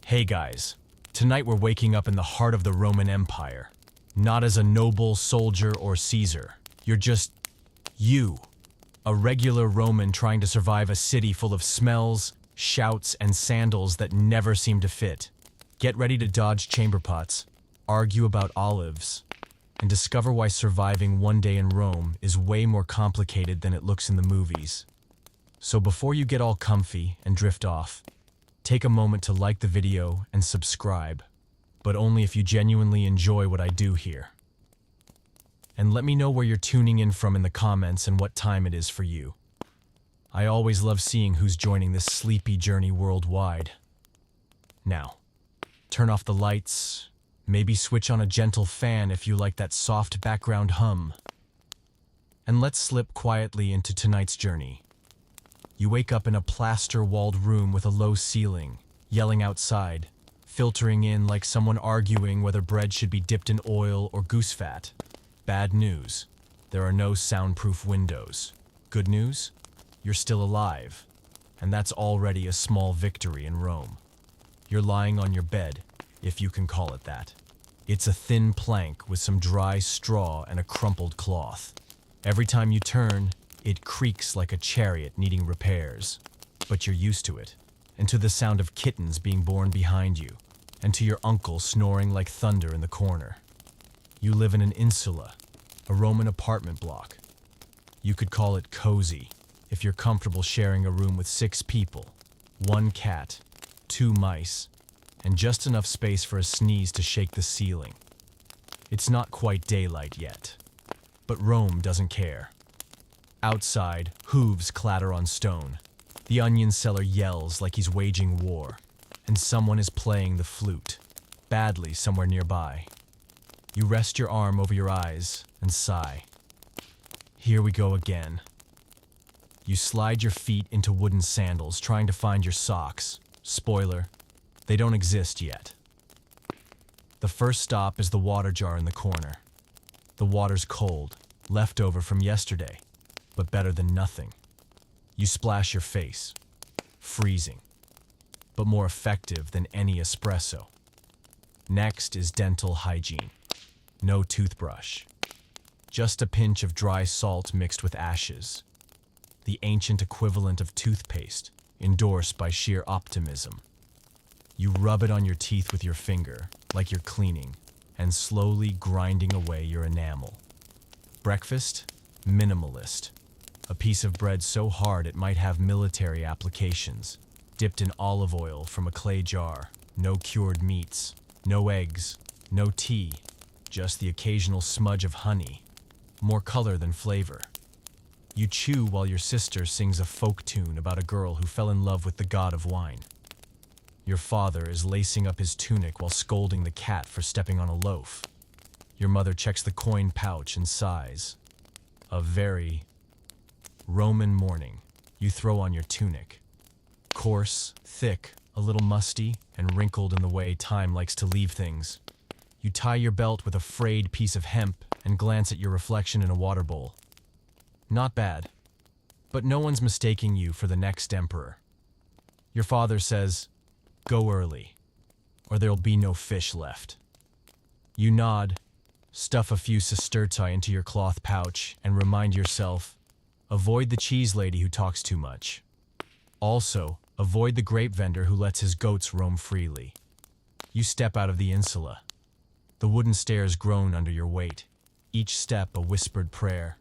Hey guys, tonight we're waking up in the heart of the Roman Empire. Not as a noble, soldier, or Caesar. You're just you. A regular Roman trying to survive a city full of smells, shouts, and sandals that never seem to fit. Get ready to dodge chamber pots, argue about olives, and discover why surviving one day in Rome is way more complicated than it looks in the movies. So before you get all comfy and drift off, take a moment to like the video and subscribe, but only if you genuinely enjoy what I do here. And let me know where you're tuning in from in the comments and what time it is for you. I always love seeing who's joining this sleepy journey worldwide. Now, turn off the lights, maybe switch on a gentle fan if you like that soft background hum. And let's slip quietly into tonight's journey. You wake up in a plaster-walled room with a low ceiling, yelling outside, filtering in like someone arguing whether bread should be dipped in oil or goose fat. Bad news, there are no soundproof windows. Good news, you're still alive, and that's already a small victory in Rome. You're lying on your bed, if you can call it that. It's a thin plank with some dry straw and a crumpled cloth. Every time you turn, it creaks like a chariot needing repairs. But you're used to it, and to the sound of kittens being born behind you, and to your uncle snoring like thunder in the corner. You live in an insula, a Roman apartment block. You could call it cozy, if you're comfortable sharing a room with 6 people, 1 cat, 2 mice, and just enough space for a sneeze to shake the ceiling. It's not quite daylight yet, but Rome doesn't care. Outside, hooves clatter on stone. The onion seller yells like he's waging war, and someone is playing the flute, badly somewhere nearby. You rest your arm over your eyes and sigh. Here we go again. You slide your feet into wooden sandals, trying to find your socks. Spoiler, they don't exist yet. The first stop is the water jar in the corner. The water's cold, leftover from yesterday, but better than nothing. You splash your face, freezing, but more effective than any espresso. Next is dental hygiene. No toothbrush, just a pinch of dry salt mixed with ashes. The ancient equivalent of toothpaste, endorsed by sheer optimism. You rub it on your teeth with your finger, like you're cleaning, and slowly grinding away your enamel. Breakfast? Minimalist. A piece of bread so hard it might have military applications, dipped in olive oil from a clay jar. No cured meats, no eggs, no tea, just the occasional smudge of honey. More color than flavor. You chew while your sister sings a folk tune about a girl who fell in love with the god of wine. Your father is lacing up his tunic while scolding the cat for stepping on a loaf. Your mother checks the coin pouch and sighs. A very Roman morning. You throw on your tunic. Coarse, thick, a little musty, and wrinkled in the way time likes to leave things. You tie your belt with a frayed piece of hemp and glance at your reflection in a water bowl. Not bad, but no one's mistaking you for the next emperor. Your father says, "Go early, or there'll be no fish left." You nod, stuff a few sestertii into your cloth pouch, and remind yourself, avoid the cheese lady who talks too much. Also, avoid the grape vendor who lets his goats roam freely. You step out of the insula. The wooden stairs groan under your weight, each step a whispered prayer.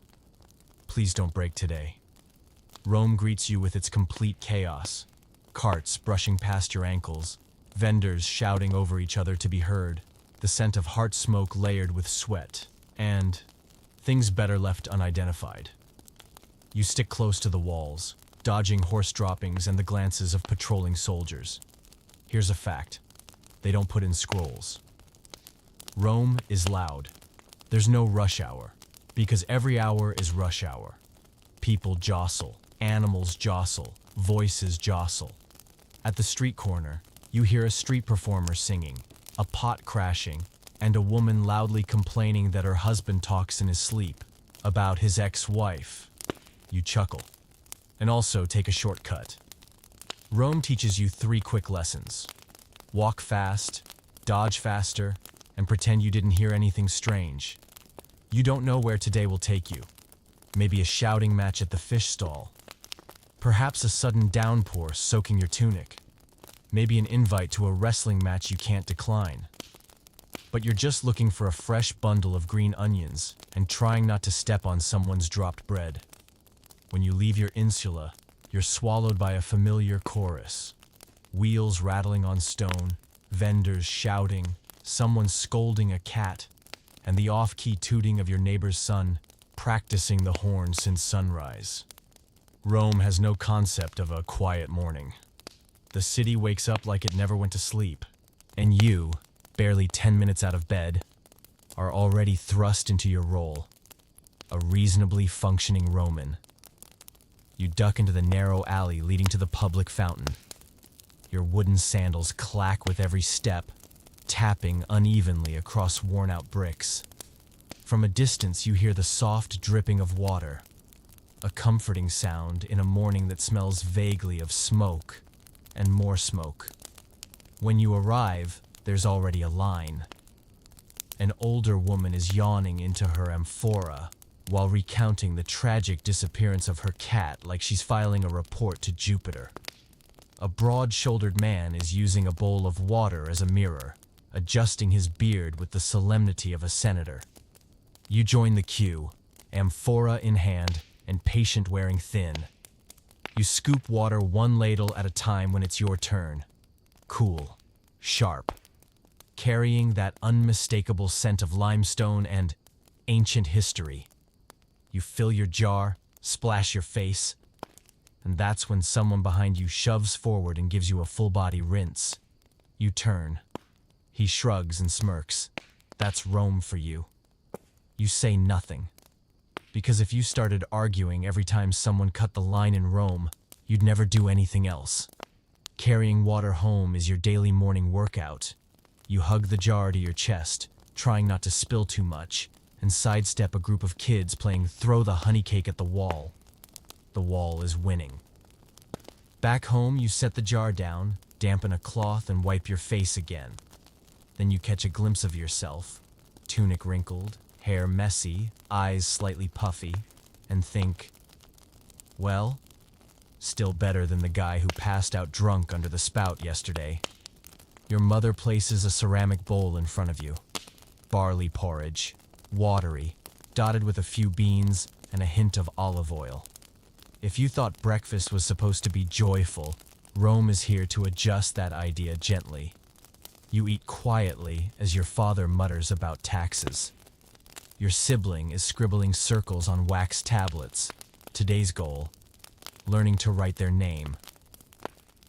Please don't break today. Rome greets you with its complete chaos. Carts brushing past your ankles, vendors shouting over each other to be heard, the scent of heart smoke layered with sweat, and things better left unidentified. You stick close to the walls, dodging horse droppings and the glances of patrolling soldiers. Here's a fact. They don't put in scrolls. Rome is loud. There's no rush hour, because every hour is rush hour. People jostle, animals jostle, voices jostle. At the street corner, you hear a street performer singing, a pot crashing, and a woman loudly complaining that her husband talks in his sleep about his ex-wife. You chuckle, and also take a shortcut. Rome teaches you 3 quick lessons. Walk fast, dodge faster, and pretend you didn't hear anything strange. You don't know where today will take you. Maybe a shouting match at the fish stall. Perhaps a sudden downpour soaking your tunic. Maybe an invite to a wrestling match you can't decline. But you're just looking for a fresh bundle of green onions and trying not to step on someone's dropped bread. When you leave your insula, you're swallowed by a familiar chorus. Wheels rattling on stone, vendors shouting, someone scolding a cat, and the off-key tooting of your neighbor's son, practicing the horn since sunrise. Rome has no concept of a quiet morning. The city wakes up like it never went to sleep, and you, barely 10 minutes out of bed, are already thrust into your role, a reasonably functioning Roman. You duck into the narrow alley leading to the public fountain. Your wooden sandals clack with every step, tapping unevenly across worn-out bricks. From a distance, you hear the soft dripping of water, a comforting sound in a morning that smells vaguely of smoke and more smoke. When you arrive, there's already a line. An older woman is yawning into her amphora while recounting the tragic disappearance of her cat like she's filing a report to Jupiter. A broad-shouldered man is using a bowl of water as a mirror, adjusting his beard with the solemnity of a senator. You join the queue, amphora in hand and patient wearing thin. You scoop water one ladle at a time when it's your turn. Cool, sharp, carrying that unmistakable scent of limestone and ancient history. You fill your jar, splash your face, and that's when someone behind you shoves forward and gives you a full-body rinse. You turn. He shrugs and smirks. That's Rome for you. You say nothing. Because if you started arguing every time someone cut the line in Rome, you'd never do anything else. Carrying water home is your daily morning workout. You hug the jar to your chest, trying not to spill too much, and sidestep a group of kids playing throw the honey cake at the wall. The wall is winning. Back home, you set the jar down, dampen a cloth, and wipe your face again. Then you catch a glimpse of yourself, tunic wrinkled, hair messy, eyes slightly puffy, and think, well, still better than the guy who passed out drunk under the spout yesterday. Your mother places a ceramic bowl in front of you. Barley porridge, watery, dotted with a few beans and a hint of olive oil. If you thought breakfast was supposed to be joyful, Rome is here to adjust that idea gently. You eat quietly as your father mutters about taxes. Your sibling is scribbling circles on wax tablets. Today's goal, learning to write their name.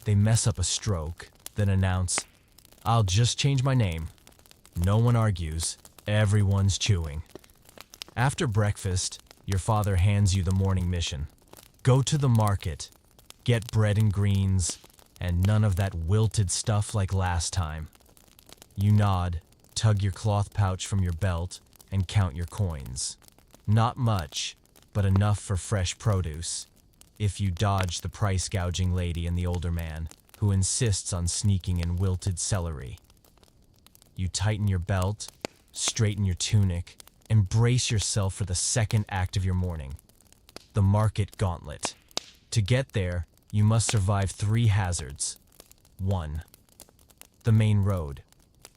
They mess up a stroke, then announce, "I'll just change my name." No one argues, everyone's chewing. After breakfast, your father hands you the morning mission. Go to the market, get bread and greens, and none of that wilted stuff like last time. You nod, tug your cloth pouch from your belt, and count your coins. Not much, but enough for fresh produce, if you dodge the price-gouging lady and the older man, who insists on sneaking in wilted celery. You tighten your belt, straighten your tunic, and brace yourself for the second act of your morning, the market gauntlet. To get there, you must survive 3 hazards. 1. The main road,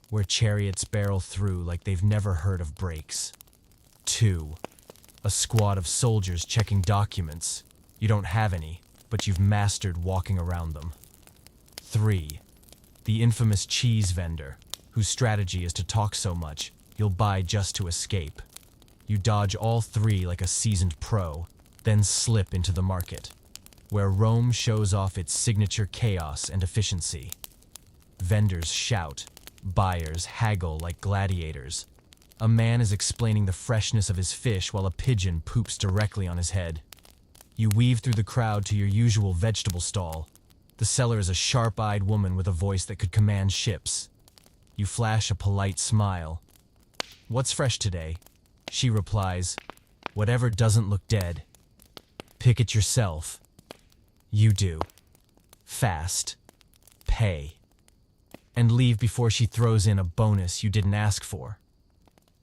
where chariots barrel through like they've never heard of brakes. 2. A squad of soldiers checking documents. You don't have any, but you've mastered walking around them. 3. The infamous cheese vendor, whose strategy is to talk so much, you'll buy just to escape. You dodge all 3 like a seasoned pro, then slip into the market, where Rome shows off its signature chaos and efficiency. Vendors shout, buyers haggle like gladiators. A man is explaining the freshness of his fish while a pigeon poops directly on his head. You weave through the crowd to your usual vegetable stall. The seller is a sharp-eyed woman with a voice that could command ships. You flash a polite smile. "What's fresh today?" She replies, "Whatever doesn't look dead." "Pick it yourself." You do. Fast. Pay. and leave before she throws in a bonus you didn't ask for.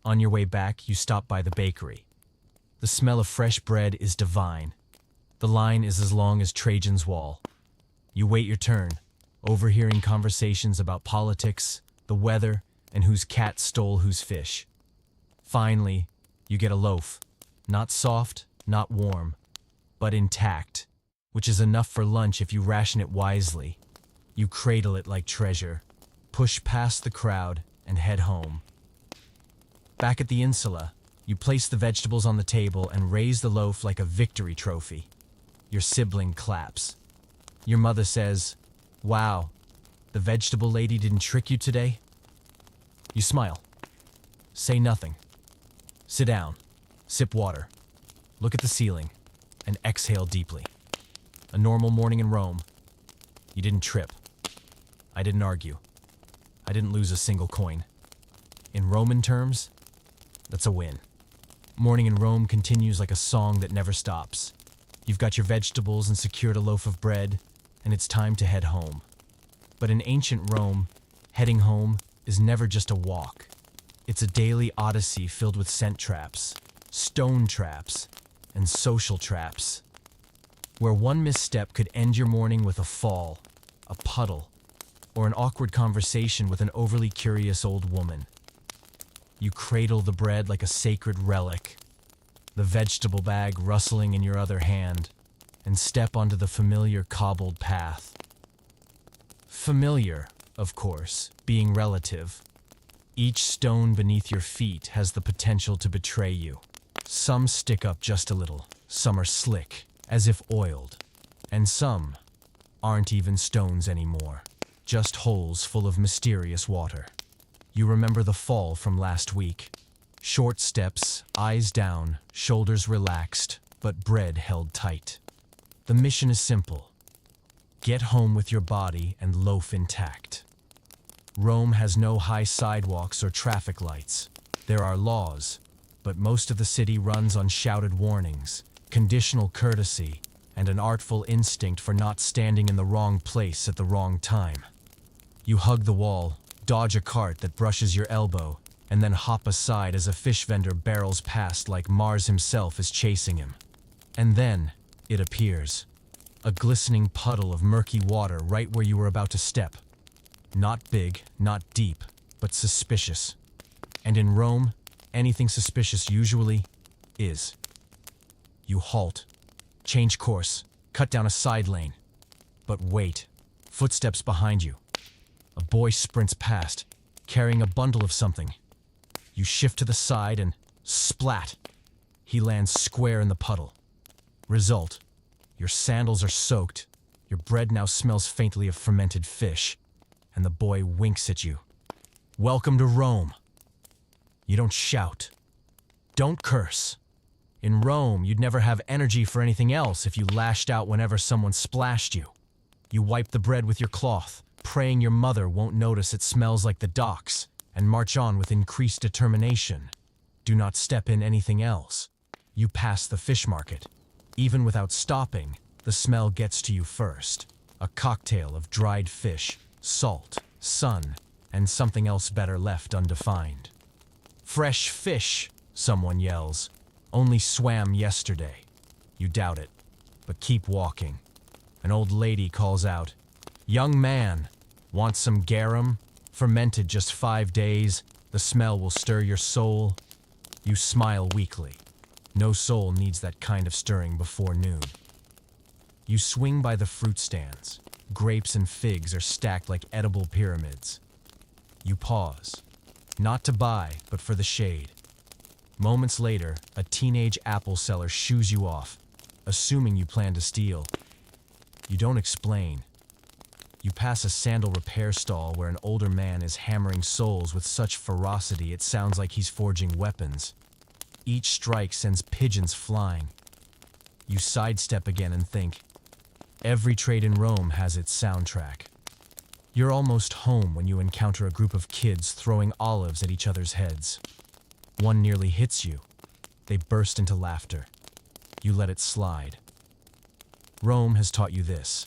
On your way back, you stop by the bakery. The smell of fresh bread is divine. The line is as long as Trajan's wall. You wait your turn, overhearing conversations about politics, the weather, and whose cat stole whose fish. Finally, you get a loaf. Not soft, not warm, but intact, which is enough for lunch if you ration it wisely. You cradle it like treasure, push past the crowd, and head home. Back at the insula, you place the vegetables on the table and raise the loaf like a victory trophy. Your sibling claps. Your mother says, "Wow, the vegetable lady didn't trick you today?" You smile. Say nothing. Sit down, sip water, look at the ceiling, and exhale deeply. A normal morning in Rome. You didn't trip. I didn't argue. I didn't lose a single coin. In Roman terms, that's a win. Morning in Rome continues like a song that never stops. You've got your vegetables and secured a loaf of bread, and it's time to head home. But in ancient Rome, heading home is never just a walk. It's a daily odyssey filled with scent traps, stone traps, and social traps, where one misstep could end your morning with a fall, a puddle, or an awkward conversation with an overly curious old woman. You cradle the bread like a sacred relic, the vegetable bag rustling in your other hand, and step onto the familiar cobbled path. Familiar, of course, being relative. Each stone beneath your feet has the potential to betray you. Some stick up just a little, some are slick, as if oiled, and some aren't even stones anymore, just holes full of mysterious water. You remember the fall from last week. Short steps, eyes down, shoulders relaxed, but bread held tight. The mission is simple. Get home with your body and loaf intact. Rome has no high sidewalks or traffic lights. There are laws, but most of the city runs on shouted warnings, conditional courtesy, and an artful instinct for not standing in the wrong place at the wrong time. You hug the wall, dodge a cart that brushes your elbow, and then hop aside as a fish vendor barrels past like Mars himself is chasing him. And then it appears. A glistening puddle of murky water right where you were about to step. Not big, not deep, but suspicious. And in Rome, anything suspicious usually is. You halt, change course, cut down a side lane. But wait, footsteps behind you. A boy sprints past, carrying a bundle of something. You shift to the side and splat. He lands square in the puddle. Result, your sandals are soaked, your bread now smells faintly of fermented fish, and the boy winks at you. Welcome to Rome. You don't shout. Don't curse. In Rome, you'd never have energy for anything else if you lashed out whenever someone splashed you. You wipe the bread with your cloth, praying your mother won't notice it smells like the docks, and march on with increased determination. Do not step in anything else. You pass the fish market. Even without stopping, the smell gets to you first. A cocktail of dried fish, salt, sun, and something else better left undefined. Fresh fish, someone yells. Only swam yesterday. You doubt it, but keep walking. An old lady calls out, "Young man, want some garum? Fermented just 5 days. The smell will stir your soul." You smile weakly. No soul needs that kind of stirring before noon. You swing by the fruit stands. Grapes and figs are stacked like edible pyramids. You pause. Not to buy, but for the shade. Moments later, a teenage apple seller shoos you off, assuming you plan to steal. You don't explain. You pass a sandal repair stall where an older man is hammering soles with such ferocity it sounds like he's forging weapons. Each strike sends pigeons flying. You sidestep again and think, every trade in Rome has its soundtrack. You're almost home when you encounter a group of kids throwing olives at each other's heads. One nearly hits you. They burst into laughter. You let it slide. Rome has taught you this.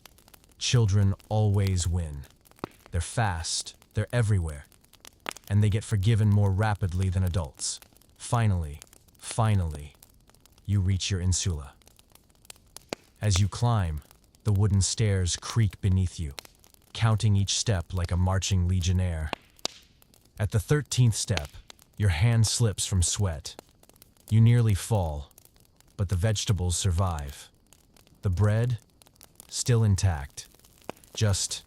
Children always win. They're fast, They're everywhere, and they get forgiven more rapidly than adults. Finally, you reach your insula. As you climb, the wooden stairs creak beneath you, counting each step like a marching legionnaire. At the 13th step, your hand slips from sweat. You nearly fall, but the vegetables survive. The bread, still intact, just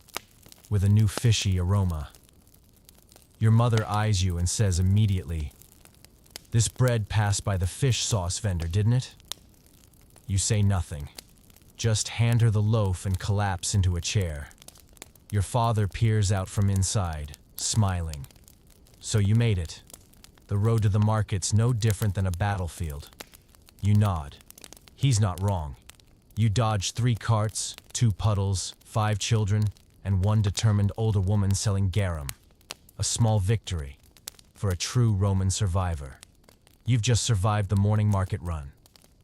with a new fishy aroma. Your mother eyes you and says immediately, "This bread passed by the fish sauce vendor, didn't it?" You say nothing. Just hand her the loaf and collapse into a chair. Your father peers out from inside, smiling. "So you made it. The road to the market's no different than a battlefield." You nod. He's not wrong. You dodge 3 carts, 2 puddles, 5 children, and 1 determined older woman selling garum. A small victory for a true Roman survivor. You've just survived the morning market run.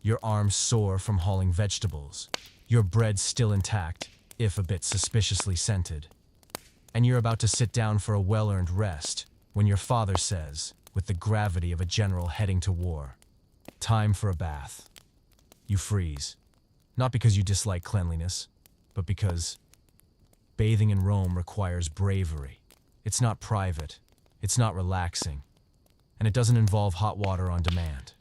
Your arms sore from hauling vegetables. Your bread still intact, if a bit suspiciously scented. And you're about to sit down for a well-earned rest when your father says, with the gravity of a general heading to war, "Time for a bath." You freeze. Not because you dislike cleanliness, but because bathing in Rome requires bravery. It's not private, it's not relaxing, and it doesn't involve hot water on demand.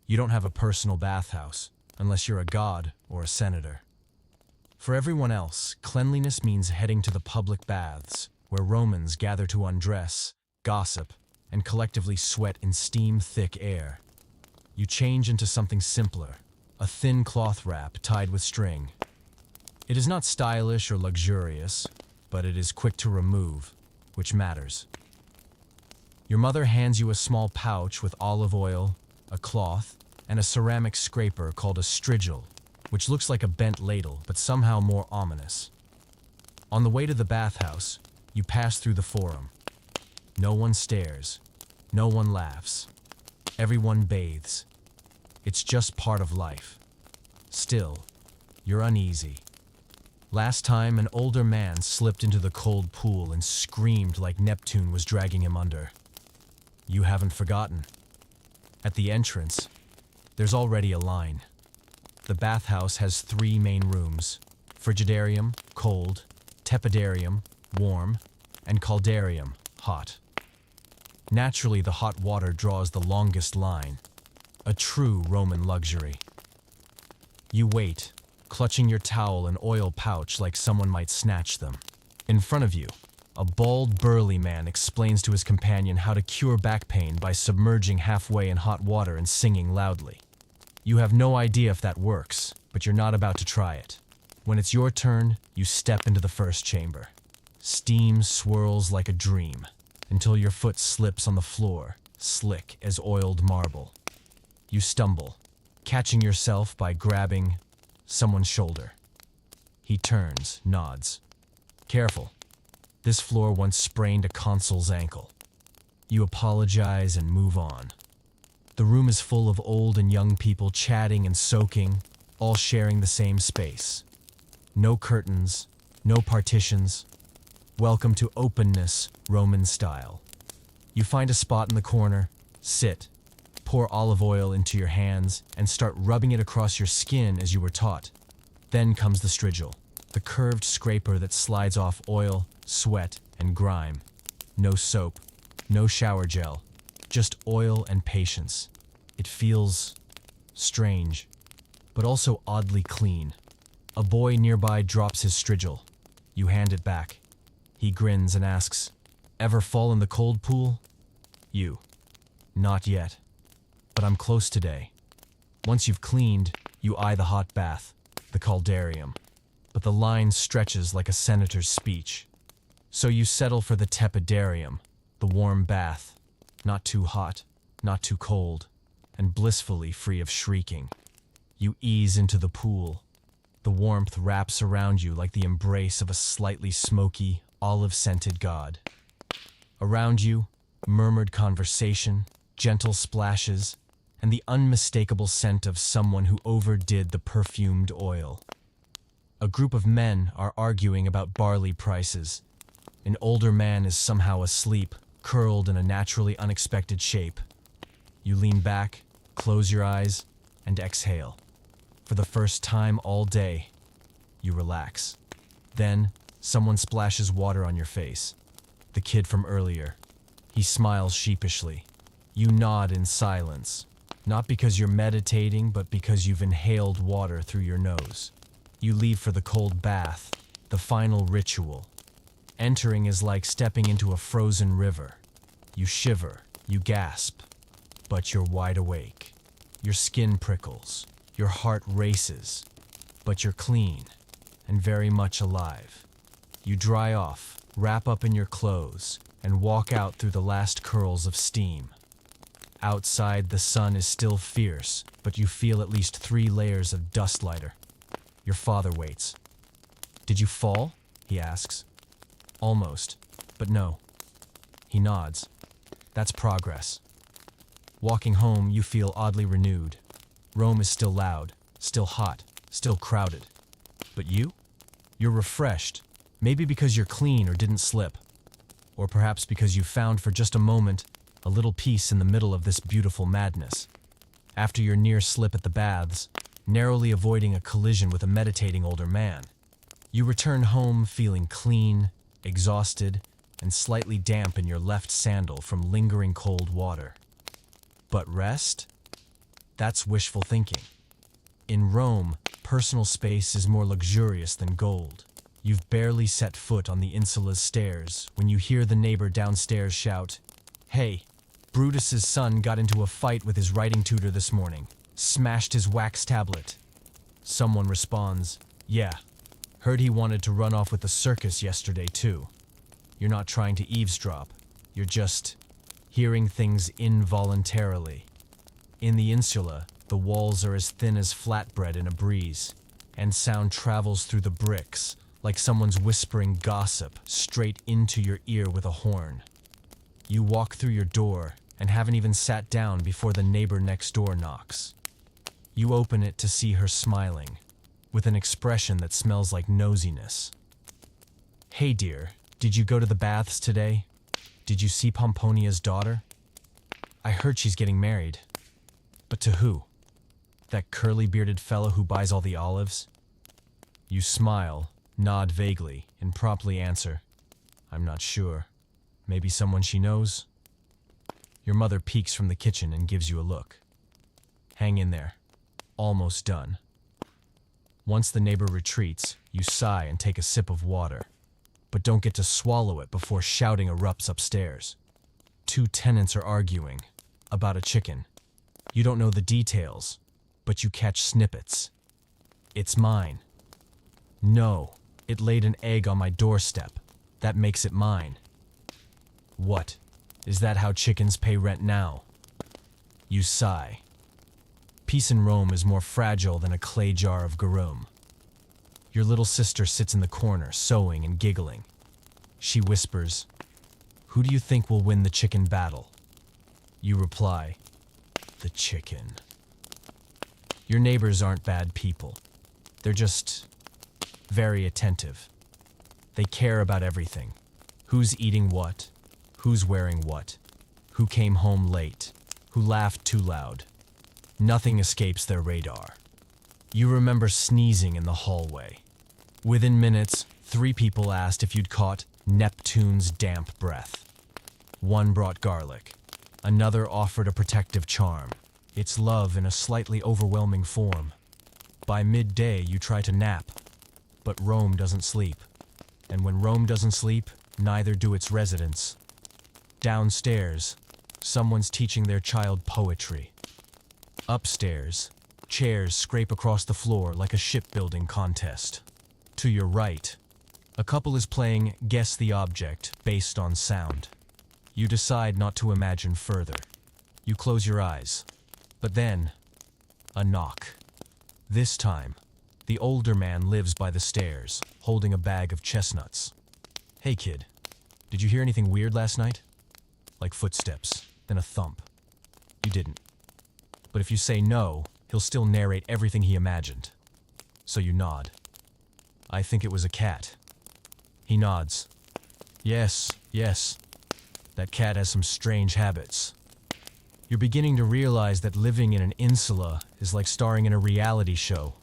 You don't have a personal bathhouse, unless you're a god or a senator. For everyone else, cleanliness means heading to the public baths, where Romans gather to undress, gossip, and collectively sweat in steam-thick air. You change into something simpler, a thin cloth wrap tied with string. It is not stylish or luxurious, but it is quick to remove, which matters. Your mother hands you a small pouch with olive oil, a cloth, and a ceramic scraper called a strigil, which looks like a bent ladle, but somehow more ominous. On the way to the bathhouse, you pass through the forum. No one stares. No one laughs. Everyone bathes. It's just part of life. Still, you're uneasy. Last time, an older man slipped into the cold pool and screamed like Neptune was dragging him under. You haven't forgotten. At the entrance, there's already a line. The bathhouse has 3 main rooms: frigidarium, cold; tepidarium, warm; and caldarium, hot. Naturally, the hot water draws the longest line, a true Roman luxury. You wait, clutching your towel and oil pouch like someone might snatch them. In front of you, a bald, burly man explains to his companion how to cure back pain by submerging halfway in hot water and singing loudly. You have no idea if that works, but you're not about to try it. When it's your turn, you step into the first chamber. Steam swirls like a dream, until your foot slips on the floor, slick as oiled marble. You stumble, catching yourself by grabbing someone's shoulder. He turns, nods. "Careful. This floor once sprained a consul's ankle." You apologize and move on. The room is full of old and young people chatting and soaking, all sharing the same space. No curtains, no partitions. Welcome to openness, Roman style. You find a spot in the corner, sit, pour olive oil into your hands, and start rubbing it across your skin as you were taught. Then comes the strigil, the curved scraper that slides off oil, sweat, and grime. No soap, no shower gel, just oil and patience. It feels strange, but also oddly clean. A boy nearby drops his strigil. You hand it back. He grins and asks, "Ever fall in the cold pool?" You, "Not yet, but I'm close today." Once you've cleaned, you eye the hot bath, the caldarium, but the line stretches like a senator's speech. So you settle for the tepidarium, the warm bath, not too hot, not too cold, and blissfully free of shrieking. You ease into the pool. The warmth wraps around you like the embrace of a slightly smoky, olive-scented god. Around you, murmured conversation, gentle splashes, and the unmistakable scent of someone who overdid the perfumed oil. A group of men are arguing about barley prices. An older man is somehow asleep, curled in a naturally unexpected shape. You lean back, close your eyes, and exhale. For the first time all day, you relax. Then, someone splashes water on your face. The kid from earlier. He smiles sheepishly. You nod in silence, not because you're meditating, but because you've inhaled water through your nose. You leave for the cold bath, the final ritual. Entering is like stepping into a frozen river. You shiver, you gasp, but you're wide awake. Your skin prickles, your heart races, but you're clean and very much alive. You dry off, wrap up in your clothes, and walk out through the last curls of steam. Outside, the sun is still fierce, but you feel at least 3 layers of dust lighter. Your father waits. "Did you fall?" he asks. "Almost, but no." He nods. That's progress. Walking home, you feel oddly renewed. Rome is still loud, still hot, still crowded. But you? You're refreshed, maybe because you're clean or didn't slip. Or perhaps because you found for just a moment a little peace in the middle of this beautiful madness. After your near slip at the baths, narrowly avoiding a collision with a meditating older man, you return home feeling clean, exhausted, and slightly damp in your left sandal from lingering cold water. But rest? That's wishful thinking. In Rome, personal space is more luxurious than gold. You've barely set foot on the insula's stairs when you hear the neighbor downstairs shout, "Hey, Brutus's son got into a fight with his writing tutor this morning. Smashed his wax tablet." Someone responds, "Yeah, heard he wanted to run off with the circus yesterday too." You're not trying to eavesdrop. You're just hearing things involuntarily. In the insula, the walls are as thin as flatbread in a breeze, and sound travels through the bricks like someone's whispering gossip straight into your ear with a horn. You walk through your door and haven't even sat down before the neighbor next door knocks. You open it to see her smiling, with an expression that smells like nosiness. "Hey dear, did you go to the baths today? Did you see Pomponia's daughter? I heard she's getting married." "But to who? That curly-bearded fellow who buys all the olives?" You smile, nod vaguely, and promptly answer, "I'm not sure. Maybe someone she knows?" Your mother peeks from the kitchen and gives you a look. Hang in there. Almost done. Once the neighbor retreats, you sigh and take a sip of water, but don't get to swallow it before shouting erupts upstairs. 2 tenants are arguing about a chicken. You don't know the details, but you catch snippets. "It's mine." "No, it laid an egg on my doorstep. That makes it mine." "What? Is that how chickens pay rent now?" You sigh. Peace in Rome is more fragile than a clay jar of garum. Your little sister sits in the corner, sewing and giggling. She whispers, "Who do you think will win the chicken battle?" You reply, "The chicken." Your neighbors aren't bad people. They're just very attentive. They care about everything. Who's eating what? Who's wearing what? Who came home late? Who laughed too loud? Nothing escapes their radar. You remember sneezing in the hallway. Within minutes, 3 people asked if you'd caught Neptune's damp breath. One brought garlic. Another offered a protective charm. It's love in a slightly overwhelming form. By midday, you try to nap. But Rome doesn't sleep. And when Rome doesn't sleep, neither do its residents. Downstairs, someone's teaching their child poetry. Upstairs, chairs scrape across the floor like a shipbuilding contest. To your right, a couple is playing Guess the Object based on sound. You decide not to imagine further. You close your eyes. But then, a knock. This time, the older man lives by the stairs, holding a bag of chestnuts. "Hey kid, did you hear anything weird last night?" Like footsteps, then a thump. You didn't. But if you say no, he'll still narrate everything he imagined. So you nod. "I think it was a cat." He nods. Yes, that cat has some strange habits. You're beginning to realize that living in an insula is like starring in a reality show.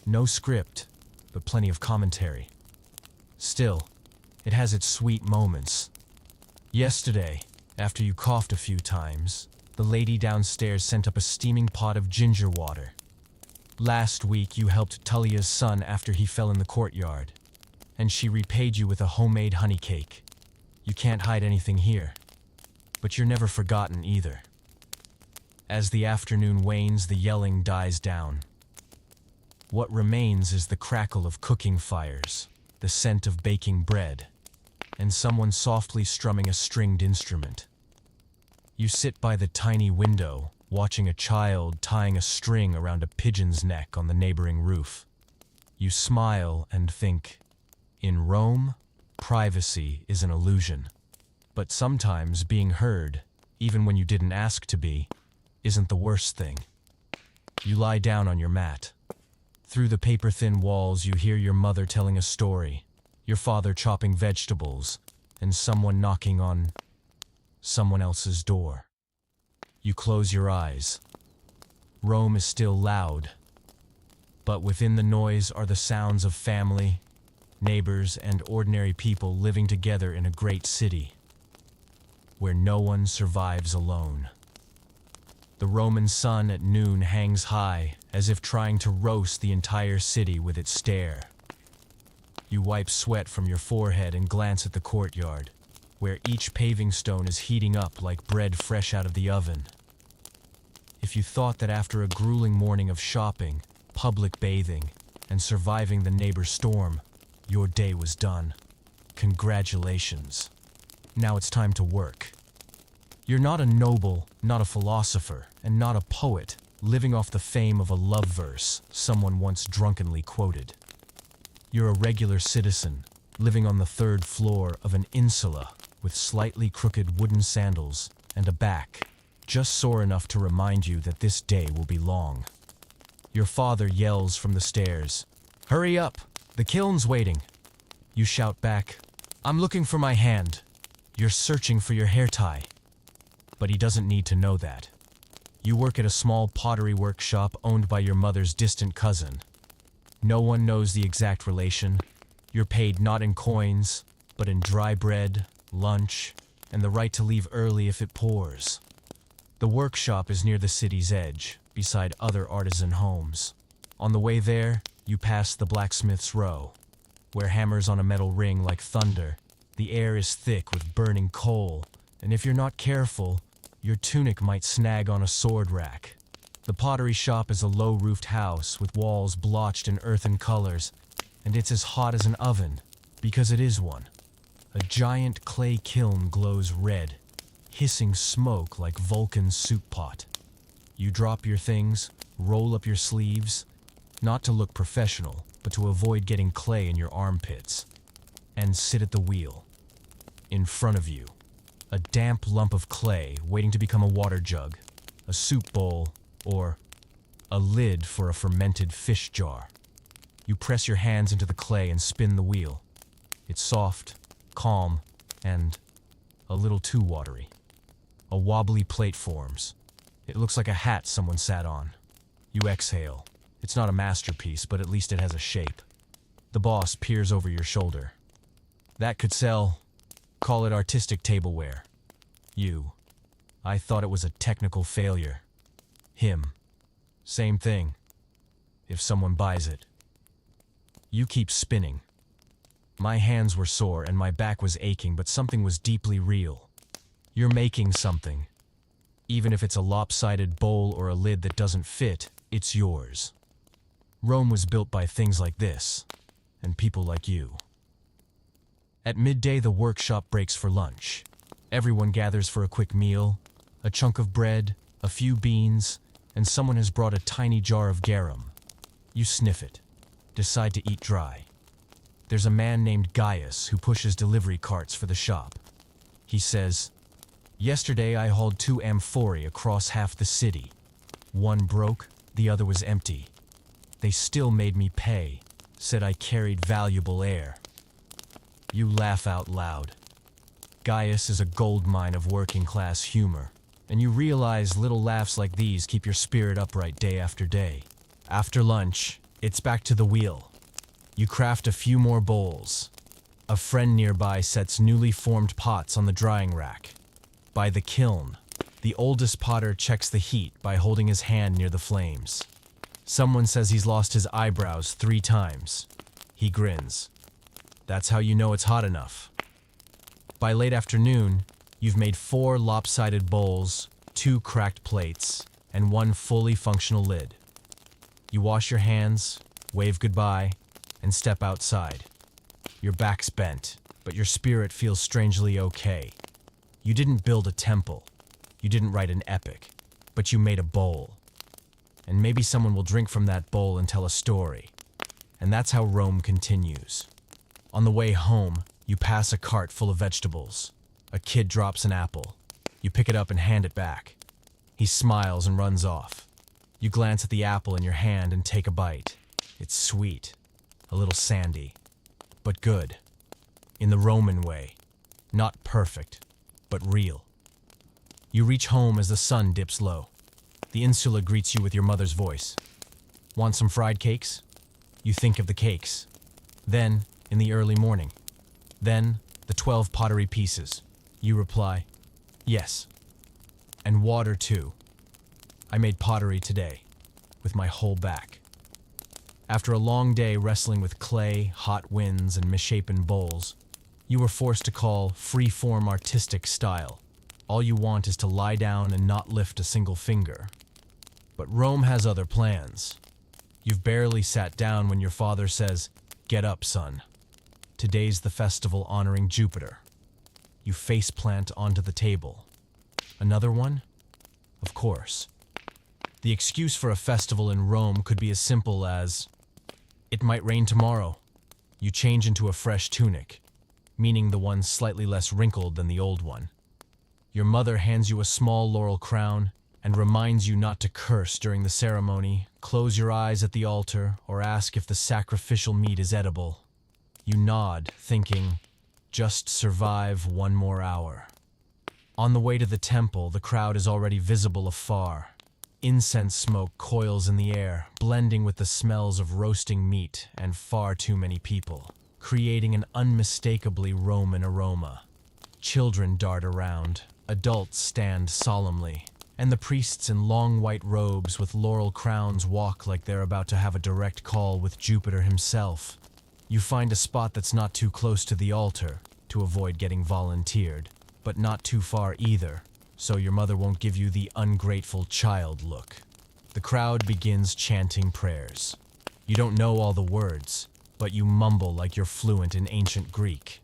No script, but plenty of commentary. Still, it has its sweet moments. Yesterday, after you coughed a few times, the lady downstairs sent up a steaming pot of ginger water. Last week you helped Tullia's son after he fell in the courtyard, and she repaid you with a homemade honey cake. You can't hide anything here, but you're never forgotten either. As the afternoon wanes, the yelling dies down. What remains is the crackle of cooking fires, the scent of baking bread, and someone softly strumming a stringed instrument. You sit by the tiny window, watching a child tying a string around a pigeon's neck on the neighboring roof. You smile and think, in Rome, privacy is an illusion. But sometimes being heard, even when you didn't ask to be, isn't the worst thing. You lie down on your mat. Through the paper-thin walls you hear your mother telling a story, your father chopping vegetables, and someone knocking on someone else's door. You close your eyes. Rome is still loud, but within the noise are the sounds of family, neighbors, and ordinary people living together in a great city, where no one survives alone. The Roman sun at noon hangs high, as if trying to roast the entire city with its stare. You wipe sweat from your forehead and glance at the courtyard, where each paving stone is heating up like bread fresh out of the oven. If you thought that after a grueling morning of shopping, public bathing, and surviving the neighbor storm, your day was done, congratulations. Now it's time to work. You're not a noble, not a philosopher, and not a poet, living off the fame of a love verse someone once drunkenly quoted. You're a regular citizen, living on the third floor of an insula with slightly crooked wooden sandals and a back just sore enough to remind you that this day will be long. Your father yells from the stairs, "Hurry up, the kiln's waiting." You shout back, "I'm looking for my hand." You're searching for your hair tie. But he doesn't need to know that. You work at a small pottery workshop owned by your mother's distant cousin. No one knows the exact relation. You're paid not in coins, but in dry bread, lunch, and the right to leave early if it pours. The workshop is near the city's edge, beside other artisan homes. On the way there, you pass the blacksmith's row, where hammers on a metal ring like thunder. The air is thick with burning coal, and if you're not careful, your tunic might snag on a sword rack. The pottery shop is a low-roofed house with walls blotched in earthen colors, and it's as hot as an oven, because it is one. A giant clay kiln glows red, hissing smoke like Vulcan's soup pot. You drop your things, roll up your sleeves, not to look professional, but to avoid getting clay in your armpits, and sit at the wheel. In front of you, a damp lump of clay waiting to become a water jug, a soup bowl, or a lid for a fermented fish jar. You press your hands into the clay and spin the wheel. It's soft, calm, and a little too watery. A wobbly plate forms. It looks like a hat someone sat on. You exhale. It's not a masterpiece, but at least it has a shape. The boss peers over your shoulder. That could sell. Call it artistic tableware. You. I thought it was a technical failure. Him. Same thing. If someone buys it. You keep spinning. My hands were sore and my back was aching, but something was deeply real. You're making something. Even if it's a lopsided bowl or a lid that doesn't fit, it's yours. Rome was built by things like this, and people like you. At midday, the workshop breaks for lunch. Everyone gathers for a quick meal, a chunk of bread, a few beans, and someone has brought a tiny jar of garum. You sniff it, decide to eat dry. There's a man named Gaius who pushes delivery carts for the shop. He says, "Yesterday I hauled 2 amphorae across half the city. One broke, the other was empty. They still made me pay, said I carried valuable air." You laugh out loud. Gaius is a goldmine of working-class humor, and you realize little laughs like these keep your spirit upright day after day. After lunch, it's back to the wheel. You craft a few more bowls. A friend nearby sets newly formed pots on the drying rack. By the kiln, the oldest potter checks the heat by holding his hand near the flames. Someone says he's lost his eyebrows 3 times. He grins. That's how you know it's hot enough. By late afternoon, you've made 4 lopsided bowls, 2 cracked plates, and 1 fully functional lid. You wash your hands, wave goodbye, and step outside. Your back's bent, but your spirit feels strangely okay. You didn't build a temple. You didn't write an epic, but you made a bowl. And maybe someone will drink from that bowl and tell a story. And that's how Rome continues. On the way home, you pass a cart full of vegetables. A kid drops an apple. You pick it up and hand it back. He smiles and runs off. You glance at the apple in your hand and take a bite. It's sweet, a little sandy, but good. In the Roman way. Not perfect, but real. You reach home as the sun dips low. The insula greets you with your mother's voice. Want some fried cakes? You think of the cakes. Then, in the early morning. Then, the 12 pottery pieces. You reply, yes. And water too. I made pottery today, with my whole back. After a long day wrestling with clay, hot winds, and misshapen bowls, you were forced to call free-form artistic style. All you want is to lie down and not lift a single finger. But Rome has other plans. You've barely sat down when your father says, "Get up, son. Today's the festival honoring Jupiter." You face-plant onto the table. Another one? Of course. The excuse for a festival in Rome could be as simple as, "It might rain tomorrow." You change into a fresh tunic, meaning the one slightly less wrinkled than the old one. Your mother hands you a small laurel crown and reminds you not to curse during the ceremony, close your eyes at the altar, or ask if the sacrificial meat is edible. You nod, thinking, just survive 1 more hour. On the way to the temple, the crowd is already visible afar. Incense smoke coils in the air, blending with the smells of roasting meat and far too many people, creating an unmistakably Roman aroma. Children dart around, adults stand solemnly, and the priests in long white robes with laurel crowns walk like they're about to have a direct call with Jupiter himself. You find a spot that's not too close to the altar to avoid getting volunteered, but not too far either, so your mother won't give you the ungrateful child look. The crowd begins chanting prayers. You don't know all the words, but you mumble like you're fluent in ancient Greek.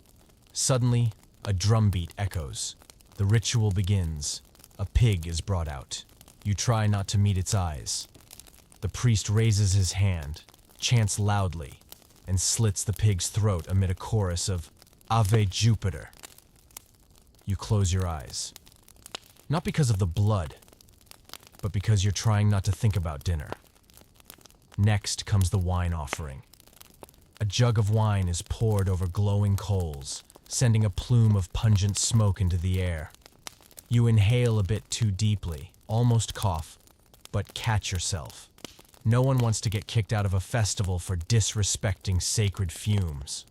Suddenly, a drumbeat echoes. The ritual begins. A pig is brought out. You try not to meet its eyes. The priest raises his hand, chants loudly, and slits the pig's throat amid a chorus of "Ave Jupiter." You close your eyes. Not because of the blood, but because you're trying not to think about dinner. Next comes the wine offering. A jug of wine is poured over glowing coals, sending a plume of pungent smoke into the air. You inhale a bit too deeply, almost cough, but catch yourself. No one wants to get kicked out of a festival for disrespecting sacred fumes.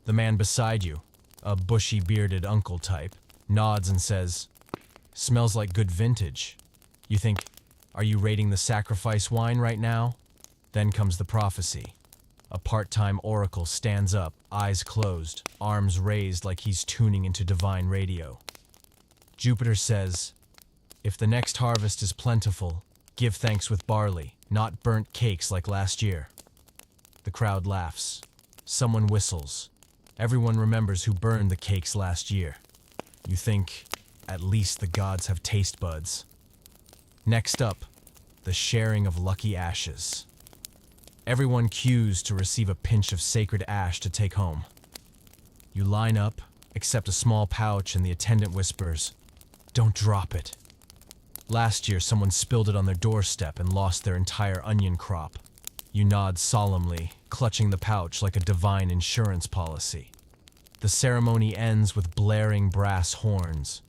The man beside you, a bushy-bearded uncle type, nods and says, "Smells like good vintage." You think, are you rating the sacrifice wine right now? Then comes the prophecy. A part-time oracle stands up, eyes closed, arms raised like he's tuning into divine radio. Jupiter says, "If the next harvest is plentiful, give thanks with barley, not burnt cakes like last year." The crowd laughs. Someone whistles. Everyone remembers who burned the cakes last year. You think, at least the gods have taste buds. Next up, the sharing of lucky ashes. Everyone queues to receive a pinch of sacred ash to take home. You line up, accept a small pouch, and the attendant whispers, "Don't drop it." Last year, someone spilled it on their doorstep and lost their entire onion crop. You nod solemnly, clutching the pouch like a divine insurance policy. The ceremony ends with blaring brass horns.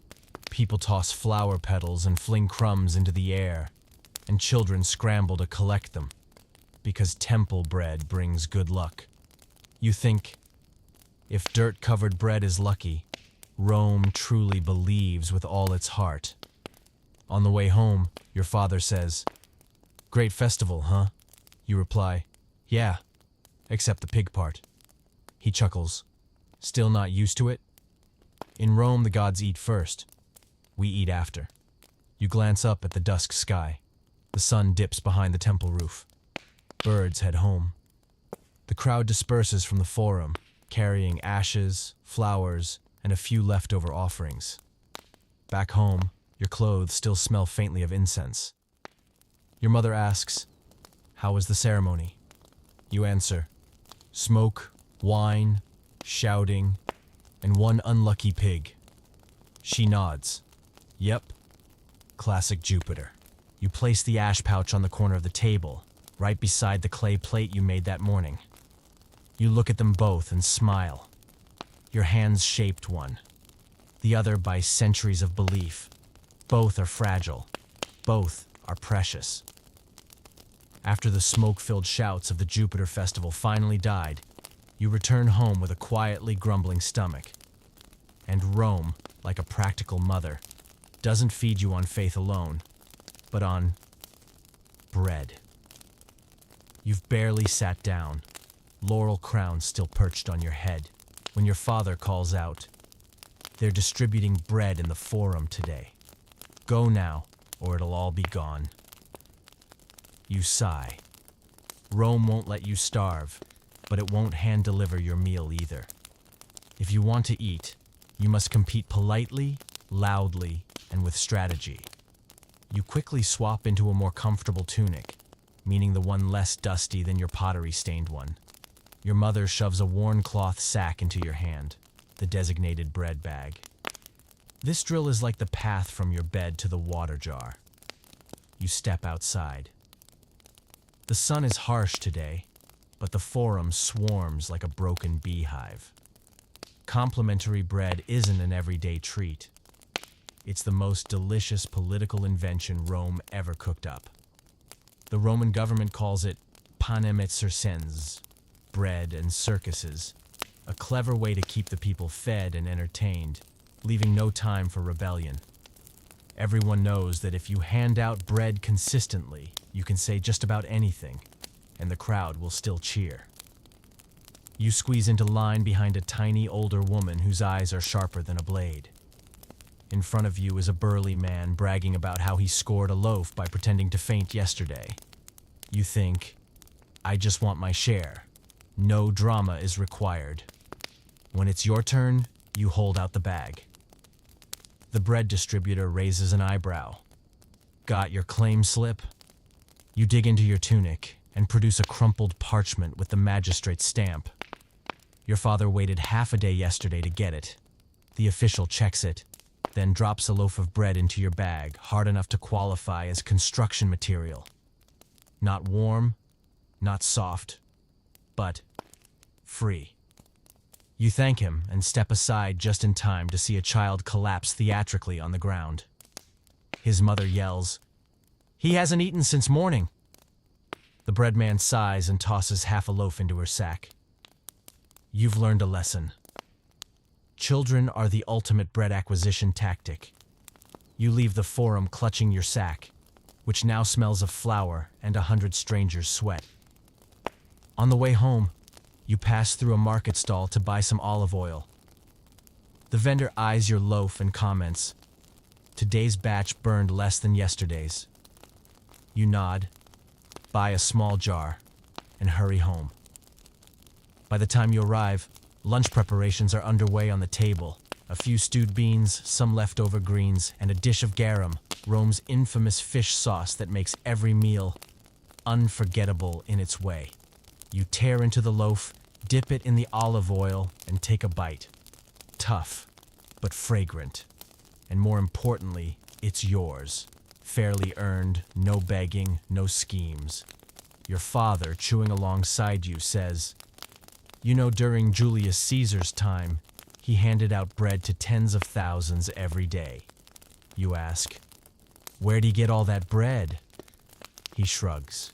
People toss flower petals and fling crumbs into the air, and children scramble to collect them, because temple bread brings good luck. You think, if dirt-covered bread is lucky, Rome truly believes with all its heart. On the way home, your father says, "Great festival, huh?" You reply, "Yeah, except the pig part." He chuckles. "Still not used to it?" In Rome, the gods eat first. We eat after. You glance up at the dusk sky. The sun dips behind the temple roof. Birds head home. The crowd disperses from the forum, carrying ashes, flowers, and a few leftover offerings. Back home, your clothes still smell faintly of incense. Your mother asks, "How was the ceremony?" You answer, "Smoke, wine, shouting, and one unlucky pig." She nods. "Yep, classic Jupiter." You place the ash pouch on the corner of the table, right beside the clay plate you made that morning. You look at them both and smile. Your hands shaped one, the other by centuries of belief. Both are fragile. Both are precious. After the smoke-filled shouts of the Jupiter festival finally died, you return home with a quietly grumbling stomach. And Rome, like a practical mother, doesn't feed you on faith alone, but on bread. You've barely sat down, laurel crowns still perched on your head, when your father calls out, "They're distributing bread in the forum today. Go now, or it'll all be gone." You sigh. Rome won't let you starve, but it won't hand-deliver your meal either. If you want to eat, you must compete politely, loudly, and with strategy. You quickly swap into a more comfortable tunic, meaning the one less dusty than your pottery-stained one. Your mother shoves a worn cloth sack into your hand, the designated bread bag. This drill is like the path from your bed to the water jar. You step outside. The sun is harsh today, but the forum swarms like a broken beehive. Complimentary bread isn't an everyday treat. It's the most delicious political invention Rome ever cooked up. The Roman government calls it panem et circenses, bread and circuses, a clever way to keep the people fed and entertained, leaving no time for rebellion. Everyone knows that if you hand out bread consistently, you can say just about anything, and the crowd will still cheer. You squeeze into line behind a tiny older woman whose eyes are sharper than a blade. In front of you is a burly man bragging about how he scored a loaf by pretending to faint yesterday. You think, "I just want my share. No drama is required." When it's your turn, you hold out the bag. The bread distributor raises an eyebrow. "Got your claim slip?" You dig into your tunic and produce a crumpled parchment with the magistrate's stamp. Your father waited half a day yesterday to get it. The official checks it, then drops a loaf of bread into your bag, hard enough to qualify as construction material. Not warm, not soft, but free. You thank him and step aside just in time to see a child collapse theatrically on the ground. His mother yells, "He hasn't eaten since morning." The bread man sighs and tosses half a loaf into her sack. You've learned a lesson. Children are the ultimate bread acquisition tactic. You leave the forum clutching your sack, which now smells of flour and 100 strangers' sweat. On the way home, you pass through a market stall to buy some olive oil. The vendor eyes your loaf and comments, "Today's batch burned less than yesterday's." You nod, buy a small jar, and hurry home. By the time you arrive, lunch preparations are underway on the table. A few stewed beans, some leftover greens, and a dish of garum, Rome's infamous fish sauce that makes every meal unforgettable in its way. You tear into the loaf, dip it in the olive oil, and take a bite. Tough, but fragrant. And more importantly, it's yours. Fairly earned, no begging, no schemes. Your father, chewing alongside you, says, "You know, during Julius Caesar's time, He handed out bread to tens of thousands every day. You ask, where'd he get all that bread? He shrugs.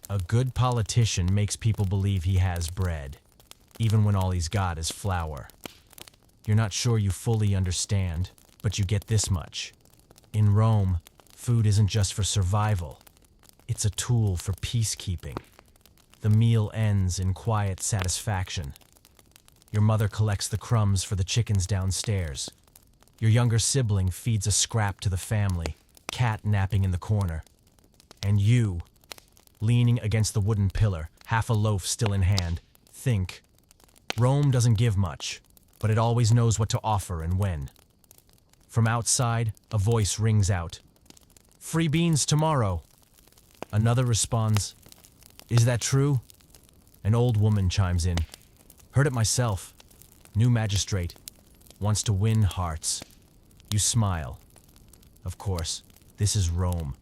A good politician makes people believe he has bread, even when all he's got is flour. You're not sure you fully understand, but you get this much. In Rome, food isn't just for survival. It's a tool for peacekeeping. The meal ends in quiet satisfaction. Your mother collects the crumbs for the chickens downstairs. Your younger sibling feeds a scrap to the family, cat napping in the corner. And you, leaning against the wooden pillar, half a loaf still in hand, think, Rome doesn't give much, but it always knows what to offer and when. From outside, a voice rings out, "Free beans tomorrow." Another responds, "Is that true?" An old woman chimes in, "Heard it myself. New magistrate. Wants to win hearts." You smile. Of course, this is Rome.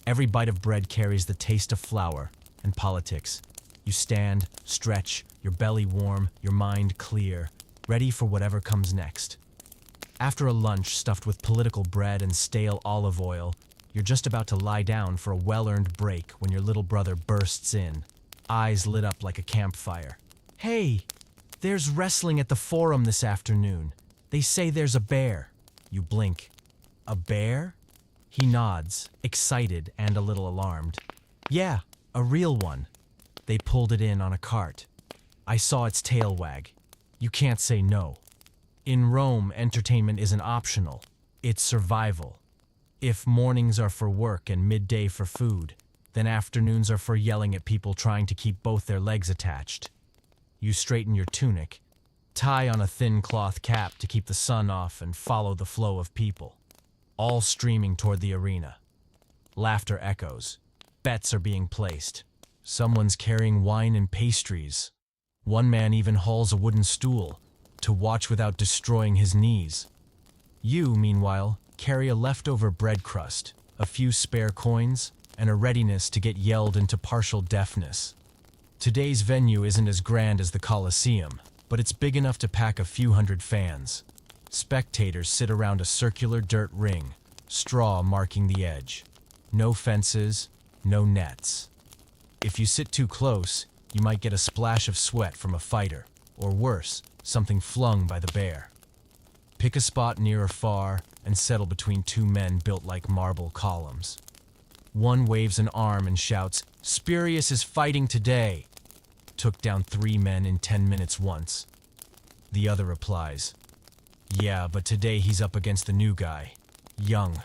Every bite of bread carries the taste of flour and politics. You stand, stretch, your belly warm, your mind clear, ready for whatever comes next. After a lunch stuffed with political bread and stale olive oil, you're just about to lie down for a well-earned break when your little brother bursts in, eyes lit up like a campfire. "Hey, there's wrestling at the Forum this afternoon. They say there's a bear." You blink. "A bear?" He nods, excited and a little alarmed. "Yeah, a real one. They pulled it in on a cart. I saw its tail wag. You can't say no. In Rome, entertainment isn't optional. It's survival. If mornings are for work and midday for food, then afternoons are for yelling at people trying to keep both their legs attached. You straighten your tunic, tie on a thin cloth cap to keep the sun off, and follow the flow of people, all streaming toward the arena. Laughter echoes. Bets are being placed. Someone's carrying wine and pastries. One man even hauls a wooden stool to watch without destroying his knees. You, meanwhile, carry a leftover bread crust, a few spare coins, and a readiness to get yelled into partial deafness. Today's venue isn't as grand as the Colosseum, but it's big enough to pack a few hundred fans. Spectators sit around a circular dirt ring, straw marking the edge. No fences, no nets. If you sit too close, you might get a splash of sweat from a fighter, or worse, something flung by the bear. Pick a spot near or far and settle between two men built like marble columns. One waves an arm and shouts, "Spurious is fighting today." Took down 3 men in 10 minutes once. The other replies, "Yeah, but today he's up against the new guy. Young.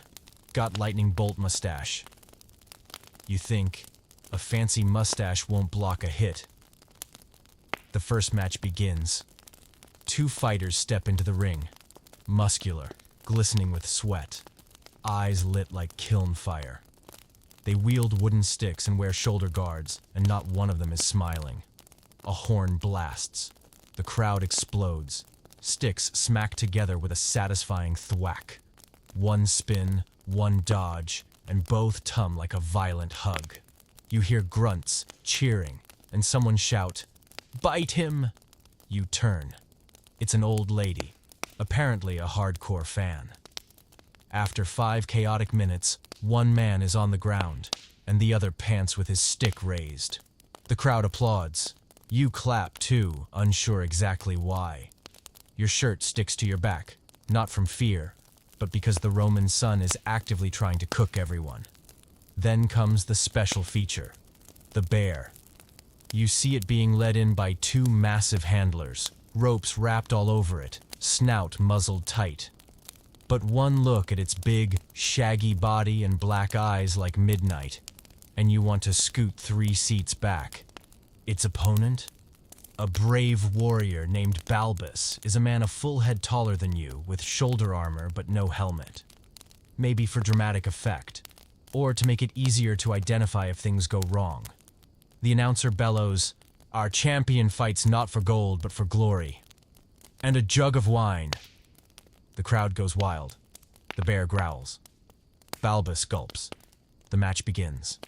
Got lightning bolt mustache." You think, a fancy mustache won't block a hit. The first match begins. 2 fighters step into the ring. Muscular, glistening with sweat. Eyes lit like kiln fire. They wield wooden sticks and wear shoulder guards, and not one of them is smiling. A horn blasts. The crowd explodes. Sticks smack together with a satisfying thwack. One spin, one dodge, and both tum like a violent hug. You hear grunts, cheering, and someone shout, "Bite him!" You turn. It's an old lady, apparently a hardcore fan. After 5 chaotic minutes, one man is on the ground, and the other pants with his stick raised. The crowd applauds. You clap too, unsure exactly why. Your shirt sticks to your back, not from fear, but because the Roman sun is actively trying to cook everyone. Then comes the special feature, the bear. You see it being led in by 2 massive handlers, ropes wrapped all over it, snout muzzled tight. But one look at its big, shaggy body and black eyes like midnight, and you want to scoot 3 seats back. Its opponent? A brave warrior named Balbus is a man a full head taller than you, with shoulder armor but no helmet. Maybe for dramatic effect, or to make it easier to identify if things go wrong. The announcer bellows, "Our champion fights not for gold but for glory. And a jug of wine." The crowd goes wild. The bear growls. Balbus gulps. The match begins.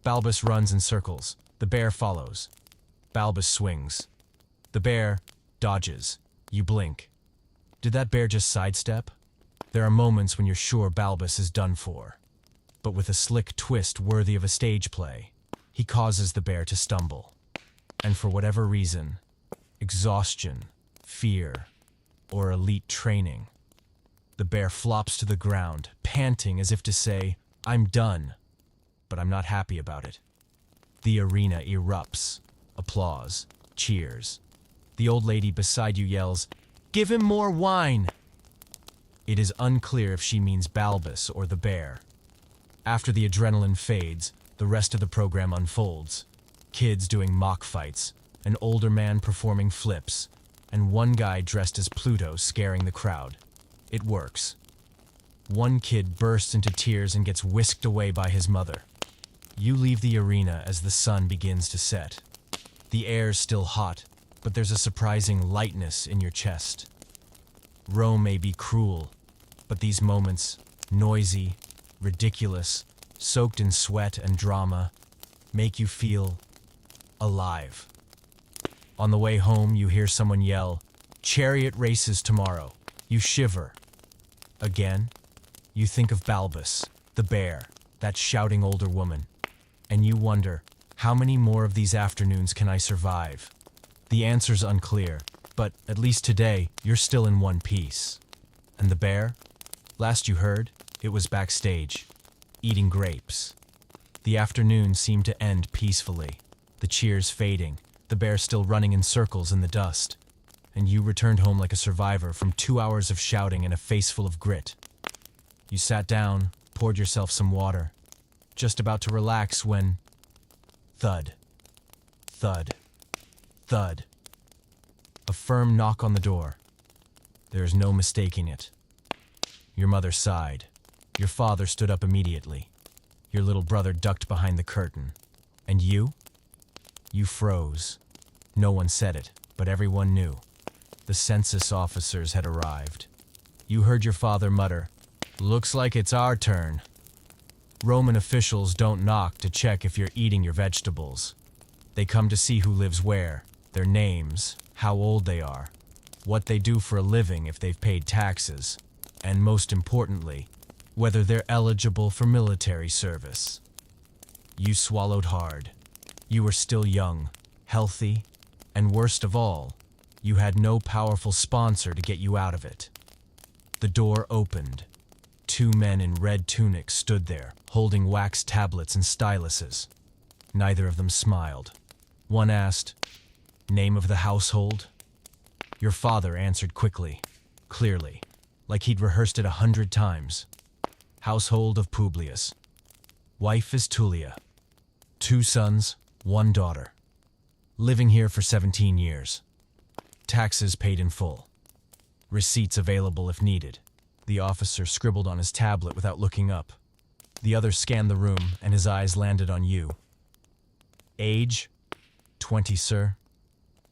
Balbus runs in circles. The bear follows. Balbus swings. The bear dodges. You blink. Did that bear just sidestep? There are moments when you're sure Balbus is done for. But with a slick twist worthy of a stage play, he causes the bear to stumble. And for whatever reason, exhaustion, fear, or elite training, the bear flops to the ground, panting as if to say, "I'm done," but I'm not happy about it. The arena erupts. Applause, cheers. The old lady beside you yells, "Give him more wine!" It is unclear if she means Balbus or the bear. After the adrenaline fades, the rest of the program unfolds. Kids doing mock fights, an older man performing flips, and one guy dressed as Pluto scaring the crowd. It works. One kid bursts into tears and gets whisked away by his mother. You leave the arena as the sun begins to set. The air's still hot, but there's a surprising lightness in your chest. Rome may be cruel, but these moments, noisy, ridiculous, soaked in sweat and drama, make you feel alive. On the way home, you hear someone yell, "Chariot races tomorrow." You shiver. Again, you think of Balbus, the bear, that shouting older woman, and you wonder, how many more of these afternoons can I survive? The answer's unclear, but at least today, you're still in one piece. And the bear? Last you heard, it was backstage, eating grapes. The afternoon seemed to end peacefully, the cheers fading, the bear still running in circles in the dust. And you returned home like a survivor from 2 hours of shouting and a face full of grit. You sat down, poured yourself some water, just about to relax when... thud, thud, thud. A firm knock on the door. There is no mistaking it. Your mother sighed. Your father stood up immediately. Your little brother ducked behind the curtain. And you? You froze. No one said it, but everyone knew. The census officers had arrived. You heard your father mutter, "Looks like it's our turn." Roman officials don't knock to check if you're eating your vegetables. They come to see who lives where, their names, how old they are, what they do for a living if they've paid taxes, and most importantly, whether they're eligible for military service. You swallowed hard. You were still young, healthy, and worst of all, you had no powerful sponsor to get you out of it. The door opened. 2 men in red tunics stood there, holding wax tablets and styluses. Neither of them smiled. One asked, "Name of the household?" Your father answered quickly, clearly, like he'd rehearsed it 100 times. "Household of Publius. Wife is Tullia. 2 sons, 1 daughter. Living here for 17 years. Taxes paid in full. Receipts available if needed." The officer scribbled on his tablet without looking up. The other scanned the room, and his eyes landed on you. "Age? 20, sir."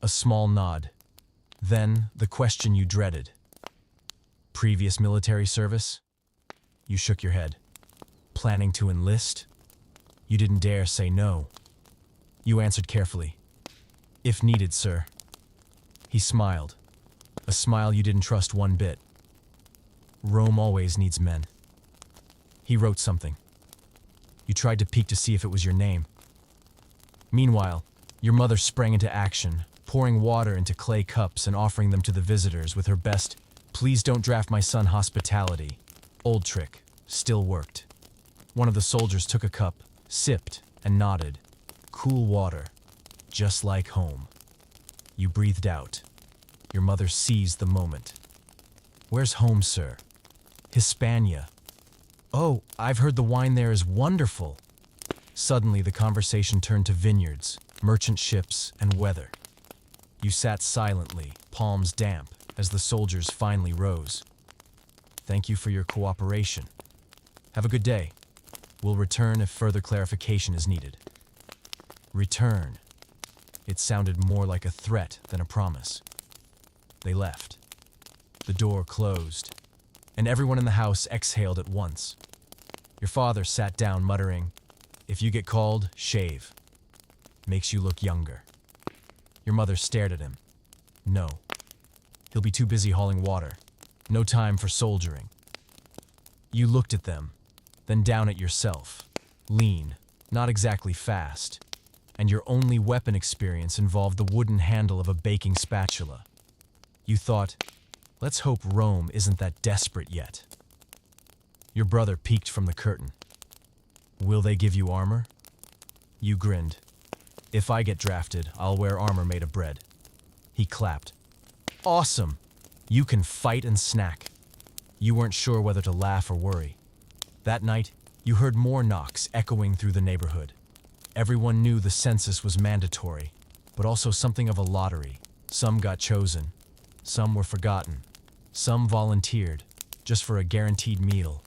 A small nod. Then, the question you dreaded. "Previous military service?" You shook your head. "Planning to enlist?" You didn't dare say no. You answered carefully, "If needed, sir." He smiled. A smile you didn't trust one bit. Rome always needs men. He wrote something. You tried to peek to see if it was your name. Meanwhile, your mother sprang into action, pouring water into clay cups and offering them to the visitors with her best, "Please don't draft my son" hospitality. Old trick, still worked. One of the soldiers took a cup, sipped, and nodded. Cool water, just like home. You breathed out. Your mother seized the moment. "Where's home, sir?" "Hispania." "Oh, I've heard the wine there is wonderful." Suddenly, the conversation turned to vineyards, merchant ships, and weather. You sat silently, palms damp, as the soldiers finally rose. "Thank you for your cooperation. Have a good day. We'll return if further clarification is needed." Return. It sounded more like a threat than a promise. They left. The door closed, and everyone in the house exhaled at once. Your father sat down, muttering, "If you get called, shave. Makes you look younger." Your mother stared at him. "No." He'll be too busy hauling water. No time for soldiering. You looked at them, then down at yourself. Lean, not exactly fast. And your only weapon experience involved the wooden handle of a baking spatula. You thought, let's hope Rome isn't that desperate yet. Your brother peeked from the curtain. Will they give you armor? You grinned. If I get drafted, I'll wear armor made of bread. He clapped. Awesome! You can fight and snack. You weren't sure whether to laugh or worry. That night, you heard more knocks echoing through the neighborhood. Everyone knew the census was mandatory, but also something of a lottery. Some got chosen. Some were forgotten. Some volunteered, just for a guaranteed meal.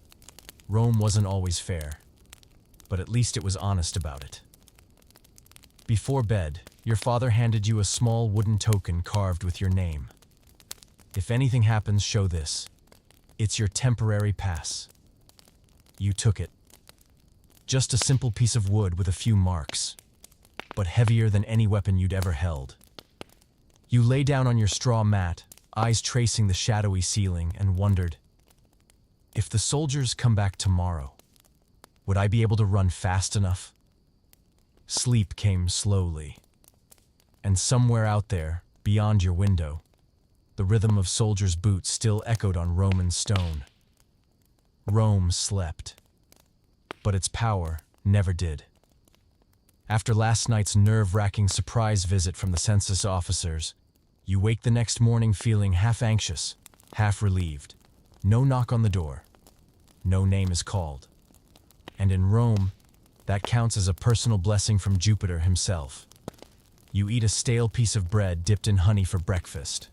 Rome wasn't always fair, but at least it was honest about it. Before bed, your father handed you a small wooden token carved with your name. If anything happens, show this. It's your temporary pass. You took it. Just a simple piece of wood with a few marks, but heavier than any weapon you'd ever held. You lay down on your straw mat, eyes tracing the shadowy ceiling, and wondered, if the soldiers come back tomorrow, would I be able to run fast enough? Sleep came slowly, and somewhere out there, beyond your window, the rhythm of soldiers' boots still echoed on Roman stone. Rome slept, but its power never did. After last night's nerve-wracking surprise visit from the census officers, you wake the next morning feeling half anxious, half relieved. No knock on the door. No name is called. And in Rome, that counts as a personal blessing from Jupiter himself. You eat a stale piece of bread dipped in honey for breakfast.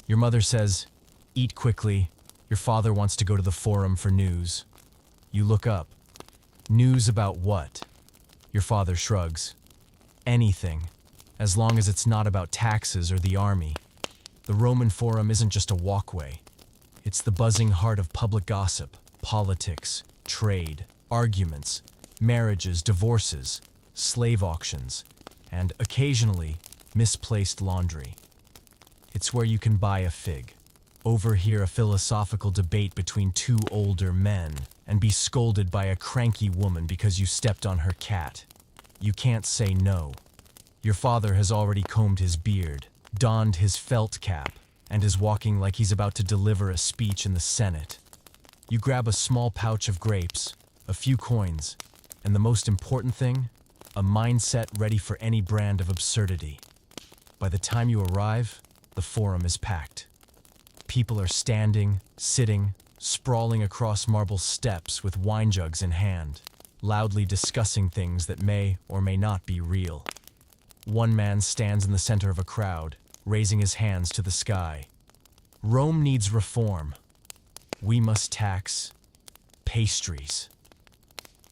Your mother says, eat quickly. Your father wants to go to the forum for news. You look up. News about what? Your father shrugs. Anything, as long as it's not about taxes or the army. The Roman Forum isn't just a walkway. It's the buzzing heart of public gossip, politics, trade, arguments, marriages, divorces, slave auctions, and occasionally misplaced laundry. It's where you can buy a fig, overhear a philosophical debate between two older men, and be scolded by a cranky woman because you stepped on her cat. You can't say no. Your father has already combed his beard, donned his felt cap, and is walking like he's about to deliver a speech in the Senate. You grab a small pouch of grapes, a few coins, and the most important thing, a mindset ready for any brand of absurdity. By the time you arrive, the forum is packed. People are standing, sitting, sprawling across marble steps with wine jugs in hand, loudly discussing things that may or may not be real. One man stands in the center of a crowd, raising his hands to the sky. Rome needs reform. We must tax pastries.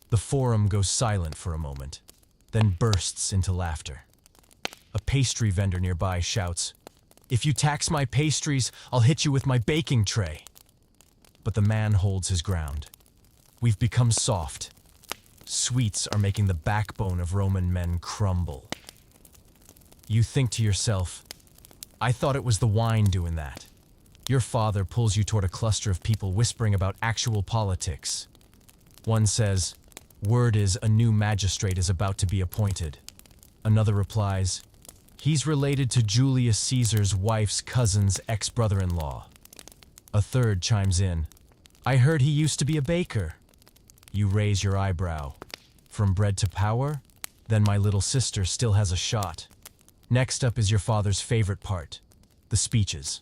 The forum goes silent for a moment, then bursts into laughter. A pastry vendor nearby shouts, "If you tax my pastries, I'll hit you with my baking tray." But the man holds his ground. We've become soft. Sweets are making the backbone of Roman men crumble. You think to yourself, I thought it was the wine doing that. Your father pulls you toward a cluster of people whispering about actual politics. One says, word is a new magistrate is about to be appointed. Another replies, he's related to Julius Caesar's wife's cousin's ex-brother-in-law. A third chimes in, I heard he used to be a baker. You raise your eyebrow. From bread to power? Then my little sister still has a shot. Next up is your father's favorite part, the speeches.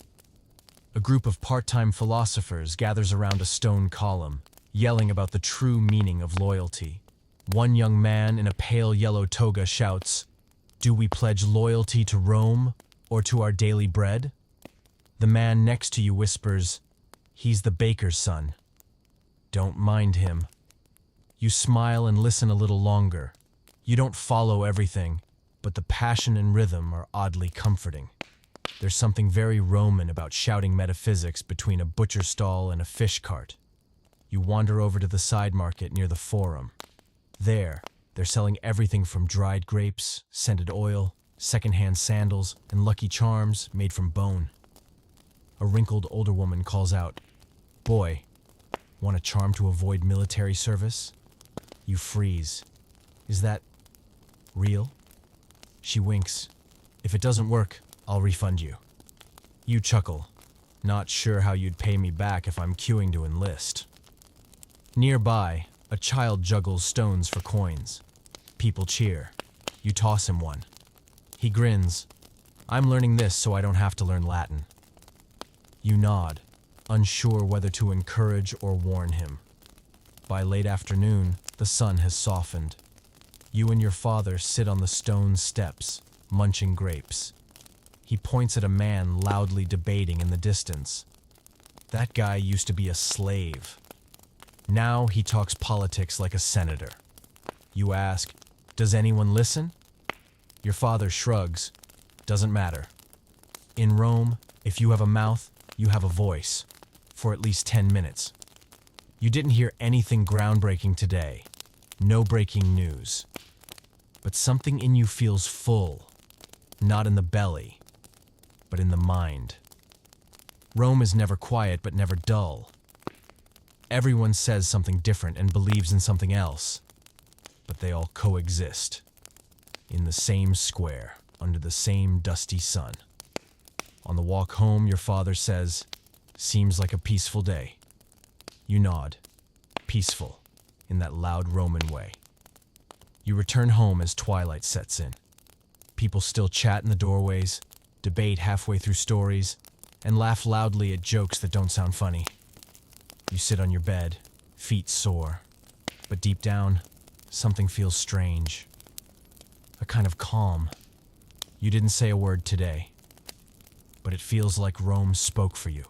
A group of part-time philosophers gathers around a stone column, yelling about the true meaning of loyalty. One young man in a pale yellow toga shouts, do we pledge loyalty to Rome or to our daily bread? The man next to you whispers, he's the baker's son. Don't mind him. You smile and listen a little longer. You don't follow everything, but the passion and rhythm are oddly comforting. There's something very Roman about shouting metaphysics between a butcher stall and a fish cart. You wander over to the side market near the forum. There, they're selling everything from dried grapes, scented oil, secondhand sandals, and Lucky Charms made from bone. A wrinkled older woman calls out, "Boy, want a charm to avoid military service?" You freeze. Is that real? She winks. "If it doesn't work, I'll refund you." You chuckle. Not sure how you'd pay me back if I'm queuing to enlist. Nearby, a child juggles stones for coins. People cheer. You toss him one. He grins. "I'm learning this so I don't have to learn Latin." You nod, unsure whether to encourage or warn him. By late afternoon, the sun has softened. You and your father sit on the stone steps, munching grapes. He points at a man loudly debating in the distance. That guy used to be a slave. Now he talks politics like a senator. You ask, "Does anyone listen?" Your father shrugs. "Doesn't matter. In Rome, if you have a mouth, you have a voice. For at least 10 minutes. You didn't hear anything groundbreaking today. No breaking news. But something in you feels full. Not in the belly, but in the mind. Rome is never quiet but never dull. Everyone says something different and believes in something else. But they all coexist. In the same square, under the same dusty sun. On the walk home, your father says, "Seems like a peaceful day." You nod. Peaceful, in that loud Roman way. You return home as twilight sets in. People still chat in the doorways, debate halfway through stories, and laugh loudly at jokes that don't sound funny. You sit on your bed, feet sore. But deep down, something feels strange. A kind of calm. You didn't say a word today, but it feels like Rome spoke for you.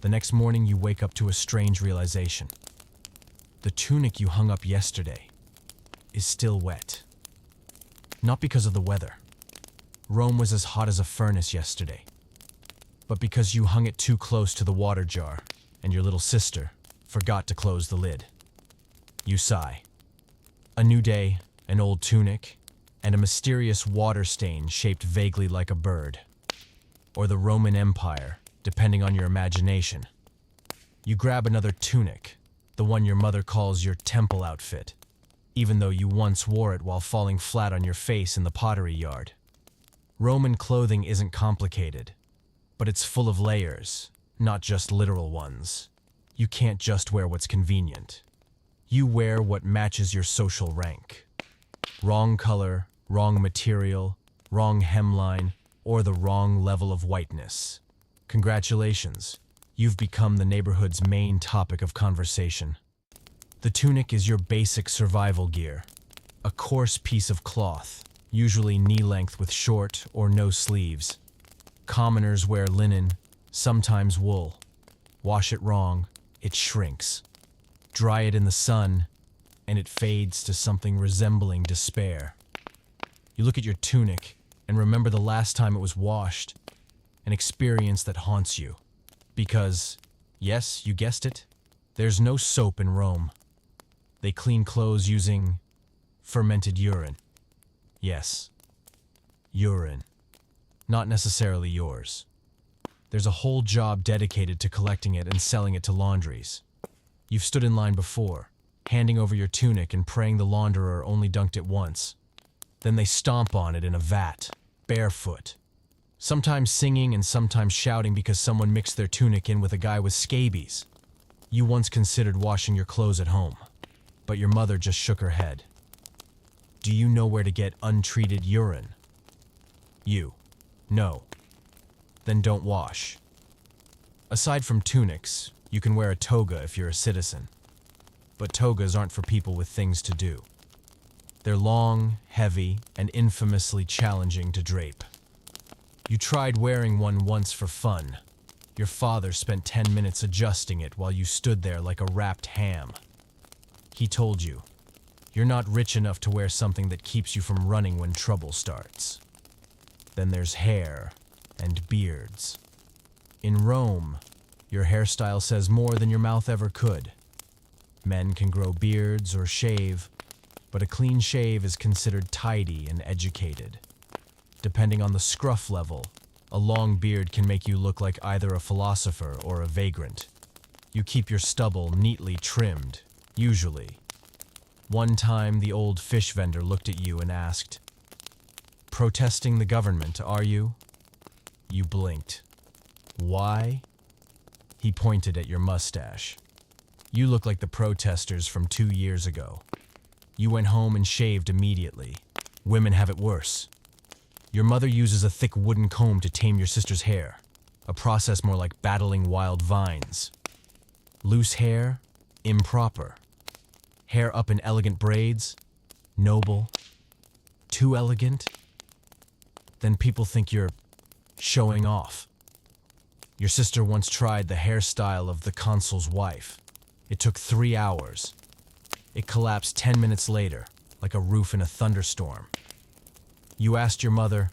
The next morning you wake up to a strange realization. The tunic you hung up yesterday is still wet. Not because of the weather. Rome was as hot as a furnace yesterday. But because you hung it too close to the water jar, and your little sister forgot to close the lid. You sigh. A new day, an old tunic, and a mysterious water stain shaped vaguely like a bird. Or the Roman Empire, depending on your imagination. You grab another tunic, the one your mother calls your temple outfit, even though you once wore it while falling flat on your face in the pottery yard. Roman clothing isn't complicated, but it's full of layers, not just literal ones. You can't just wear what's convenient. You wear what matches your social rank. Wrong color, wrong material, wrong hemline, or the wrong level of whiteness. Congratulations, you've become the neighborhood's main topic of conversation. The tunic is your basic survival gear, a coarse piece of cloth, usually knee-length with short or no sleeves. Commoners wear linen, sometimes wool. Wash it wrong, it shrinks. Dry it in the sun, and it fades to something resembling despair. You look at your tunic and remember the last time it was washed, an experience that haunts you. Because, yes, you guessed it, there's no soap in Rome. They clean clothes using fermented urine. Yes, urine. Not necessarily yours. There's a whole job dedicated to collecting it and selling it to laundries. You've stood in line before, handing over your tunic and praying the launderer only dunked it once. Then they stomp on it in a vat, barefoot. Sometimes singing and sometimes shouting because someone mixed their tunic in with a guy with scabies. You once considered washing your clothes at home, but your mother just shook her head. Do you know where to get untreated urine? You. No. Then don't wash. Aside from tunics, you can wear a toga if you're a citizen. But togas aren't for people with things to do. They're long, heavy, and infamously challenging to drape. You tried wearing one once for fun. Your father spent 10 minutes adjusting it while you stood there like a wrapped ham. He told you, you're not rich enough to wear something that keeps you from running when trouble starts. Then there's hair and beards. In Rome, your hairstyle says more than your mouth ever could. Men can grow beards or shave, but a clean shave is considered tidy and educated. Depending on the scruff level, A long beard can make you look like either a philosopher or a vagrant. You keep your stubble neatly trimmed, usually. One time, the old fish vendor looked at you and asked, "Protesting the government, are you?" You blinked. "Why?" He pointed at your mustache. You look like the protesters from 2 years ago. You went home and shaved immediately. Women have it worse. Your mother uses a thick wooden comb to tame your sister's hair, a process more like battling wild vines. Loose hair? Improper. Hair up in elegant braids? Noble. Too elegant? Then people think you're showing off. Your sister once tried the hairstyle of the consul's wife. It took 3 hours. It collapsed 10 minutes later, like a roof in a thunderstorm. You asked your mother,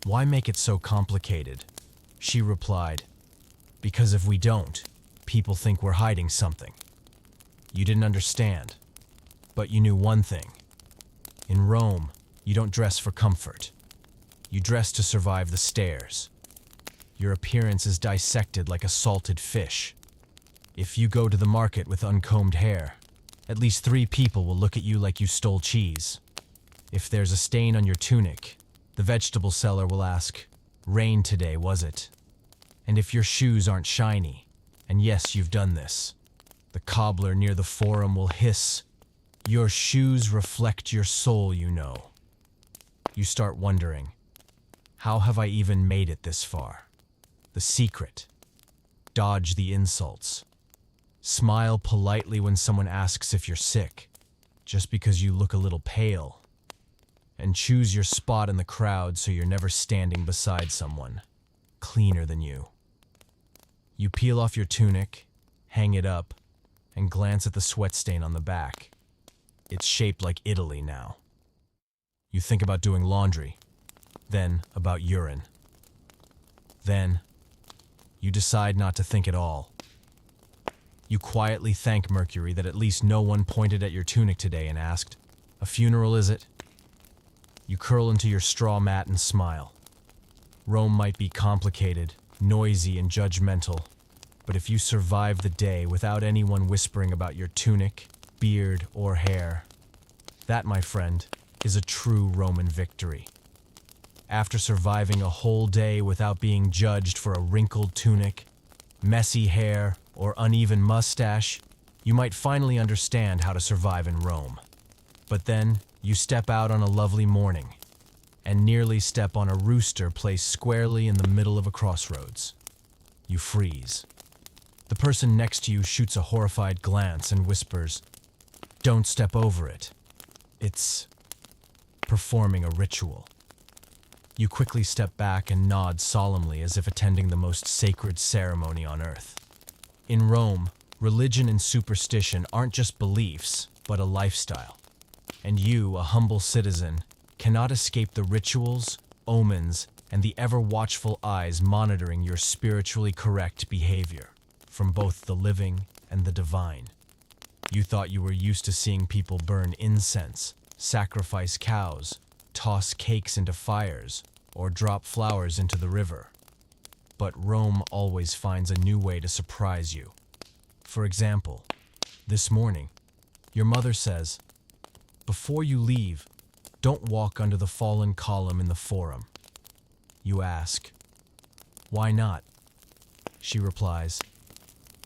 "Why make it so complicated?" She replied, "Because if we don't, people think we're hiding something." You didn't understand, but you knew one thing. In Rome, you don't dress for comfort. You dress to survive the stairs. Your appearance is dissected like a salted fish. If you go to the market with uncombed hair, at least 3 people will look at you like you stole cheese. If there's a stain on your tunic, the vegetable seller will ask, "Rain today, was it?" And if your shoes aren't shiny, and yes, you've done this, the cobbler near the forum will hiss, "Your shoes reflect your soul, you know." You start wondering, how have I even made it this far? The secret. Dodge the insults. Smile politely when someone asks if you're sick, just because you look a little pale. And choose your spot in the crowd so you're never standing beside someone cleaner than you. You peel off your tunic, hang it up, and glance at the sweat stain on the back. It's shaped like Italy now. You think about doing laundry, then about urine. Then, you decide not to think at all. You quietly thank Mercury that at least no one pointed at your tunic today and asked, "A funeral, is it?" You curl into your straw mat and smile. Rome might be complicated, noisy, and judgmental, but if you survive the day without anyone whispering about your tunic, beard, or hair, that, my friend, is a true Roman victory. After surviving a whole day without being judged for a wrinkled tunic, messy hair, or uneven mustache, you might finally understand how to survive in Rome. But then, you step out on a lovely morning and nearly step on a rooster placed squarely in the middle of a crossroads. You freeze. The person next to you shoots a horrified glance and whispers, "Don't step over it. It's performing a ritual." You quickly step back and nod solemnly as if attending the most sacred ceremony on earth. In Rome, religion and superstition aren't just beliefs, but a lifestyle. And you, a humble citizen, cannot escape the rituals, omens, and the ever-watchful eyes monitoring your spiritually correct behavior, from both the living and the divine. You thought you were used to seeing people burn incense, sacrifice cows, toss cakes into fires, or drop flowers into the river. But Rome always finds a new way to surprise you. For example, this morning, your mother says, "Before you leave, don't walk under the fallen column in the forum." You ask, "Why not?" She replies,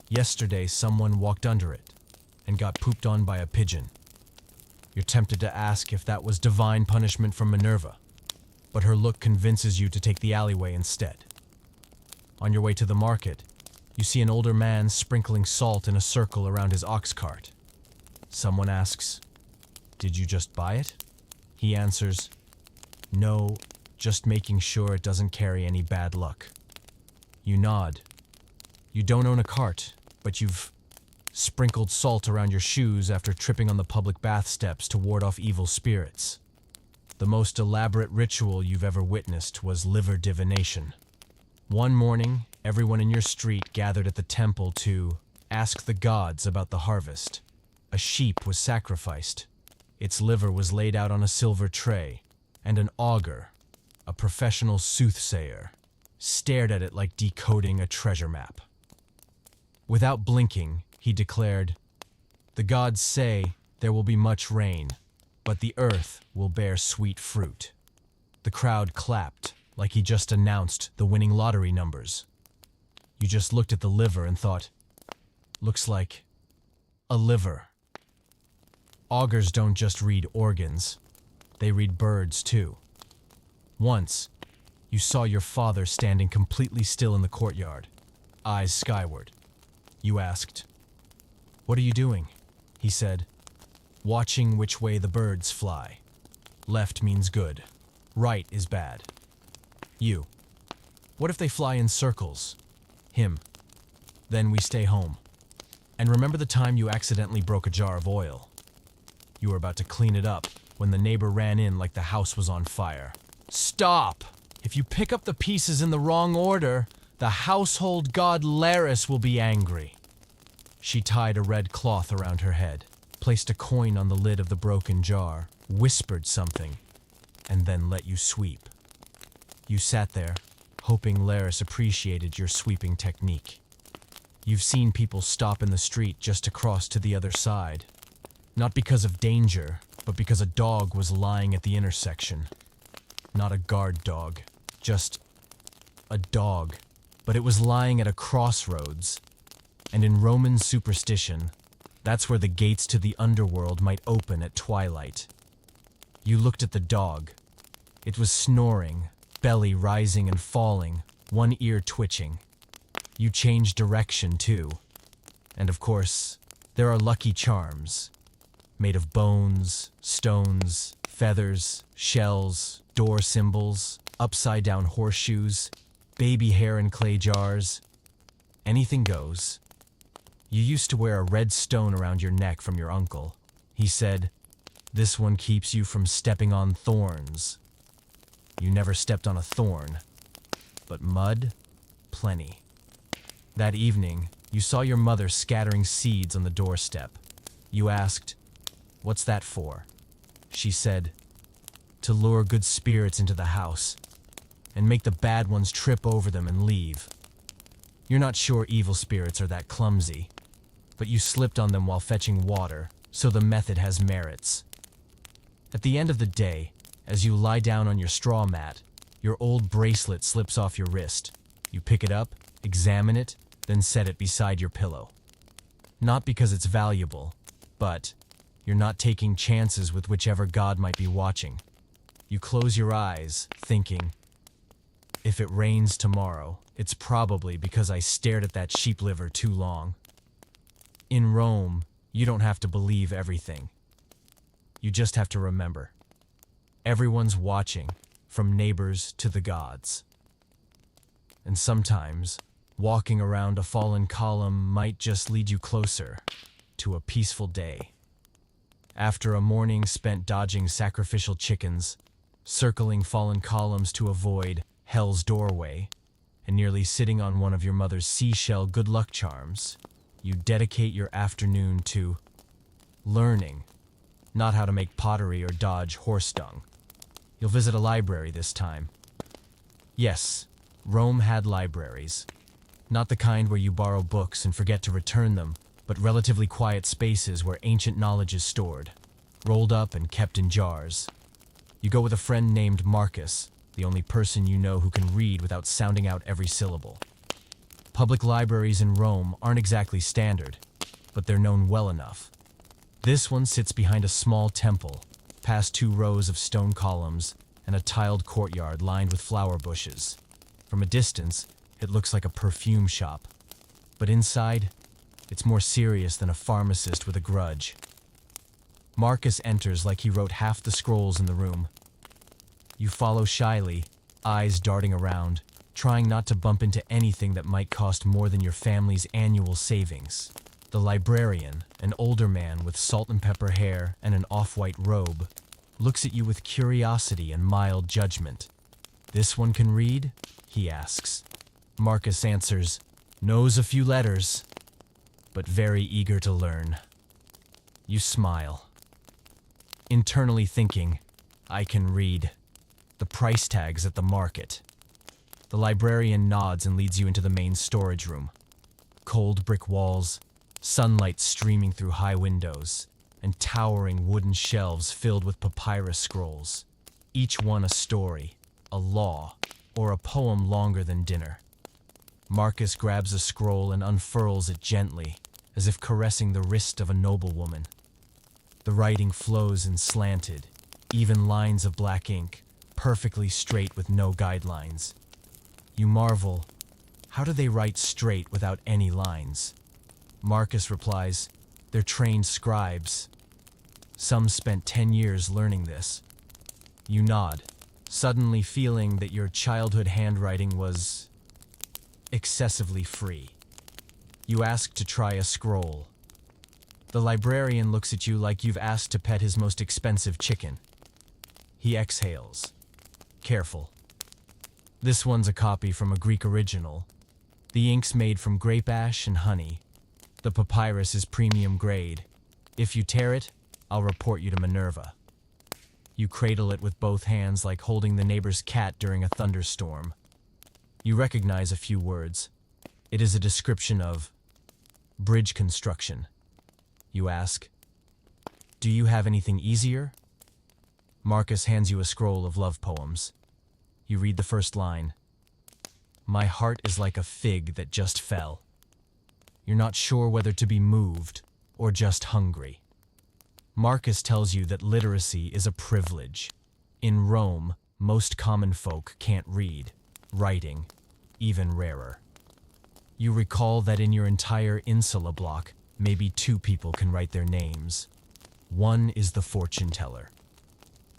"Yesterday someone walked under it and got pooped on by a pigeon." You're tempted to ask if that was divine punishment from Minerva, but her look convinces you to take the alleyway instead. On your way to the market, you see an older man sprinkling salt in a circle around his ox cart. Someone asks, "Did you just buy it?" He answers, "No, just making sure it doesn't carry any bad luck." You nod. You don't own a cart, but you've sprinkled salt around your shoes after tripping on the public bath steps to ward off evil spirits. The most elaborate ritual you've ever witnessed was liver divination. One morning, everyone in your street gathered at the temple to ask the gods about the harvest. A sheep was sacrificed. Its liver was laid out on a silver tray, and an augur, a professional soothsayer, stared at it like decoding a treasure map. Without blinking, he declared, "The gods say there will be much rain, but the earth will bear sweet fruit." The crowd clapped like he just announced the winning lottery numbers. You just looked at the liver and thought, looks like a liver. Augurs don't just read organs, they read birds too. Once, you saw your father standing completely still in the courtyard, eyes skyward. You asked, "What are you doing?" He said, "Watching which way the birds fly. Left means good, right is bad." You, "What if they fly in circles?" Him, "Then we stay home." And remember the time you accidentally broke a jar of oil? You were about to clean it up when the neighbor ran in like the house was on fire. "Stop! If you pick up the pieces in the wrong order, the household god Laris will be angry." She tied a red cloth around her head, placed a coin on the lid of the broken jar, whispered something, and then let you sweep. You sat there, hoping Laris appreciated your sweeping technique. You've seen people stop in the street just to cross to the other side. Not because of danger, but because a dog was lying at the intersection. Not a guard dog, just a dog. But it was lying at a crossroads. And in Roman superstition, that's where the gates to the underworld might open at twilight. You looked at the dog. It was snoring, belly rising and falling, one ear twitching. You changed direction too. And of course, there are lucky charms, made of bones, stones, feathers, shells, door symbols, upside-down horseshoes, baby hair in clay jars. Anything goes. You used to wear a red stone around your neck from your uncle. He said, "This one keeps you from stepping on thorns." You never stepped on a thorn. But mud? Plenty. That evening, you saw your mother scattering seeds on the doorstep. You asked, "What's that for?" She said, "To lure good spirits into the house and make the bad ones trip over them and leave." You're not sure evil spirits are that clumsy, but you slipped on them while fetching water, so the method has merits. At the end of the day, as you lie down on your straw mat, your old bracelet slips off your wrist. You pick it up, examine it, then set it beside your pillow. Not because it's valuable, but you're not taking chances with whichever god might be watching. You close your eyes, thinking, if it rains tomorrow, it's probably because I stared at that sheep liver too long. In Rome, you don't have to believe everything. You just have to remember. Everyone's watching, from neighbors to the gods. And sometimes, walking around a fallen column might just lead you closer to a peaceful day. After a morning spent dodging sacrificial chickens, circling fallen columns to avoid Hell's doorway, and nearly sitting on one of your mother's seashell good luck charms, you dedicate your afternoon to learning, not how to make pottery or dodge horse dung. You'll visit a library this time. Yes, Rome had libraries. Not the kind where you borrow books and forget to return them, but relatively quiet spaces where ancient knowledge is stored, rolled up and kept in jars. You go with a friend named Marcus, the only person you know who can read without sounding out every syllable. Public libraries in Rome aren't exactly standard, but they're known well enough. This one sits behind a small temple, past 2 rows of stone columns and a tiled courtyard lined with flower bushes. From a distance, it looks like a perfume shop, but inside, it's more serious than a pharmacist with a grudge. Marcus enters like he wrote half the scrolls in the room. You follow shyly, eyes darting around, trying not to bump into anything that might cost more than your family's annual savings. The librarian, an older man with salt and pepper hair and an off-white robe, looks at you with curiosity and mild judgment. "This one can read?" he asks. Marcus answers, "Knows a few letters, but very eager to learn." You smile, internally thinking, I can read. The price tags at the market. The librarian nods and leads you into the main storage room. Cold brick walls, sunlight streaming through high windows, and towering wooden shelves filled with papyrus scrolls. Each one a story, a law, or a poem longer than dinner. Marcus grabs a scroll and unfurls it gently, as if caressing the wrist of a noblewoman. The writing flows in slanted, even lines of black ink, perfectly straight with no guidelines. You marvel, how do they write straight without any lines? Marcus replies, they're trained scribes. Some spent 10 years learning this. You nod, suddenly feeling that your childhood handwriting was excessively free. You ask to try a scroll. The librarian looks at you like you've asked to pet his most expensive chicken. He exhales. Careful. This one's a copy from a Greek original. The ink's made from grape ash and honey. The papyrus is premium grade. If you tear it, I'll report you to Minerva. You cradle it with both hands like holding the neighbor's cat during a thunderstorm. You recognize a few words. It is a description of bridge construction. You ask, do you have anything easier? Marcus hands you a scroll of love poems. You read the first line. My heart is like a fig that just fell. You're not sure whether to be moved or just hungry. Marcus tells you that literacy is a privilege. In Rome, most common folk can't read. Writing, even rarer. You recall that in your entire insula block, maybe 2 people can write their names. One is the fortune teller.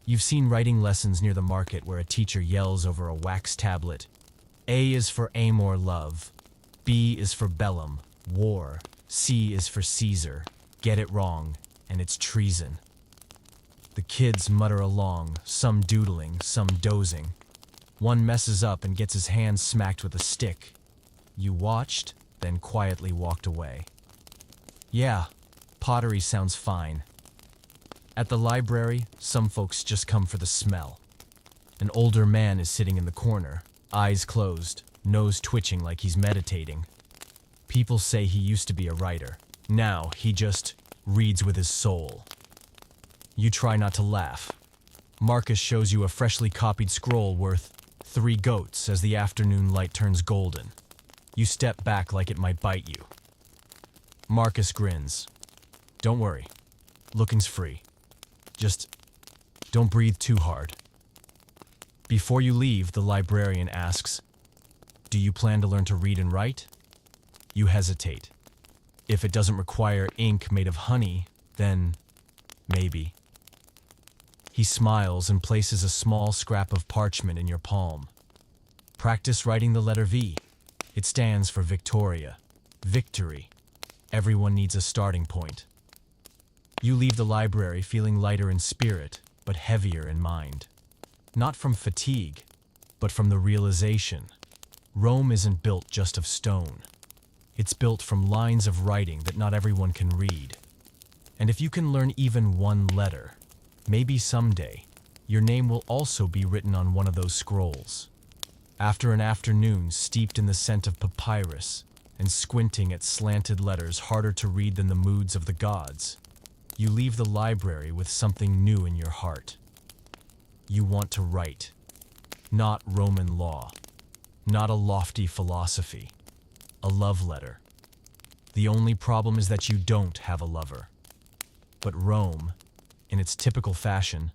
You've seen writing lessons near the market where a teacher yells over a wax tablet. A is for Amor, love. B is for Bellum, war. C is for Caesar. Get it wrong, and it's treason. The kids mutter along, some doodling, some dozing. One messes up and gets his hand smacked with a stick. You watched, then quietly walked away. Yeah, pottery sounds fine. At the library, some folks just come for the smell. An older man is sitting in the corner, eyes closed, nose twitching like he's meditating. People say he used to be a writer. Now he just reads with his soul. You try not to laugh. Marcus shows you a freshly copied scroll worth 3 goats as the afternoon light turns golden. You step back like it might bite you. Marcus grins. Don't worry. Looking's free. Just don't breathe too hard. Before you leave, the librarian asks, do you plan to learn to read and write? You hesitate. If it doesn't require ink made of honey, then maybe. He smiles and places a small scrap of parchment in your palm. Practice writing the letter V. It stands for Victoria, victory. Everyone needs a starting point. You leave the library feeling lighter in spirit, but heavier in mind. Not from fatigue, but from the realization. Rome isn't built just of stone. It's built from lines of writing that not everyone can read. And if you can learn even one letter, maybe someday, your name will also be written on one of those scrolls. After an afternoon steeped in the scent of papyrus and squinting at slanted letters harder to read than the moods of the gods, you leave the library with something new in your heart. You want to write. Not Roman law. Not a lofty philosophy. A love letter. The only problem is that you don't have a lover. But Rome, in its typical fashion,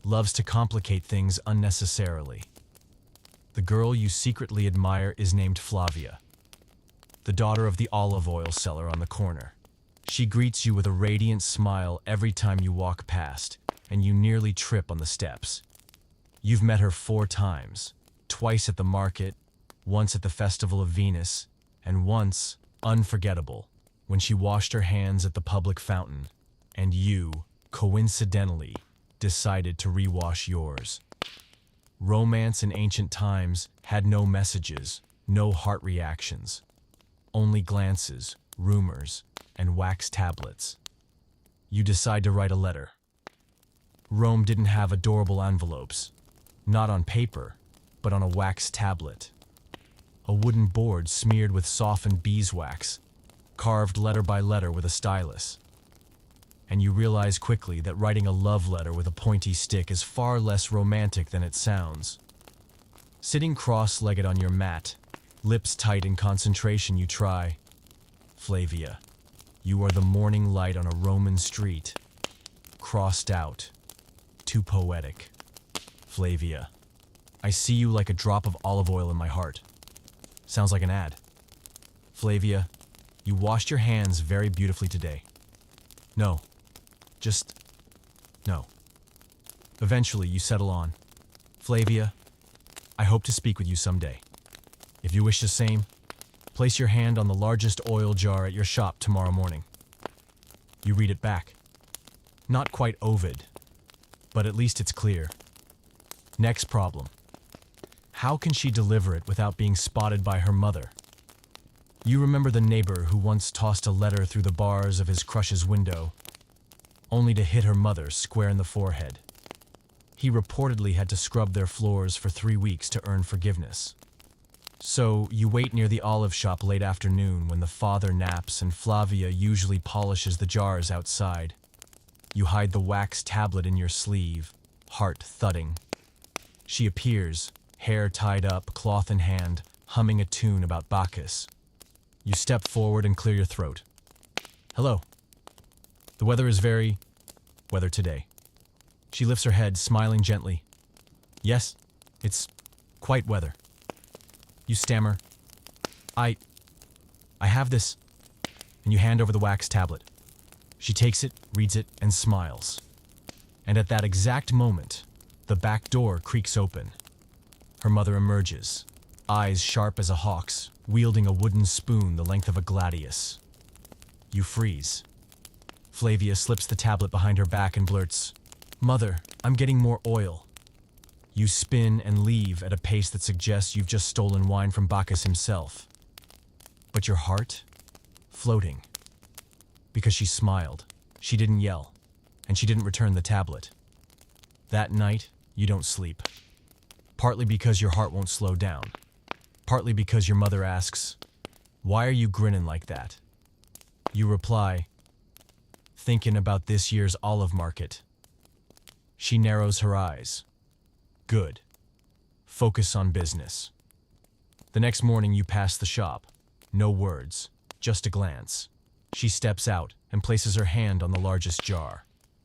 loves to complicate things unnecessarily. The girl you secretly admire is named Flavia, the daughter of the olive oil seller on the corner. She greets you with a radiant smile every time you walk past, and you nearly trip on the steps. You've met her 4 times, twice at the market, once at the Festival of Venus, and once, unforgettable, when she washed her hands at the public fountain, and you, coincidentally, decided to rewash yours. Romance in ancient times had no messages, no heart reactions, only glances, rumors, and wax tablets. You decide to write a letter. Rome didn't have adorable envelopes, not on paper, but on a wax tablet. a wooden board smeared with softened beeswax, carved letter by letter with a stylus. And you realize quickly that writing a love letter with a pointy stick is far less romantic than it sounds. Sitting cross-legged on your mat, lips tight in concentration, you try. Flavia, you are the morning light on a Roman street. Crossed out. Too poetic. Flavia, I see you like a drop of olive oil in my heart. Sounds like an ad. Flavia, you washed your hands very beautifully today. No. Just no. Eventually, you settle on. Flavia, I hope to speak with you someday. If you wish the same, place your hand on the largest oil jar at your shop tomorrow morning. You read it back. Not quite Ovid, but at least it's clear. Next problem. How can she deliver it without being spotted by her mother? You remember the neighbor who once tossed a letter through the bars of his crush's window, only to hit her mother square in the forehead. He reportedly had to scrub their floors for 3 weeks to earn forgiveness. So you wait near the olive shop late afternoon when the father naps and Flavia usually polishes the jars outside. You hide the wax tablet in your sleeve, heart thudding. She appears, hair tied up, cloth in hand, humming a tune about Bacchus. You step forward and clear your throat. Hello. The weather is very... weather today. She lifts her head, smiling gently. Yes, it's quite weather. You stammer. I have this. And you hand over the wax tablet. She takes it, reads it, and smiles. And at that exact moment, the back door creaks open. Her mother emerges, eyes sharp as a hawk's, wielding a wooden spoon the length of a gladius. You freeze. Flavia slips the tablet behind her back and blurts, Mother, I'm getting more oil. You spin and leave at a pace that suggests you've just stolen wine from Bacchus himself. But your heart? Floating. Because she smiled. She didn't yell. And she didn't return the tablet. That night, you don't sleep. Partly because your heart won't slow down. Partly because your mother asks, Why are you grinning like that? You reply, Thinking about this year's olive market. She narrows her eyes. Good. Focus on business. The next morning you pass the shop. No words, just a glance. She steps out and places her hand on the largest jar.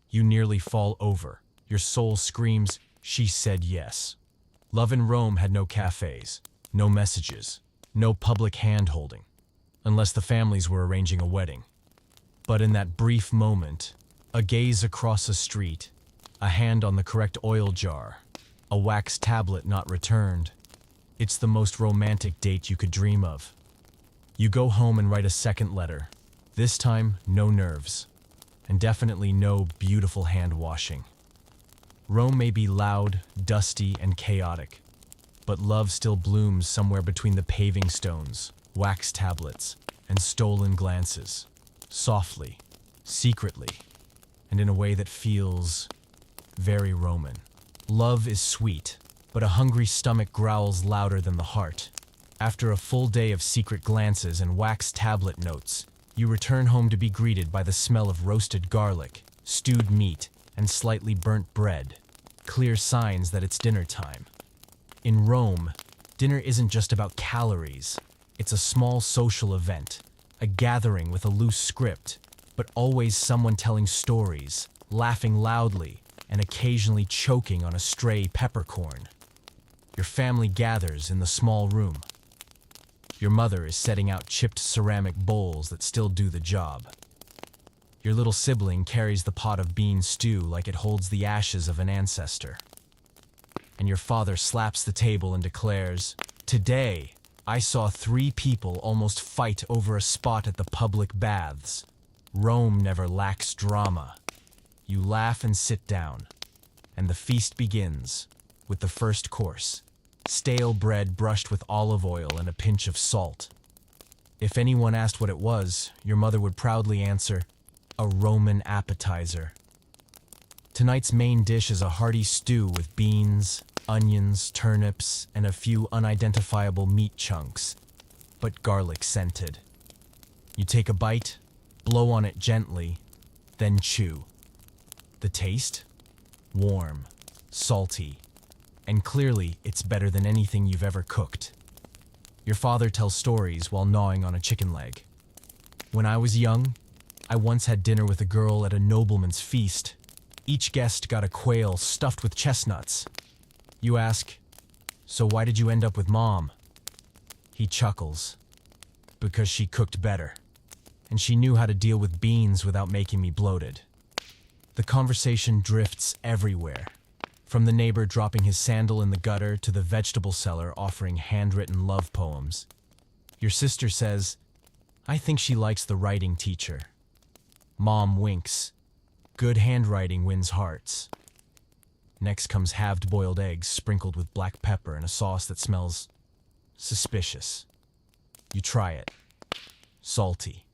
You nearly fall over. Your soul screams, she said yes. Love in Rome had no cafes, no messages, no public hand-holding, unless the families were arranging a wedding. But in that brief moment, a gaze across a street, a hand on the correct oil jar, a wax tablet not returned, it's the most romantic date you could dream of. You go home and write a second letter. This time, no nerves, and definitely no beautiful hand-washing. Rome may be loud, dusty, and chaotic, but love still blooms somewhere between the paving stones, wax tablets, and stolen glances. Softly, secretly, and in a way that feels very Roman. Love is sweet, but a hungry stomach growls louder than the heart. After a full day of secret glances and wax tablet notes, you return home to be greeted by the smell of roasted garlic, stewed meat, and slightly burnt bread. Clear signs that it's dinner time. In Rome, dinner isn't just about calories. It's a small social event, a gathering with a loose script, but always someone telling stories, laughing loudly, and occasionally choking on a stray peppercorn. Your family gathers in the small room. Your mother is setting out chipped ceramic bowls that still do the job. Your little sibling carries the pot of bean stew like it holds the ashes of an ancestor. And your father slaps the table and declares, "Today, I saw 3 people almost fight over a spot at the public baths. Rome never lacks drama." You laugh and sit down, and the feast begins with the first course, stale bread brushed with olive oil and a pinch of salt. If anyone asked what it was, your mother would proudly answer, "A Roman appetizer." Tonight's main dish is a hearty stew with beans, onions, turnips, and a few unidentifiable meat chunks, but garlic scented. You take a bite, blow on it gently, then chew. The taste? Warm, salty, and clearly it's better than anything you've ever cooked. Your father tells stories while gnawing on a chicken leg. When I was young, I once had dinner with a girl at a nobleman's feast. Each guest got a quail stuffed with chestnuts. You ask, "So why did you end up with Mom?" He chuckles, "Because she cooked better, and she knew how to deal with beans without making me bloated." The conversation drifts everywhere, from the neighbor dropping his sandal in the gutter to the vegetable seller offering handwritten love poems. Your sister says, "I think she likes the writing teacher." Mom winks. Good handwriting wins hearts. Next comes halved boiled eggs sprinkled with black pepper and a sauce that smells suspicious. You try it. Salty.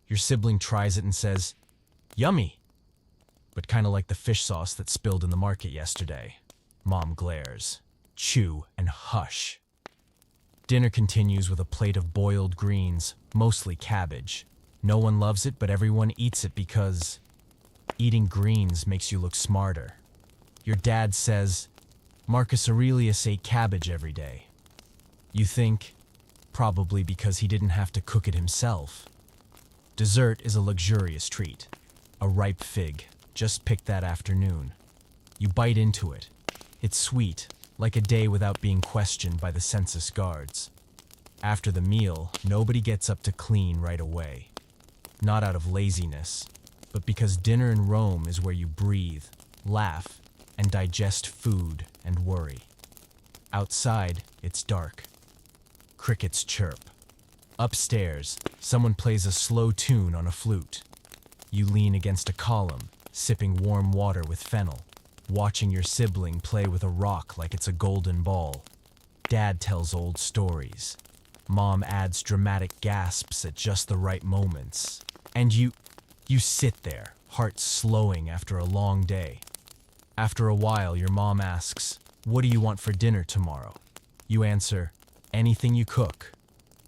Your sibling tries it and says, "Yummy," but kind of like the fish sauce that spilled in the market yesterday. Mom glares. Chew and hush. Dinner continues with a plate of boiled greens, mostly cabbage. No one loves it, but everyone eats it because eating greens makes you look smarter. Your dad says, Marcus Aurelius ate cabbage every day. You think, probably because he didn't have to cook it himself. Dessert is a luxurious treat. A ripe fig, just picked that afternoon. You bite into it. It's sweet, like a day without being questioned by the census guards. After the meal, nobody gets up to clean right away. Not out of laziness, but because dinner in Rome is where you breathe, laugh, and digest food and worry. Outside, it's dark. Crickets chirp. Upstairs, someone plays a slow tune on a flute. You lean against a column, sipping warm water with fennel, watching your sibling play with a rock like it's a golden ball. Dad tells old stories. Mom adds dramatic gasps at just the right moments. And you sit there, heart slowing after a long day. After a while, your mom asks, "What do you want for dinner tomorrow?" You answer, "Anything you cook."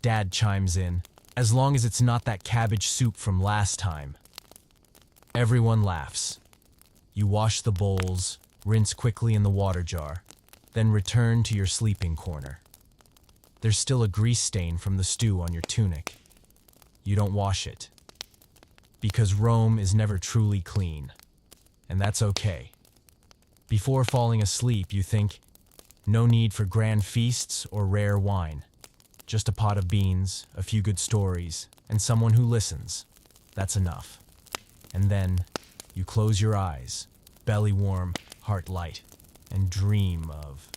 Dad chimes in, "As long as it's not that cabbage soup from last time." Everyone laughs. You wash the bowls, rinse quickly in the water jar, then return to your sleeping corner. There's still a grease stain from the stew on your tunic. You don't wash it. Because Rome is never truly clean. And that's okay. Before falling asleep, you think, no need for grand feasts or rare wine. Just a pot of beans, a few good stories, and someone who listens. That's enough. And then, you close your eyes, belly warm, heart light, and dream of...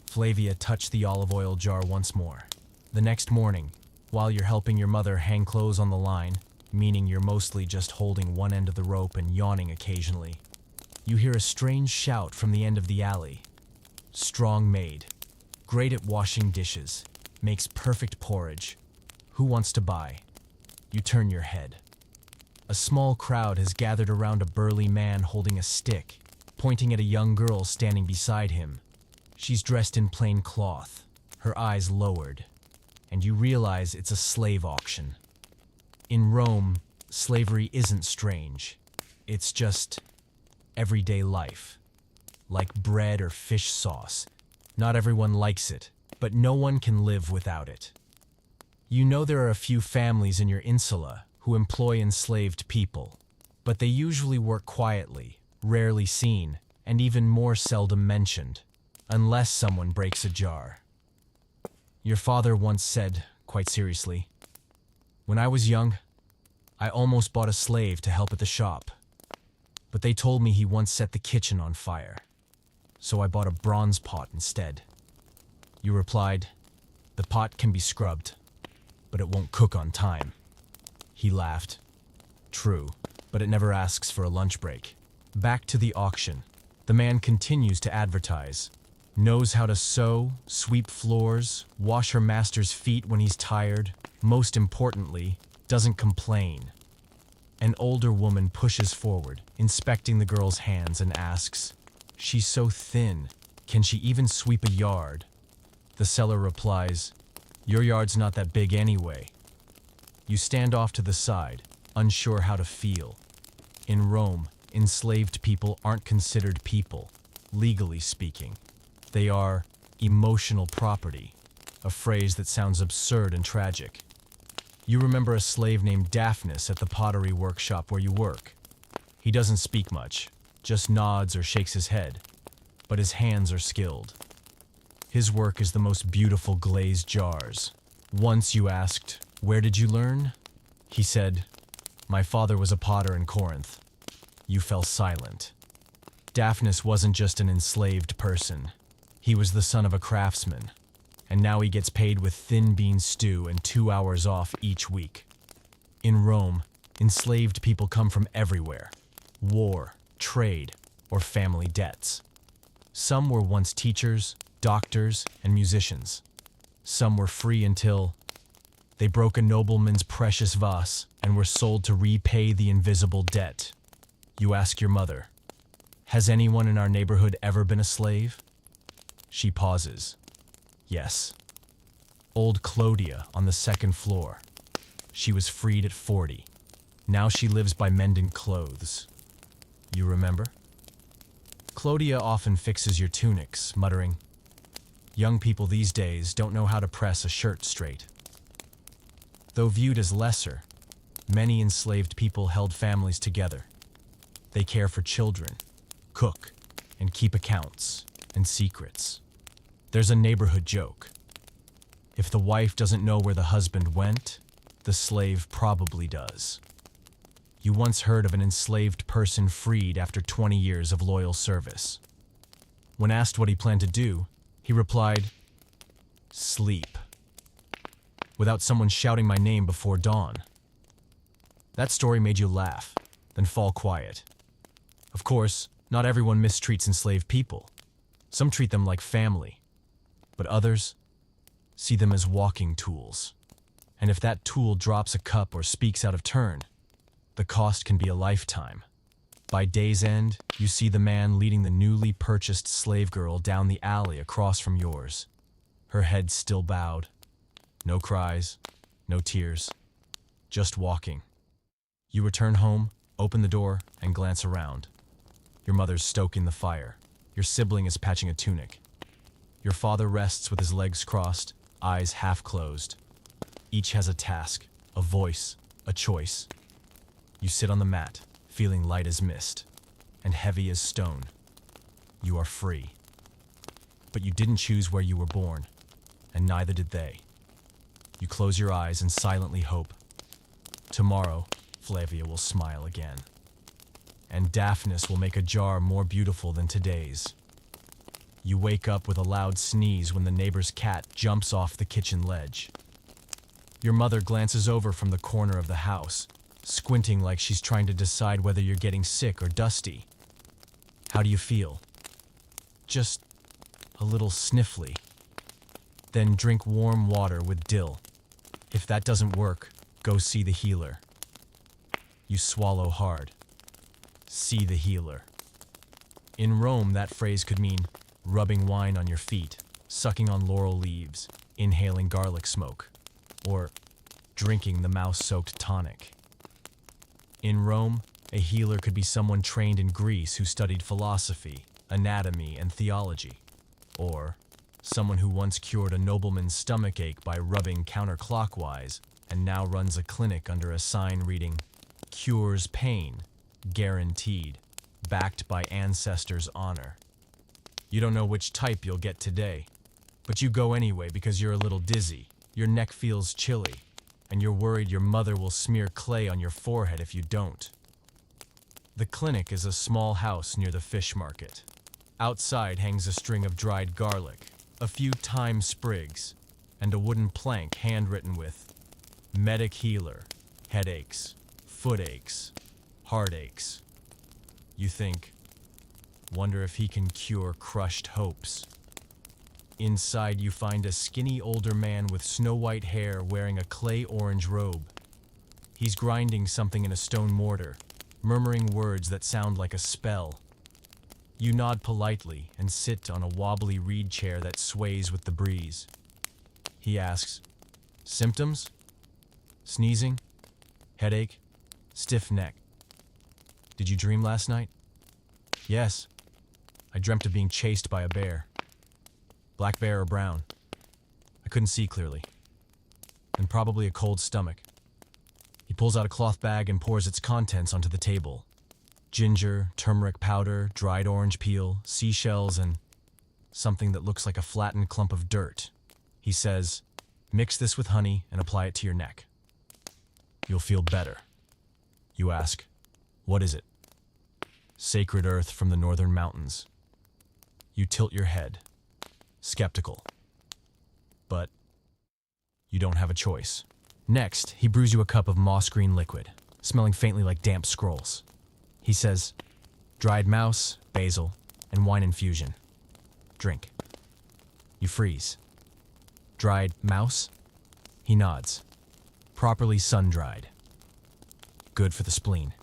Flavia touched the olive oil jar once more. The next morning, while you're helping your mother hang clothes on the line, meaning you're mostly just holding one end of the rope and yawning occasionally, you hear a strange shout from the end of the alley. Strong maid, great at washing dishes, makes perfect porridge. Who wants to buy? You turn your head. A small crowd has gathered around a burly man holding a stick, pointing at a young girl standing beside him. She's dressed in plain cloth, her eyes lowered, and you realize it's a slave auction. In Rome, slavery isn't strange. It's just everyday life. Like bread or fish sauce. Not everyone likes it, but no one can live without it. You know there are a few families in your insula who employ enslaved people, but they usually work quietly, rarely seen, and even more seldom mentioned, unless someone breaks a jar. Your father once said, quite seriously, "When I was young, I almost bought a slave to help at the shop, but they told me he once set the kitchen on fire, so I bought a bronze pot instead." You replied, "The pot can be scrubbed, but it won't cook on time." He laughed. True, but it never asks for a lunch break. Back to the auction. The man continues to advertise. Knows how to sew, sweep floors, wash her master's feet when he's tired. Most importantly, doesn't complain. An older woman pushes forward, inspecting the girl's hands and asks, "She's so thin. Can she even sweep a yard? The seller replies, "Your yard's not that big anyway." You stand off to the side, unsure how to feel. In Rome, enslaved people aren't considered people, legally speaking. They are emotional property, a phrase that sounds absurd and tragic. You remember a slave named Daphnis at the pottery workshop where you work. He doesn't speak much, just nods or shakes his head, but his hands are skilled. His work is the most beautiful glazed jars. Once you asked, "Where did you learn?" He said, "My father was a potter in Corinth." You fell silent. Daphnis wasn't just an enslaved person. He was the son of a craftsman, and now he gets paid with thin bean stew and 2 hours off each week. In Rome, enslaved people come from everywhere: war, trade, or family debts. Some were once teachers, doctors, and musicians. Some were free until they broke a nobleman's precious vase and were sold to repay the invisible debt. You ask your mother, "Has anyone in our neighborhood ever been a slave?" She pauses. Yes. Old Clodia on the second floor. She was freed at 40. Now she lives by mending clothes. You remember? Clodia often fixes your tunics, muttering, "Young people these days don't know how to press a shirt straight." Though viewed as lesser, many enslaved people held families together. They care for children, cook, and keep accounts and secrets. There's a neighborhood joke. If the wife doesn't know where the husband went, the slave probably does. You once heard of an enslaved person freed after 20 years of loyal service. When asked what he planned to do, he replied, "Sleep," without someone shouting my name before dawn. That story made you laugh, then fall quiet. Of course, not everyone mistreats enslaved people. Some treat them like family, but others see them as walking tools. And if that tool drops a cup or speaks out of turn, the cost can be a lifetime. By day's end, you see the man leading the newly purchased slave girl down the alley across from yours. Her head still bowed. No cries, no tears, just walking. You return home, open the door, and glance around. Your mother's stoking the fire. Your sibling is patching a tunic. Your father rests with his legs crossed, eyes half closed. Each has a task, a voice, a choice. You sit on the mat, feeling light as mist and heavy as stone. You are free. But you didn't choose where you were born, and neither did they. You close your eyes and silently hope. Tomorrow, Flavia will smile again. And Daphnis will make a jar more beautiful than today's. You wake up with a loud sneeze when the neighbor's cat jumps off the kitchen ledge. Your mother glances over from the corner of the house, squinting like she's trying to decide whether you're getting sick or dusty. How do you feel? Just a little sniffly. Then drink warm water with dill. If that doesn't work, go see the healer. You swallow hard. See the healer. In Rome, that phrase could mean rubbing wine on your feet, sucking on laurel leaves, inhaling garlic smoke, or drinking the mouse-soaked tonic. In Rome, a healer could be someone trained in Greece who studied philosophy, anatomy, and theology, or someone who once cured a nobleman's stomachache by rubbing counterclockwise and now runs a clinic under a sign reading, "Cures pain, guaranteed, backed by ancestors' honor." You don't know which type you'll get today, but you go anyway because you're a little dizzy, your neck feels chilly, and you're worried your mother will smear clay on your forehead if you don't. The clinic is a small house near the fish market. Outside hangs a string of dried garlic, a few thyme sprigs, and a wooden plank handwritten with "Medic Healer, headaches, footaches, heartaches." You think, wonder if he can cure crushed hopes. Inside you find a skinny older man with snow-white hair wearing a clay-orange robe. He's grinding something in a stone mortar, murmuring words that sound like a spell. You nod politely and sit on a wobbly reed chair that sways with the breeze. He asks, "Symptoms? Sneezing? Headache? Stiff neck? Did you dream last night?" "Yes. I dreamt of being chased by a bear. Black bear or brown? I couldn't see clearly. And probably a cold stomach." He pulls out a cloth bag and pours its contents onto the table. Ginger, turmeric powder, dried orange peel, seashells, and something that looks like a flattened clump of dirt. He says, "Mix this with honey and apply it to your neck. You'll feel better." You ask, "What is it?" "Sacred earth from the northern mountains." You tilt your head, skeptical. But you don't have a choice. Next, he brews you a cup of moss-green liquid, smelling faintly like damp scrolls. He says, "Dried mouse, basil, and wine infusion. Drink." You freeze. "Dried mouse?" He nods. "Properly sun-dried. Good for the spleen."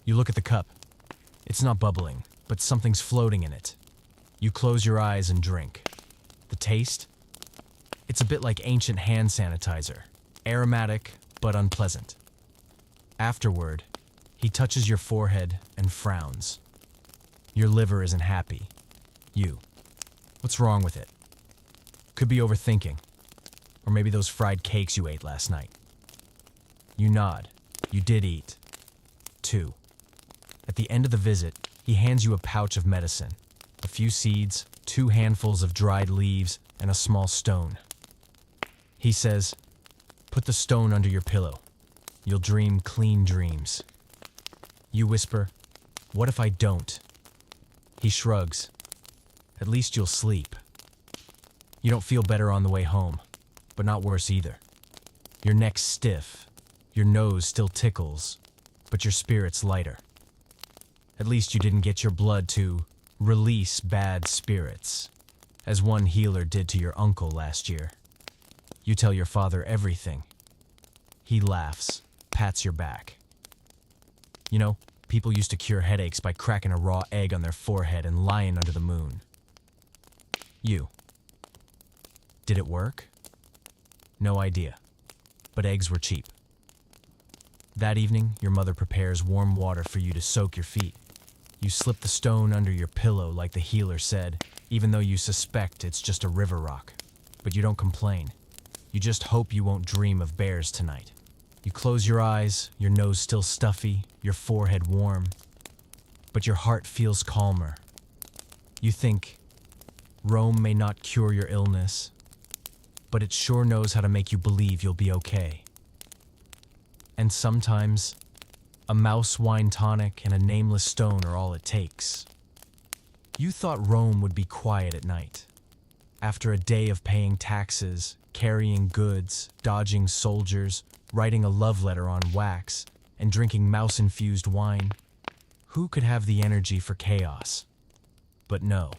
You look at the cup. It's not bubbling, but something's floating in it. You close your eyes and drink. The taste? It's a bit like ancient hand sanitizer. Aromatic, but unpleasant. Afterward, he touches your forehead and frowns. Your liver isn't happy. What's wrong with it? Could be overthinking. Or maybe those fried cakes you ate last night. You nod. You did eat. 2. At the end of the visit, he hands you a pouch of medicine. A few seeds, 2 handfuls of dried leaves, and a small stone. He says, "Put the stone under your pillow. You'll dream clean dreams." You whisper, "What if I don't?" He shrugs. "At least you'll sleep." You don't feel better on the way home, but not worse either. Your neck's stiff, your nose still tickles, but your spirit's lighter. At least you didn't get your blood to release bad spirits, as one healer did to your uncle last year. You tell your father everything. He laughs, pats your back. You know, people used to cure headaches by cracking a raw egg on their forehead and lying under the moon. Did it work? No idea, but eggs were cheap. That evening, your mother prepares warm water for you to soak your feet. You slip the stone under your pillow like the healer said, even though you suspect it's just a river rock. But you don't complain. You just hope you won't dream of bears tonight. You close your eyes, your nose still stuffy, your forehead warm, but your heart feels calmer. You think, Rome may not cure your illness, but it sure knows how to make you believe you'll be okay. And sometimes, a mouse wine tonic and a nameless stone are all it takes. You thought Rome would be quiet at night. After a day of paying taxes, carrying goods, dodging soldiers, writing a love letter on wax, and drinking mouse-infused wine, who could have the energy for chaos? But no,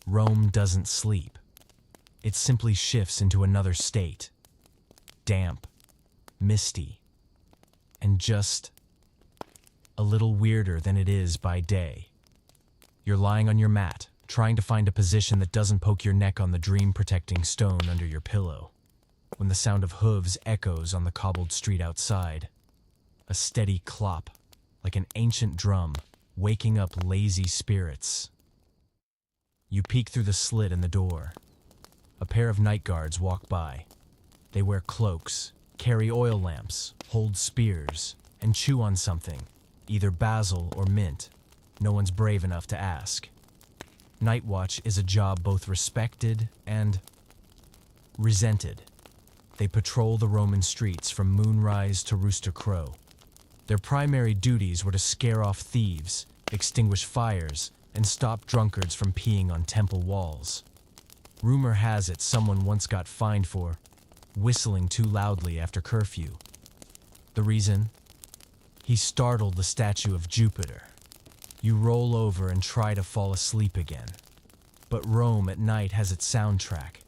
Rome doesn't sleep. It simply shifts into another state. Damp, misty, and just a little weirder than it is by day. You're lying on your mat, trying to find a position that doesn't poke your neck on the dream-protecting stone under your pillow, when the sound of hooves echoes on the cobbled street outside. A steady clop, like an ancient drum, waking up lazy spirits. You peek through the slit in the door. A pair of night guards walk by. They wear cloaks, carry oil lamps, hold spears, and chew on something, either basil or mint. No one's brave enough to ask. Night watch is a job both respected and resented. They patrol the Roman streets from moonrise to rooster crow. Their primary duties were to scare off thieves, extinguish fires, and stop drunkards from peeing on temple walls. Rumor has it someone once got fined for whistling too loudly after curfew. The reason? He startled the statue of Jupiter. You roll over and try to fall asleep again. But Rome at night has its soundtrack.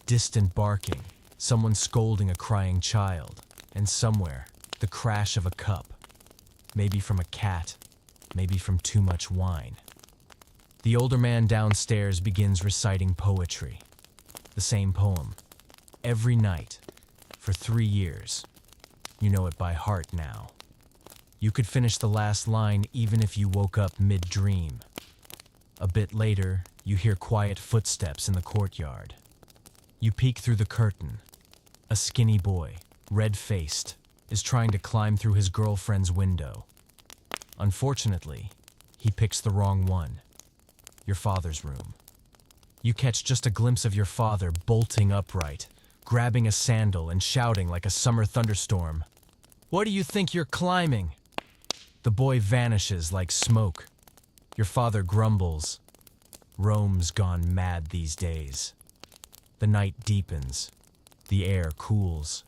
Distant barking, someone scolding a crying child, and somewhere, the crash of a cup. Maybe from a cat, maybe from too much wine. The older man downstairs begins reciting poetry. The same poem. Every night. For 3 years. You know it by heart now. You could finish the last line even if you woke up mid-dream. A bit later, you hear quiet footsteps in the courtyard. You peek through the curtain. A skinny boy, red-faced, is trying to climb through his girlfriend's window. Unfortunately, he picks the wrong one. Your father's room. You catch just a glimpse of your father bolting upright, grabbing a sandal and shouting like a summer thunderstorm. "What do you think you're climbing?" The boy vanishes like smoke. Your father grumbles. Rome's gone mad these days. The night deepens. The air cools.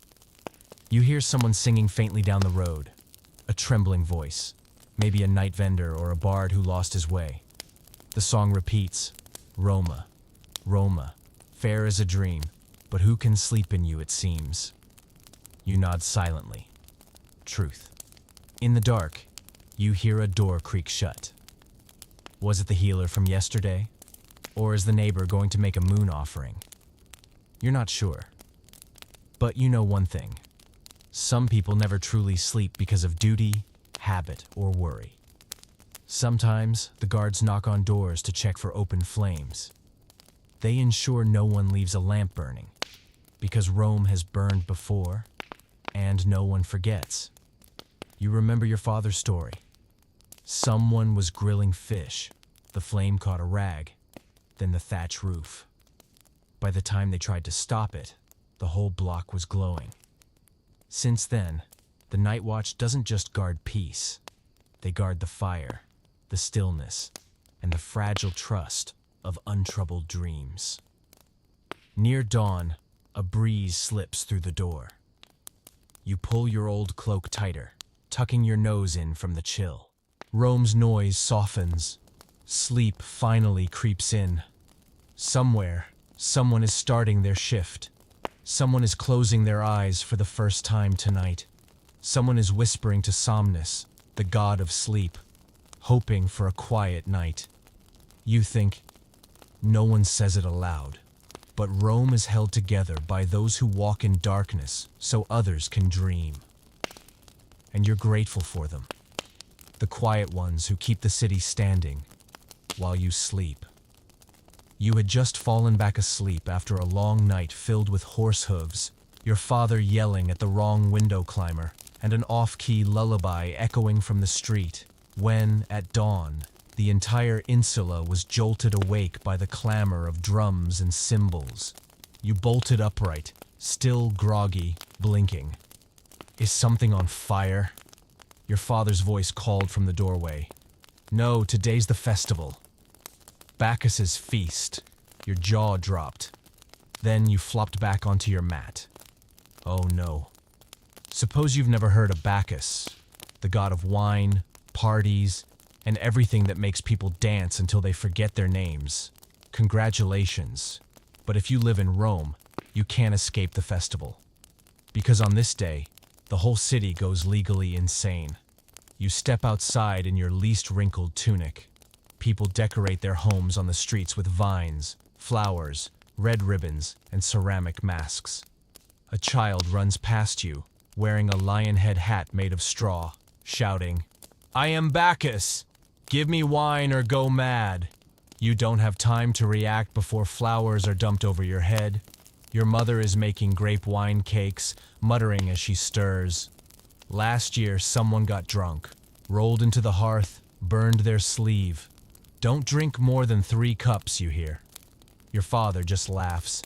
You hear someone singing faintly down the road. A trembling voice. Maybe a night vendor or a bard who lost his way. The song repeats. Roma, Roma, fair as a dream, but who can sleep in you, it seems. You nod silently. Truth. In the dark, you hear a door creak shut. Was it the healer from yesterday? Or is the neighbor going to make a moon offering? You're not sure. But you know one thing. Some people never truly sleep because of duty, habit, or worry. Sometimes the guards knock on doors to check for open flames. They ensure no one leaves a lamp burning, because Rome has burned before, and no one forgets. You remember your father's story. Someone was grilling fish. The flame caught a rag, then the thatch roof. By the time they tried to stop it, the whole block was glowing. Since then, the Night Watch doesn't just guard peace. They guard the fire, the stillness, and the fragile trust of untroubled dreams. Near dawn, a breeze slips through the door. You pull your old cloak tighter, tucking your nose in from the chill. Rome's noise softens. Sleep finally creeps in. Somewhere, someone is starting their shift. Someone is closing their eyes for the first time tonight. Someone is whispering to Somnus, the god of sleep, hoping for a quiet night. You think, no one says it aloud, but Rome is held together by those who walk in darkness so others can dream. And you're grateful for them. The quiet ones who keep the city standing while you sleep. You had just fallen back asleep after a long night filled with horse hooves, your father yelling at the wrong window climber, and an off-key lullaby echoing from the street, when, at dawn, the entire insula was jolted awake by the clamor of drums and cymbals. You bolted upright, still groggy, blinking. Is something on fire? Your father's voice called from the doorway. No, today's the festival. Bacchus's feast. Your jaw dropped. Then you flopped back onto your mat. Oh no. Suppose you've never heard of Bacchus, the god of wine, parties, and everything that makes people dance until they forget their names. Congratulations. But if you live in Rome, you can't escape the festival. Because on this day, the whole city goes legally insane. You step outside in your least wrinkled tunic. People decorate their homes on the streets with vines, flowers, red ribbons, and ceramic masks. A child runs past you, wearing a lion head hat made of straw, shouting, "I am Bacchus! Give me wine or go mad!" You don't have time to react before flowers are dumped over your head. Your mother is making grape wine cakes, muttering as she stirs. Last year, someone got drunk, rolled into the hearth, burned their sleeve. Don't drink more than 3 cups, you hear. Your father just laughs.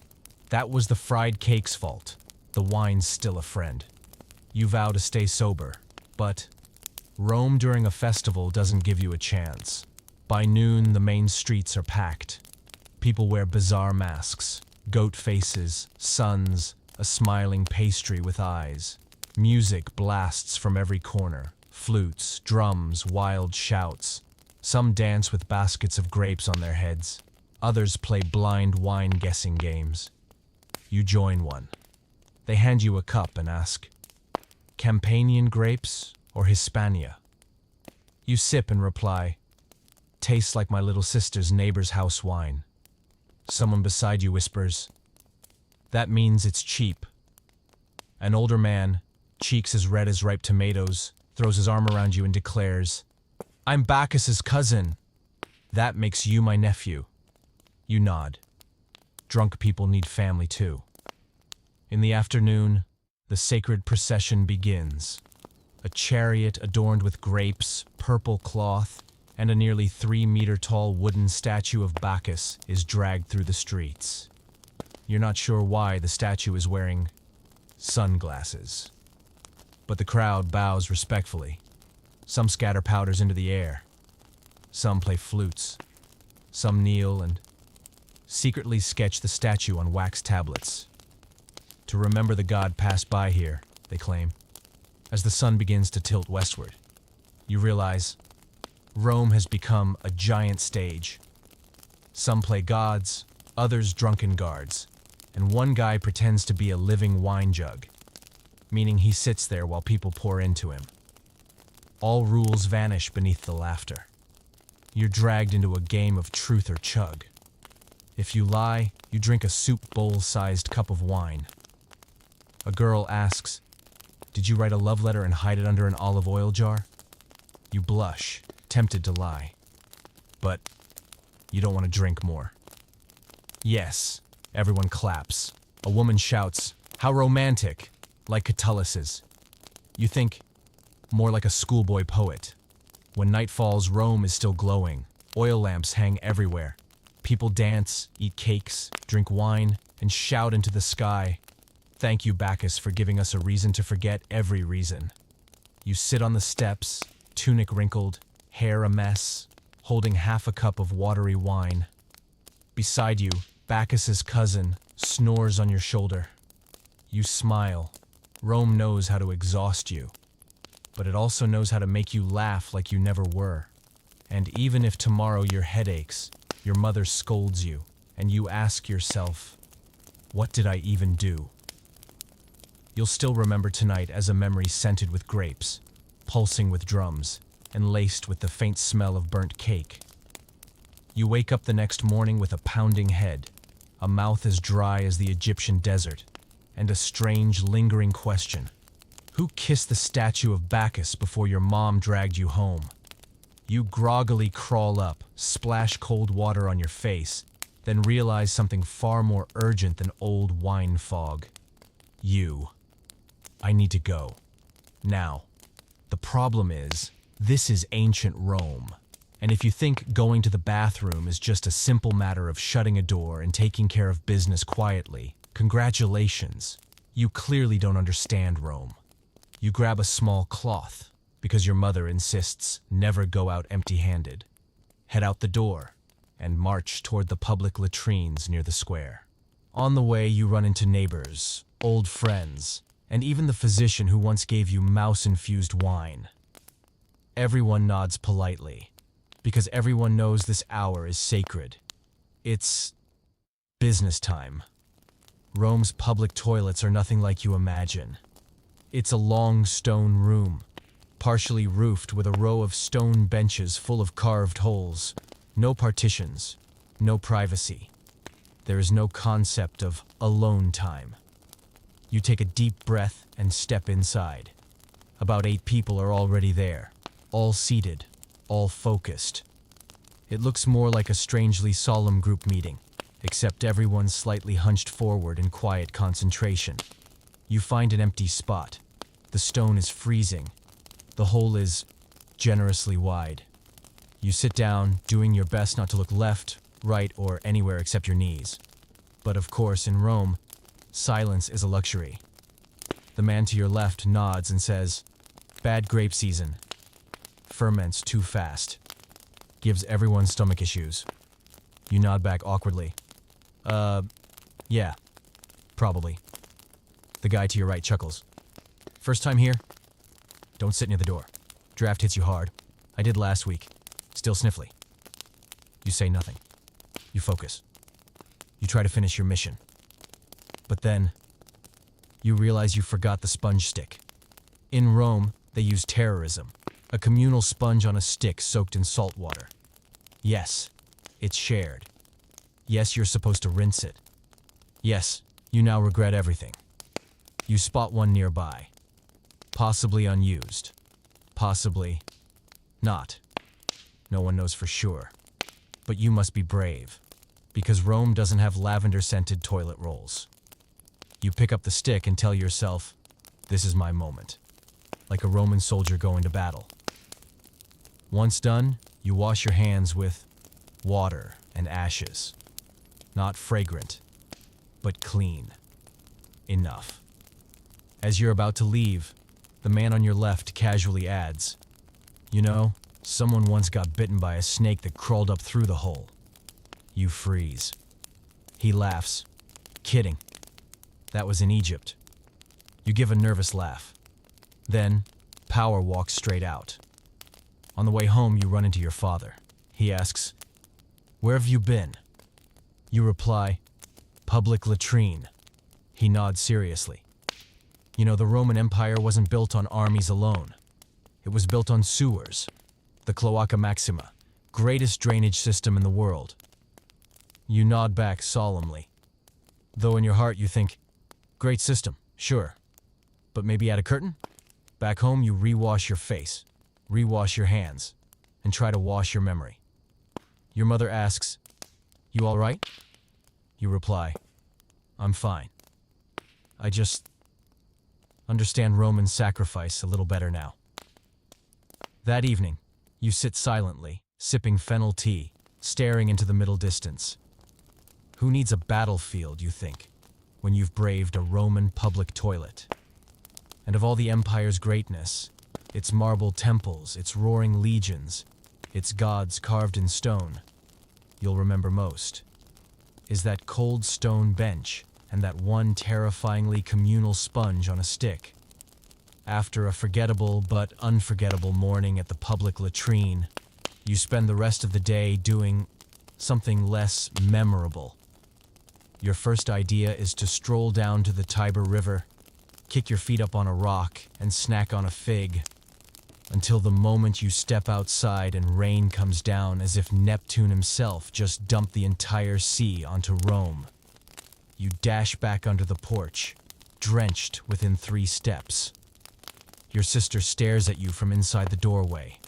That was the fried cake's fault. The wine's still a friend. You vow to stay sober, but Rome during a festival doesn't give you a chance. By noon, the main streets are packed. People wear bizarre masks, goat faces, suns, a smiling pastry with eyes. Music blasts from every corner, flutes, drums, wild shouts. Some dance with baskets of grapes on their heads. Others play blind wine guessing games. You join one. They hand you a cup and ask, Campanian grapes or Hispania? You sip and reply, Tastes like my little sister's neighbor's house wine. Someone beside you whispers, "That means it's cheap." An older man, cheeks as red as ripe tomatoes, throws his arm around you and declares, "I'm Bacchus's cousin. That makes you my nephew." You nod. Drunk people need family too. In the afternoon, the sacred procession begins. A chariot adorned with grapes, purple cloth, and a nearly 3-meter-tall wooden statue of Bacchus is dragged through the streets. You're not sure why the statue is wearing sunglasses. But the crowd bows respectfully. Some scatter powders into the air. Some play flutes. Some kneel and secretly sketch the statue on wax tablets. To remember the god passed by here, they claim. As the sun begins to tilt westward, you realize Rome has become a giant stage. Some play gods, others drunken guards, and one guy pretends to be a living wine jug, meaning he sits there while people pour into him. All rules vanish beneath the laughter. You're dragged into a game of truth or chug. If you lie, you drink a soup bowl-sized cup of wine. A girl asks, "Did you write a love letter and hide it under an olive oil jar?" You blush, tempted to lie. But you don't want to drink more. Yes, everyone claps. A woman shouts, "How romantic!" like Catullus's. You think, more like a schoolboy poet. When night falls, Rome is still glowing. Oil lamps hang everywhere. People dance, eat cakes, drink wine, and shout into the sky, "Thank you, Bacchus, for giving us a reason to forget every reason." You sit on the steps, tunic wrinkled, hair a mess, holding half a cup of watery wine. Beside you, Bacchus's cousin snores on your shoulder. You smile. Rome knows how to exhaust you, but it also knows how to make you laugh like you never were. And even if tomorrow your head aches, your mother scolds you, and you ask yourself, "What did I even do?" You'll still remember tonight as a memory scented with grapes, pulsing with drums, and laced with the faint smell of burnt cake. You wake up the next morning with a pounding head, a mouth as dry as the Egyptian desert, and a strange, lingering question. Who kissed the statue of Bacchus before your mom dragged you home? You groggily crawl up, splash cold water on your face, then realize something far more urgent than old wine fog. I need to go. Now. The problem is, this is ancient Rome. And if you think going to the bathroom is just a simple matter of shutting a door and taking care of business quietly, congratulations. You clearly don't understand Rome. You grab a small cloth, because your mother insists never go out empty-handed. Head out the door, and march toward the public latrines near the square. On the way, you run into neighbors, old friends, and even the physician who once gave you mouse-infused wine. Everyone nods politely, because everyone knows this hour is sacred. It's business time. Rome's public toilets are nothing like you imagine. It's a long stone room, partially roofed with a row of stone benches full of carved holes. No partitions, no privacy. There is no concept of alone time. You take a deep breath and step inside. About 8 people are already there, all seated, all focused. It looks more like a strangely solemn group meeting, except everyone's slightly hunched forward in quiet concentration. You find an empty spot. The stone is freezing. The hole is generously wide. You sit down, doing your best not to look left, right, or anywhere except your knees. But of course, in Rome, silence is a luxury. The man to your left nods and says, "Bad grape season. Ferments too fast. Gives everyone stomach issues." You nod back awkwardly. Yeah, probably." The guy to your right chuckles. "First time here? Don't sit near the door. Draft hits you hard. I did last week. Still sniffly." You say nothing. You focus. You try to finish your mission. But then, you realize you forgot the sponge stick. In Rome, they use terrorism, a communal sponge on a stick soaked in salt water. Yes, it's shared. Yes, you're supposed to rinse it. Yes, you now regret everything. You spot one nearby. Possibly unused. Possibly not. No one knows for sure. But you must be brave, because Rome doesn't have lavender-scented toilet rolls. You pick up the stick and tell yourself, this is my moment. Like a Roman soldier going to battle. Once done, you wash your hands with water and ashes. Not fragrant, but clean. Enough. As you're about to leave, the man on your left casually adds, you know, someone once got bitten by a snake that crawled up through the hole. You freeze. He laughs. Kidding. That was in Egypt. You give a nervous laugh. Then, power walks straight out. On the way home, you run into your father. He asks, where have you been? You reply, public latrine. He nods seriously. You know, the Roman Empire wasn't built on armies alone. It was built on sewers. The Cloaca Maxima, greatest drainage system in the world. You nod back solemnly. Though in your heart you think, great system, sure. But maybe add a curtain? Back home you rewash your face, rewash your hands, and try to wash your memory. Your mother asks, you all right? You reply, I'm fine. I just understand Roman sacrifice a little better now. That evening, you sit silently, sipping fennel tea, staring into the middle distance. Who needs a battlefield, you think, when you've braved a Roman public toilet? And of all the empire's greatness, its marble temples, its roaring legions, its gods carved in stone, you'll remember most is that cold stone bench and that one terrifyingly communal sponge on a stick. After a forgettable but unforgettable morning at the public latrine, you spend the rest of the day doing something less memorable. Your first idea is to stroll down to the Tiber River, kick your feet up on a rock, and snack on a fig, until the moment you step outside and rain comes down as if Neptune himself just dumped the entire sea onto Rome. You dash back under the porch, drenched within 3 steps. Your sister stares at you from inside the doorway,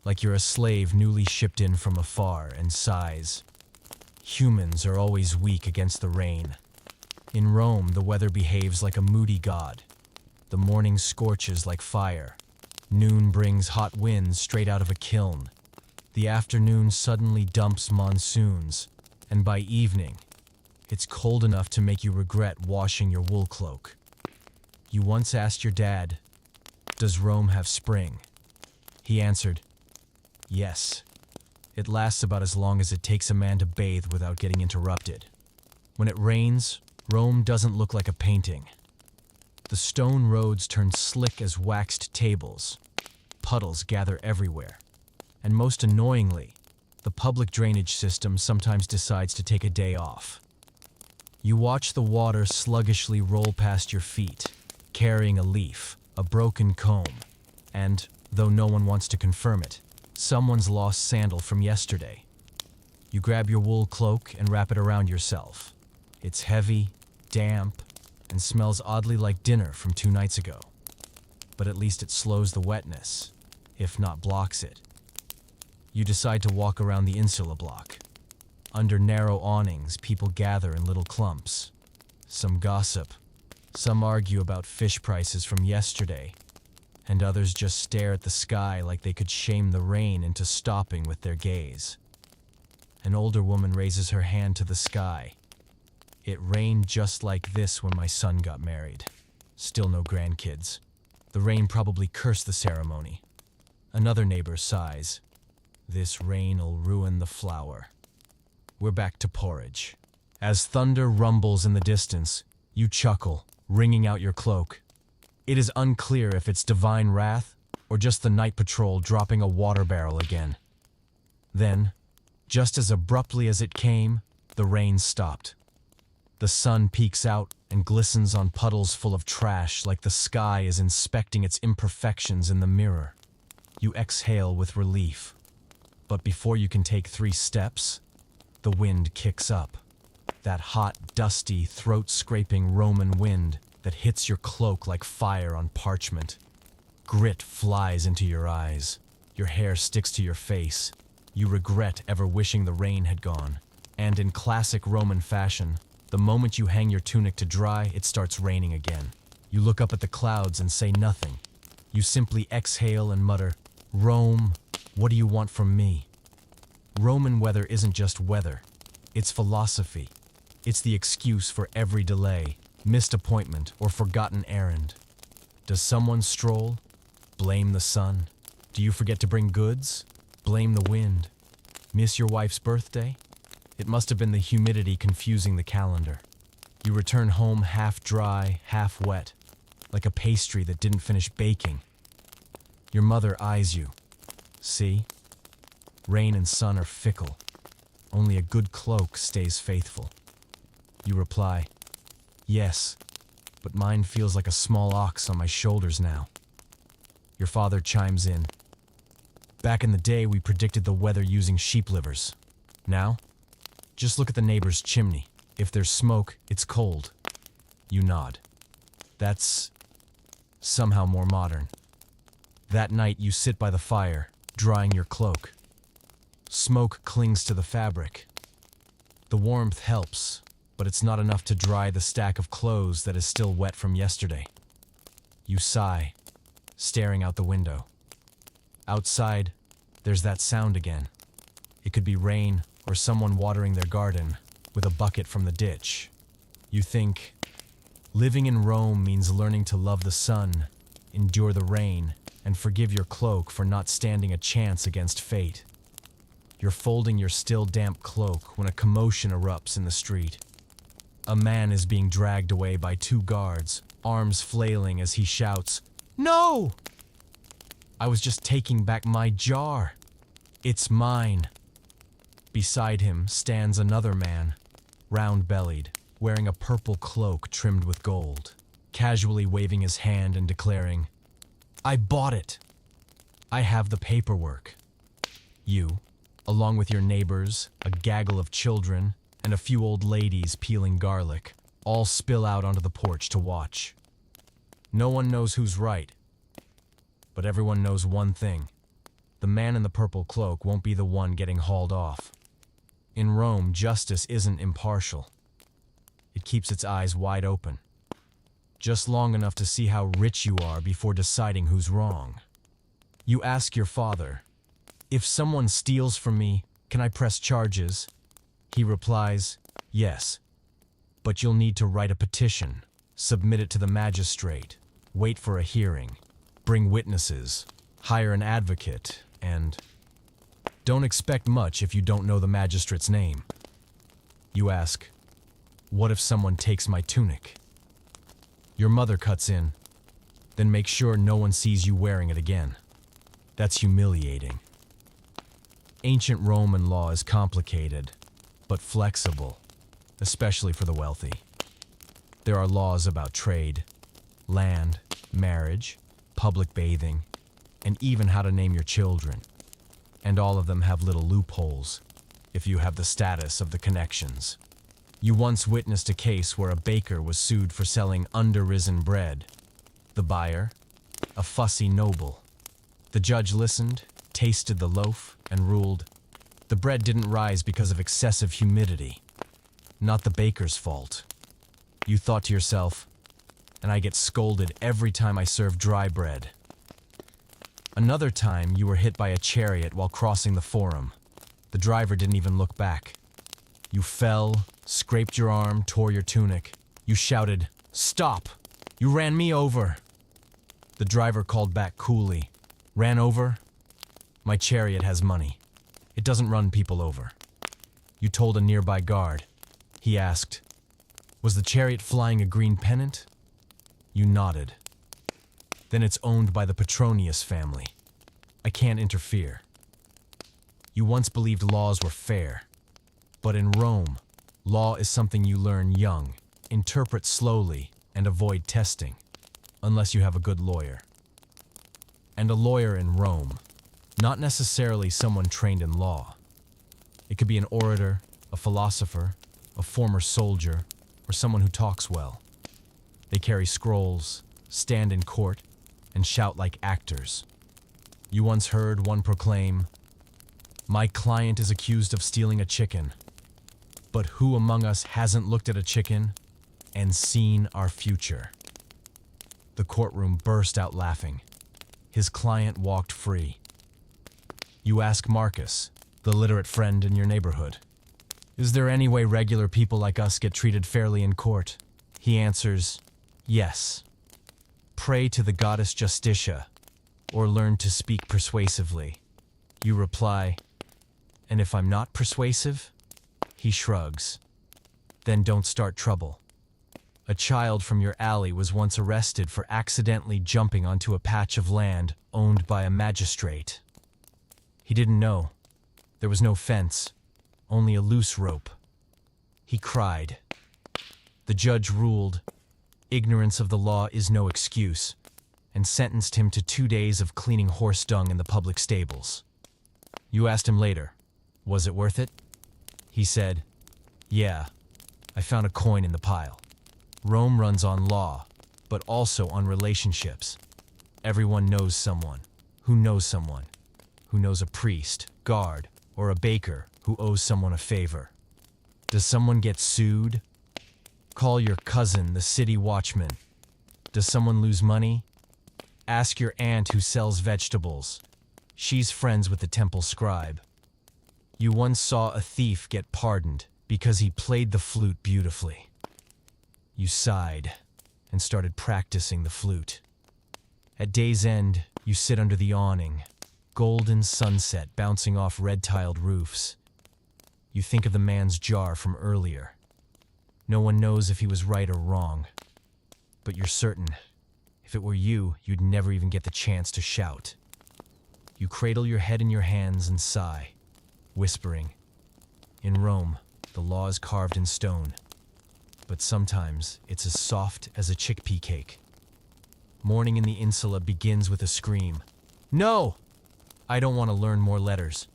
like you're a slave newly shipped in from afar, and sighs. Humans are always weak against the rain. In Rome, the weather behaves like a moody god. The morning scorches like fire. Noon brings hot winds straight out of a kiln. The afternoon suddenly dumps monsoons, and by evening, it's cold enough to make you regret washing your wool cloak. You once asked your dad, does Rome have spring? He answered, yes. It lasts about as long as it takes a man to bathe without getting interrupted. When it rains, Rome doesn't look like a painting. The stone roads turn slick as waxed tables. Puddles gather everywhere. And most annoyingly, the public drainage system sometimes decides to take a day off. You watch the water sluggishly roll past your feet, carrying a leaf, a broken comb, and, though no one wants to confirm it, someone's lost sandal from yesterday. You grab your wool cloak and wrap it around yourself. It's heavy, damp, and smells oddly like dinner from 2 nights ago. But at least it slows the wetness, if not blocks it. You decide to walk around the insula block. Under narrow awnings, people gather in little clumps. Some gossip, some argue about fish prices from yesterday, and others just stare at the sky like they could shame the rain into stopping with their gaze. An older woman raises her hand to the sky. It rained just like this when my son got married. Still no grandkids. The rain probably cursed the ceremony. Another neighbor sighs. This rain'll ruin the flower. We're back to porridge. As thunder rumbles in the distance, you chuckle, wringing out your cloak. It is unclear if it's divine wrath or just the night patrol dropping a water barrel again. Then, just as abruptly as it came, the rain stopped. The sun peeks out and glistens on puddles full of trash like the sky is inspecting its imperfections in the mirror. You exhale with relief. But before you can take 3 steps, the wind kicks up. That hot, dusty, throat-scraping Roman wind that hits your cloak like fire on parchment. Grit flies into your eyes. Your hair sticks to your face. You regret ever wishing the rain had gone. And in classic Roman fashion, the moment you hang your tunic to dry, it starts raining again. You look up at the clouds and say nothing. You simply exhale and mutter, "Rome, what do you want from me?" Roman weather isn't just weather. It's philosophy. It's the excuse for every delay, missed appointment, or forgotten errand. Does someone stroll? Blame the sun. Do you forget to bring goods? Blame the wind. Miss your wife's birthday? It must have been the humidity confusing the calendar. You return home half dry, half wet, like a pastry that didn't finish baking. Your mother eyes you. See? Rain and sun are fickle. Only a good cloak stays faithful. You reply, "Yes, but mine feels like a small ox on my shoulders now." Your father chimes in. "Back in the day, we predicted the weather using sheep livers. Now, just look at the neighbor's chimney. If there's smoke, it's cold." You nod. That's somehow more modern. That night, you sit by the fire, drying your cloak. Smoke clings to the fabric. The warmth helps, but it's not enough to dry the stack of clothes that is still wet from yesterday. You sigh, staring out the window. Outside, there's that sound again. It could be rain or someone watering their garden with a bucket from the ditch. You think, living in Rome means learning to love the sun, endure the rain, and forgive your cloak for not standing a chance against fate. You're folding your still damp cloak when a commotion erupts in the street. A man is being dragged away by 2 guards, arms flailing as he shouts, "No! I was just taking back my jar. It's mine." Beside him stands another man, round-bellied, wearing a purple cloak trimmed with gold, casually waving his hand and declaring, "I bought it. I have the paperwork." You, along with your neighbors, a gaggle of children, and a few old ladies peeling garlic, all spill out onto the porch to watch. No one knows who's right, but everyone knows one thing. The man in the purple cloak won't be the one getting hauled off. In Rome, justice isn't impartial. It keeps its eyes wide open, just long enough to see how rich you are before deciding who's wrong. You ask your father, "If someone steals from me, can I press charges?" He replies, "Yes, but you'll need to write a petition, submit it to the magistrate, wait for a hearing, bring witnesses, hire an advocate, and don't expect much if you don't know the magistrate's name." You ask, "What if someone takes my tunic?" Your mother cuts in, "Then make sure no one sees you wearing it again." That's humiliating. Ancient Roman law is complicated, but flexible, especially for the wealthy. There are laws about trade, land, marriage, public bathing, and even how to name your children. And all of them have little loopholes, if you have the status of the connections. You once witnessed a case where a baker was sued for selling underrisen bread. The buyer, a fussy noble. The judge listened, tasted the loaf, and ruled, the bread didn't rise because of excessive humidity. Not the baker's fault. You thought to yourself, and I get scolded every time I serve dry bread. Another time, you were hit by a chariot while crossing the forum. The driver didn't even look back. You fell, scraped your arm, tore your tunic. You shouted, "Stop! You ran me over!" The driver called back coolly, "Ran over? My chariot has money. It doesn't run people over." You told a nearby guard. He asked, "Was the chariot flying a green pennant?" You nodded. "Then it's owned by the Petronius family. I can't interfere." You once believed laws were fair. But in Rome, law is something you learn young, interpret slowly, and avoid testing, unless you have a good lawyer. And a lawyer in Rome Not necessarily someone trained in law. It could be an orator, a philosopher, a former soldier, or someone who talks well. They carry scrolls, stand in court, and shout like actors. You once heard one proclaim, "My client is accused of stealing a chicken. But who among us hasn't looked at a chicken and seen our future?" The courtroom burst out laughing. His client walked free. You ask Marcus, the literate friend in your neighborhood, "Is there any way regular people like us get treated fairly in court?" He answers, "Yes. Pray to the goddess Justitia, or learn to speak persuasively." You reply, "And if I'm not persuasive?" He shrugs. "Then don't start trouble." A child from your alley was once arrested for accidentally jumping onto a patch of land owned by a magistrate. He didn't know. There was no fence, only a loose rope. He cried. The judge ruled, ignorance of the law is no excuse, and sentenced him to 2 days of cleaning horse dung in the public stables. You asked him later, was it worth it? He said, "Yeah, I found a coin in the pile." Rome runs on law, but also on relationships. Everyone knows someone who knows someone who knows a priest, guard, or a baker who owes someone a favor. Does someone get sued? Call your cousin, the city watchman. Does someone lose money? Ask your aunt who sells vegetables. She's friends with the temple scribe. You once saw a thief get pardoned because he played the flute beautifully. You sighed and started practicing the flute. At day's end, you sit under the awning, golden sunset bouncing off red-tiled roofs. You think of the man's jar from earlier. No one knows if he was right or wrong, but you're certain, if it were you, you'd never even get the chance to shout. You cradle your head in your hands and sigh, whispering, "In Rome, the law is carved in stone, but sometimes it's as soft as a chickpea cake." Morning in the insula begins with a scream. "No! I don't want to learn more letters."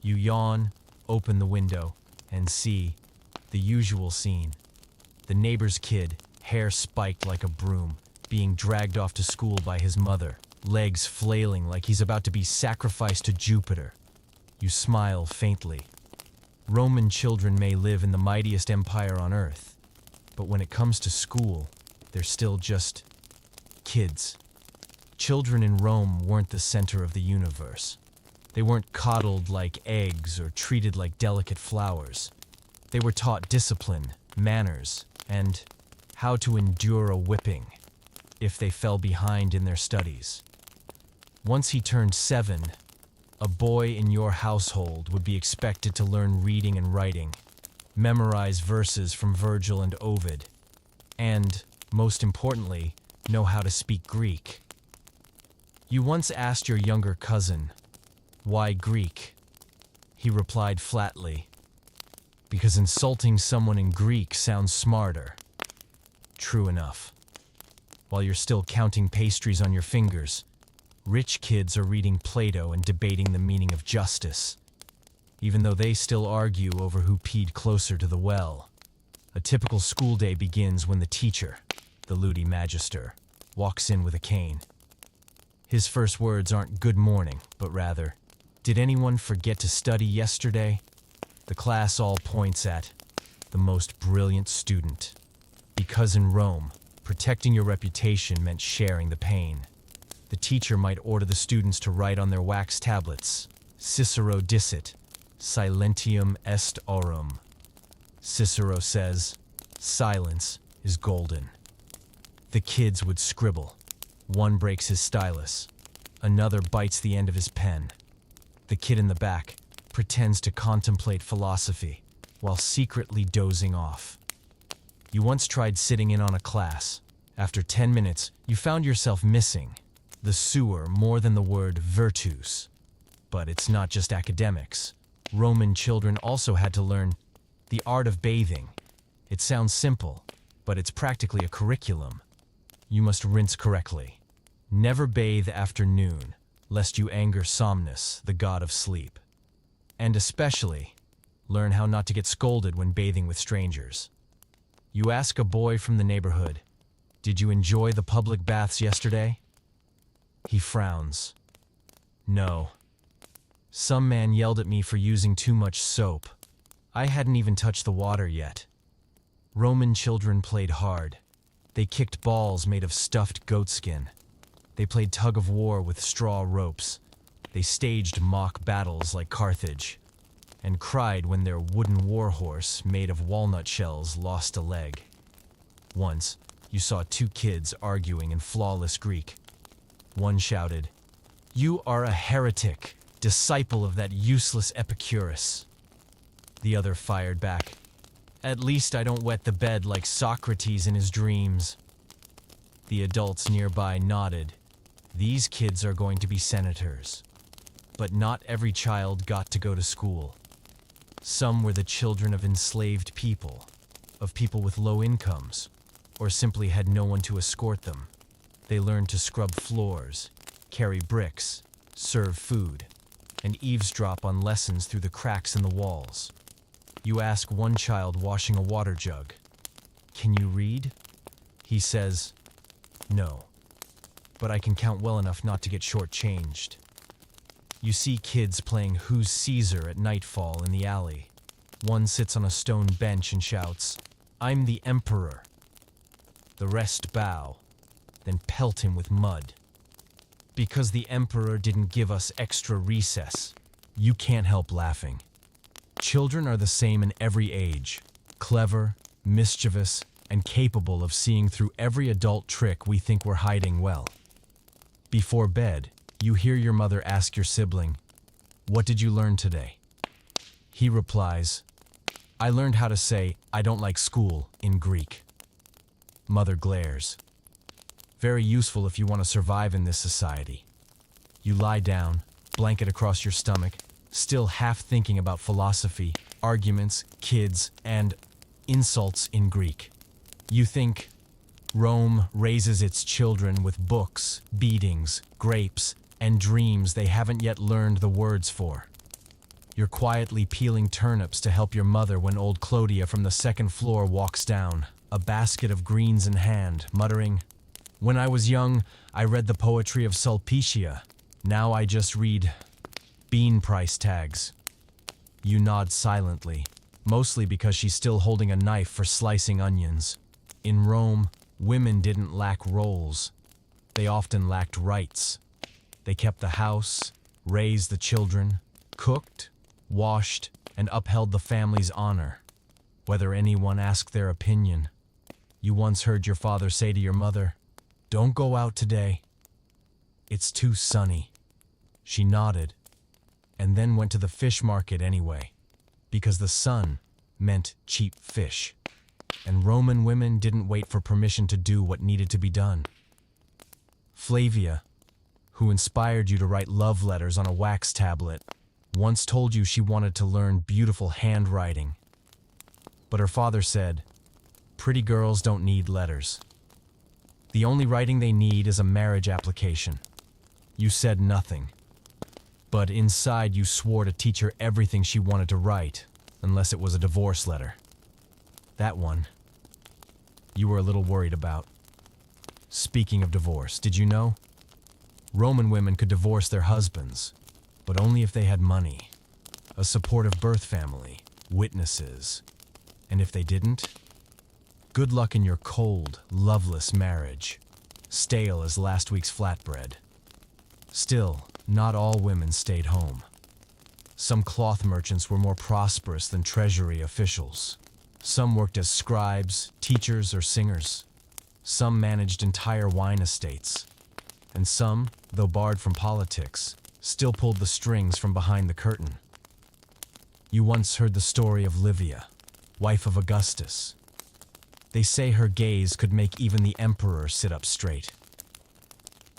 You yawn, open the window, and see the usual scene. The neighbor's kid, hair spiked like a broom, being dragged off to school by his mother, legs flailing like he's about to be sacrificed to Jupiter. You smile faintly. Roman children may live in the mightiest empire on earth, but when it comes to school, they're still just kids. Children in Rome weren't the center of the universe. They weren't coddled like eggs or treated like delicate flowers. They were taught discipline, manners, and how to endure a whipping if they fell behind in their studies. Once he turned 7, a boy in your household would be expected to learn reading and writing, memorize verses from Virgil and Ovid, and, most importantly, know how to speak Greek. You once asked your younger cousin, "Why Greek?" He replied flatly, "Because insulting someone in Greek sounds smarter." True enough. While you're still counting pastries on your fingers, rich kids are reading Plato and debating the meaning of justice, even though they still argue over who peed closer to the well. A typical school day begins when the teacher, the ludi magister, walks in with a cane. His first words aren't "good morning," but rather, "Did anyone forget to study yesterday?" The class all points at the most brilliant student. Because in Rome, protecting your reputation meant sharing the pain. The teacher might order the students to write on their wax tablets, "Cicero dicit, silentium est aurum." Cicero says, "Silence is golden." The kids would scribble. One breaks his stylus. Another bites the end of his pen. The kid in the back pretends to contemplate philosophy while secretly dozing off. You once tried sitting in on a class. After 10 minutes, you found yourself missing the sewer more than the word virtus. But it's not just academics. Roman children also had to learn the art of bathing. It sounds simple, but it's practically a curriculum. You must rinse correctly. Never bathe after noon. lest you anger Somnus, the god of sleep. And especially, learn how not to get scolded when bathing with strangers. You ask a boy from the neighborhood, "Did you enjoy the public baths yesterday?" He frowns. "No. Some man yelled at me for using too much soap. I hadn't even touched the water yet." Roman children played hard. They kicked balls made of stuffed goatskin. They played tug-of-war with straw ropes. They staged mock battles like Carthage, and cried when their wooden warhorse made of walnut shells lost a leg. Once, you saw two kids arguing in flawless Greek. One shouted, "You are a heretic, disciple of that useless Epicurus." The other fired back, "At least I don't wet the bed like Socrates in his dreams." The adults nearby nodded. These kids are going to be senators. But not every child got to go to school. Some were the children of enslaved people, of people with low incomes, or simply had no one to escort them. They learned to scrub floors, carry bricks, serve food, and eavesdrop on lessons through the cracks in the walls. You ask one child washing a water jug, "Can you read?" He says, "No, but I can count well enough not to get shortchanged." You see kids playing Who's Caesar at nightfall in the alley. One sits on a stone bench and shouts, "I'm the emperor." The rest bow, then pelt him with mud. Because the emperor didn't give us extra recess, you can't help laughing. Children are the same in every age, clever, mischievous, and capable of seeing through every adult trick we think we're hiding well. Before bed, you hear your mother ask your sibling, "What did you learn today?" He replies, "I learned how to say, 'I don't like school' in Greek." Mother glares. Very useful if you want to survive in this society. You lie down, blanket across your stomach, still half thinking about philosophy, arguments, kids, and insults in Greek. You think, Rome raises its children with books, beatings, grapes, and dreams they haven't yet learned the words for. You're quietly peeling turnips to help your mother when old Clodia from the second floor walks down, a basket of greens in hand, muttering, "When I was young, I read the poetry of Sulpicia. Now I just read bean price tags." You nod silently, mostly because she's still holding a knife for slicing onions. In Rome, women didn't lack roles. They often lacked rights. They kept the house, raised the children, cooked, washed, and upheld the family's honor, whether anyone asked their opinion. You once heard your father say to your mother, "Don't go out today. It's too sunny." She nodded, and then went to the fish market anyway, because the sun meant cheap fish, and Roman women didn't wait for permission to do what needed to be done. Flavia, who inspired you to write love letters on a wax tablet, once told you she wanted to learn beautiful handwriting. But her father said, "Pretty girls don't need letters. The only writing they need is a marriage application." You said nothing, but inside you swore to teach her everything she wanted to write, unless it was a divorce letter. That one, you were a little worried about. Speaking of divorce, did you know? Roman women could divorce their husbands, but only if they had money, a supportive birth family, witnesses. And if they didn't, good luck in your cold, loveless marriage, stale as last week's flatbread. Still, not all women stayed home. Some cloth merchants were more prosperous than treasury officials. Some worked as scribes, teachers, or singers. Some managed entire wine estates. And some, though barred from politics, still pulled the strings from behind the curtain. You once heard the story of Livia, wife of Augustus. They say her gaze could make even the emperor sit up straight.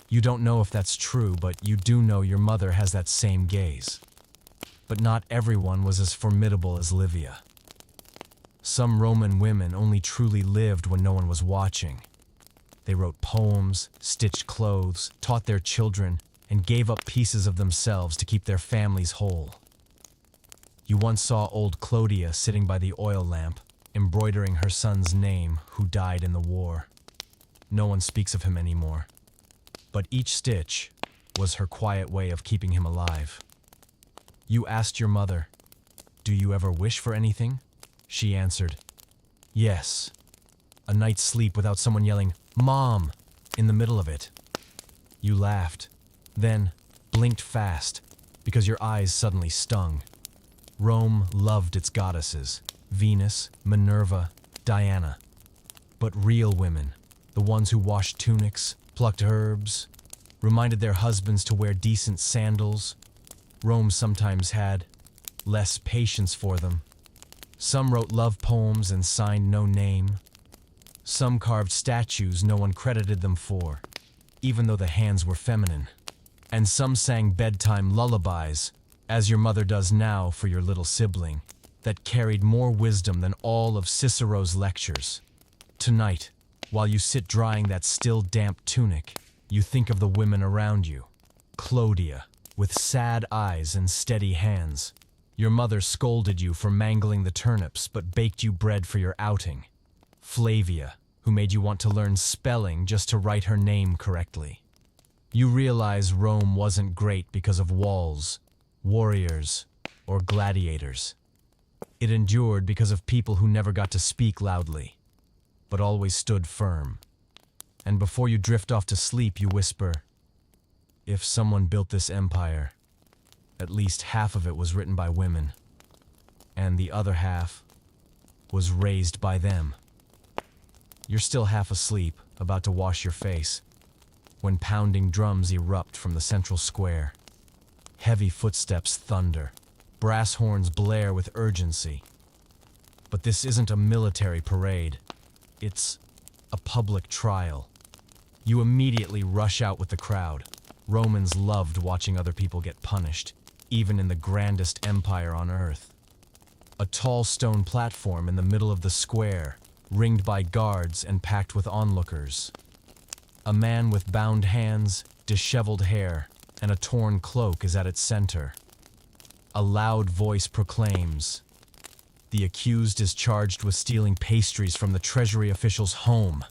You don't know if that's true, but you do know your mother has that same gaze. But not everyone was as formidable as Livia. Some Roman women only truly lived when no one was watching. They wrote poems, stitched clothes, taught their children, and gave up pieces of themselves to keep their families whole. You once saw old Clodia sitting by the oil lamp, embroidering her son's name who died in the war. No one speaks of him anymore, but each stitch was her quiet way of keeping him alive. You asked your mother, "Do you ever wish for anything?" She answered, "Yes. A night's sleep without someone yelling, 'Mom!' in the middle of it." You laughed, then blinked fast because your eyes suddenly stung. Rome loved its goddesses, Venus, Minerva, Diana. But real women, the ones who washed tunics, plucked herbs, reminded their husbands to wear decent sandals, Rome sometimes had less patience for them. Some wrote love poems and signed no name. Some carved statues no one credited them for, even though the hands were feminine. And some sang bedtime lullabies, as your mother does now for your little sibling, that carried more wisdom than all of Cicero's lectures. Tonight, while you sit drying that still damp tunic, you think of the women around you. Clodia, with sad eyes and steady hands. Your mother scolded you for mangling the turnips but baked you bread for your outing. Flavia, who made you want to learn spelling just to write her name correctly. You realize Rome wasn't great because of walls, warriors, or gladiators. It endured because of people who never got to speak loudly, but always stood firm. And before you drift off to sleep, you whisper, "If someone built this empire, at least half of it was written by women, and the other half was raised by them." You're still half asleep, about to wash your face, when pounding drums erupt from the central square. Heavy footsteps thunder, brass horns blare with urgency. But this isn't a military parade. It's a public trial. You immediately rush out with the crowd. Romans loved watching other people get punished, even in the grandest empire on earth. A tall stone platform in the middle of the square, ringed by guards and packed with onlookers. A man with bound hands, disheveled hair, and a torn cloak is at its center. A loud voice proclaims, "The accused is charged with stealing pastries from the treasury official's home.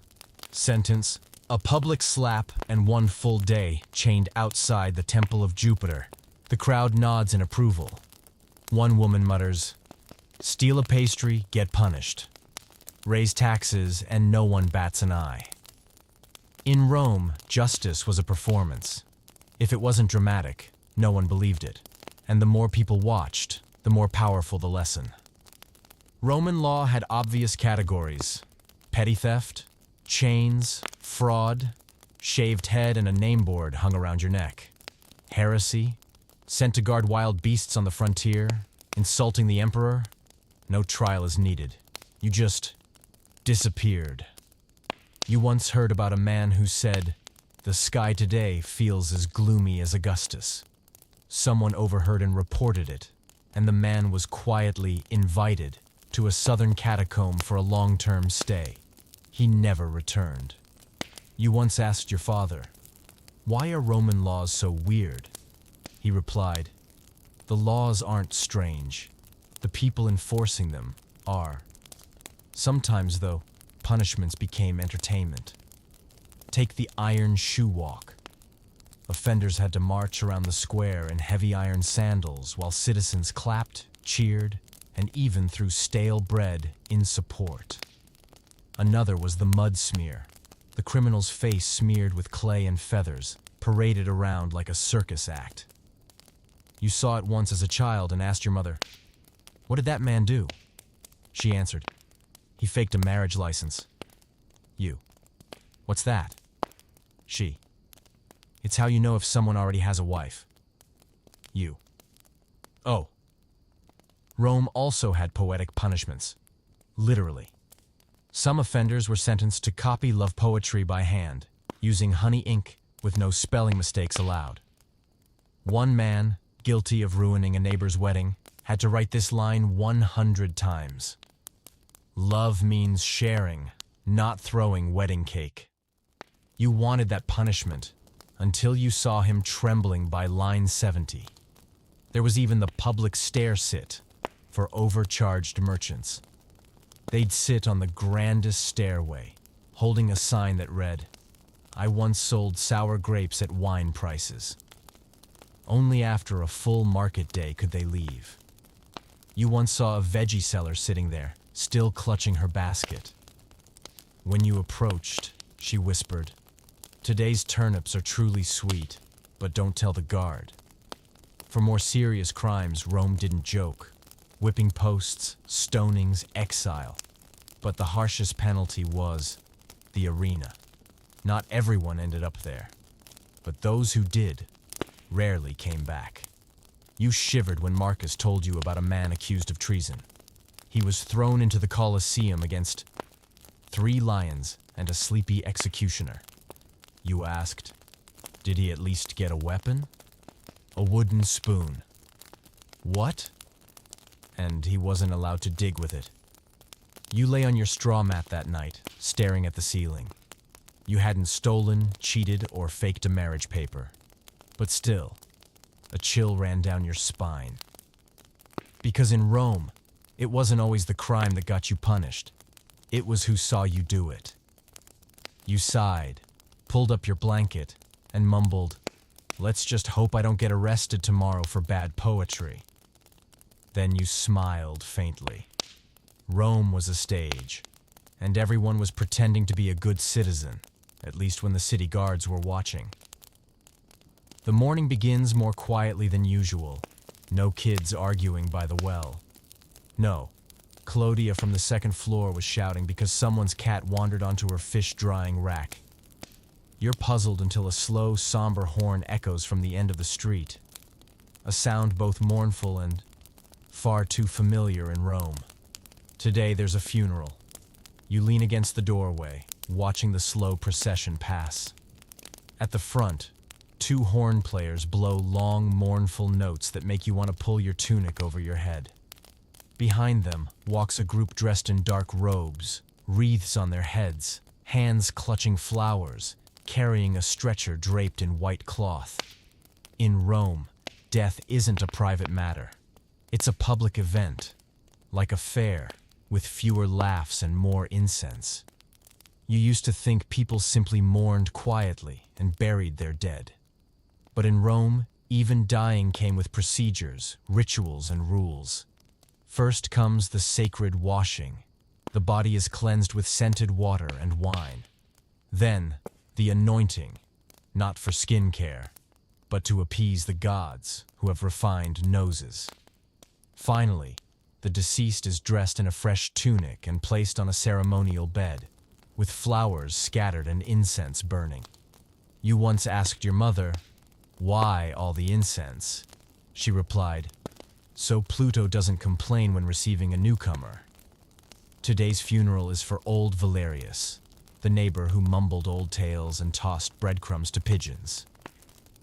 Sentence, a public slap and 1 full day chained outside the Temple of Jupiter." The crowd nods in approval. One woman mutters, "Steal a pastry, get punished. Raise taxes, and no one bats an eye." In Rome, justice was a performance. If it wasn't dramatic, no one believed it. And the more people watched, the more powerful the lesson. Roman law had obvious categories: petty theft, chains, fraud, shaved head and a name board hung around your neck, heresy, sent to guard wild beasts on the frontier, insulting the emperor. No trial is needed. You just disappeared. You once heard about a man who said, "The sky today feels as gloomy as Augustus." Someone overheard and reported it, and the man was quietly invited to a southern catacomb for a long-term stay. He never returned. You once asked your father, "Why are Roman laws so weird?" He replied, "The laws aren't strange. The people enforcing them are." Sometimes, though, punishments became entertainment. Take the iron shoe walk. Offenders had to march around the square in heavy iron sandals while citizens clapped, cheered, and even threw stale bread in support. Another was the mud smear, the criminal's face smeared with clay and feathers, paraded around like a circus act. You saw it once as a child and asked your mother, "What did that man do?" She answered, "He faked a marriage license." You, "What's that?" She, "It's how you know if someone already has a wife." You, "Oh." Rome also had poetic punishments, literally. Some offenders were sentenced to copy love poetry by hand, using honey ink with no spelling mistakes allowed. One man, guilty of ruining a neighbor's wedding, had to write this line 100 times. "Love means sharing, not throwing wedding cake." You wanted that punishment until you saw him trembling by line 70. There was even the public stair sit for overcharged merchants. They'd sit on the grandest stairway, holding a sign that read, "I once sold sour grapes at wine prices." Only after a full market day could they leave. You once saw a veggie seller sitting there, still clutching her basket. When you approached, she whispered, "Today's turnips are truly sweet, but don't tell the guard." For more serious crimes, Rome didn't joke. Whipping posts, stonings, exile. But the harshest penalty was the arena. Not everyone ended up there, but those who did rarely came back. You shivered when Marcus told you about a man accused of treason. He was thrown into the Colosseum against 3 lions and a sleepy executioner. You asked, did he at least get a weapon? A wooden spoon. What? And he wasn't allowed to dig with it. You lay on your straw mat that night, staring at the ceiling. You hadn't stolen, cheated, or faked a marriage paper. But still, a chill ran down your spine. Because in Rome, it wasn't always the crime that got you punished. It was who saw you do it. You sighed, pulled up your blanket, and mumbled, "Let's just hope I don't get arrested tomorrow for bad poetry." Then you smiled faintly. Rome was a stage, and everyone was pretending to be a good citizen, at least when the city guards were watching. The morning begins more quietly than usual. No kids arguing by the well. No, Claudia from the second floor was shouting because someone's cat wandered onto her fish drying rack. You're puzzled until a slow, somber horn echoes from the end of the street. A sound both mournful and far too familiar in Rome. Today there's a funeral. You lean against the doorway, watching the slow procession pass. At the front, 2 horn players blow long, mournful notes that make you want to pull your tunic over your head. Behind them walks a group dressed in dark robes, wreaths on their heads, hands clutching flowers, carrying a stretcher draped in white cloth. In Rome, death isn't a private matter. It's a public event, like a fair, with fewer laughs and more incense. You used to think people simply mourned quietly and buried their dead. But in Rome, even dying came with procedures, rituals, and rules. First comes the sacred washing. The body is cleansed with scented water and wine. Then, the anointing, not for skin care, but to appease the gods who have refined noses. Finally, the deceased is dressed in a fresh tunic and placed on a ceremonial bed, with flowers scattered and incense burning. You once asked your mother, "Why all the incense?" She replied, "So Pluto doesn't complain when receiving a newcomer." Today's funeral is for old Valerius, the neighbor who mumbled old tales and tossed breadcrumbs to pigeons.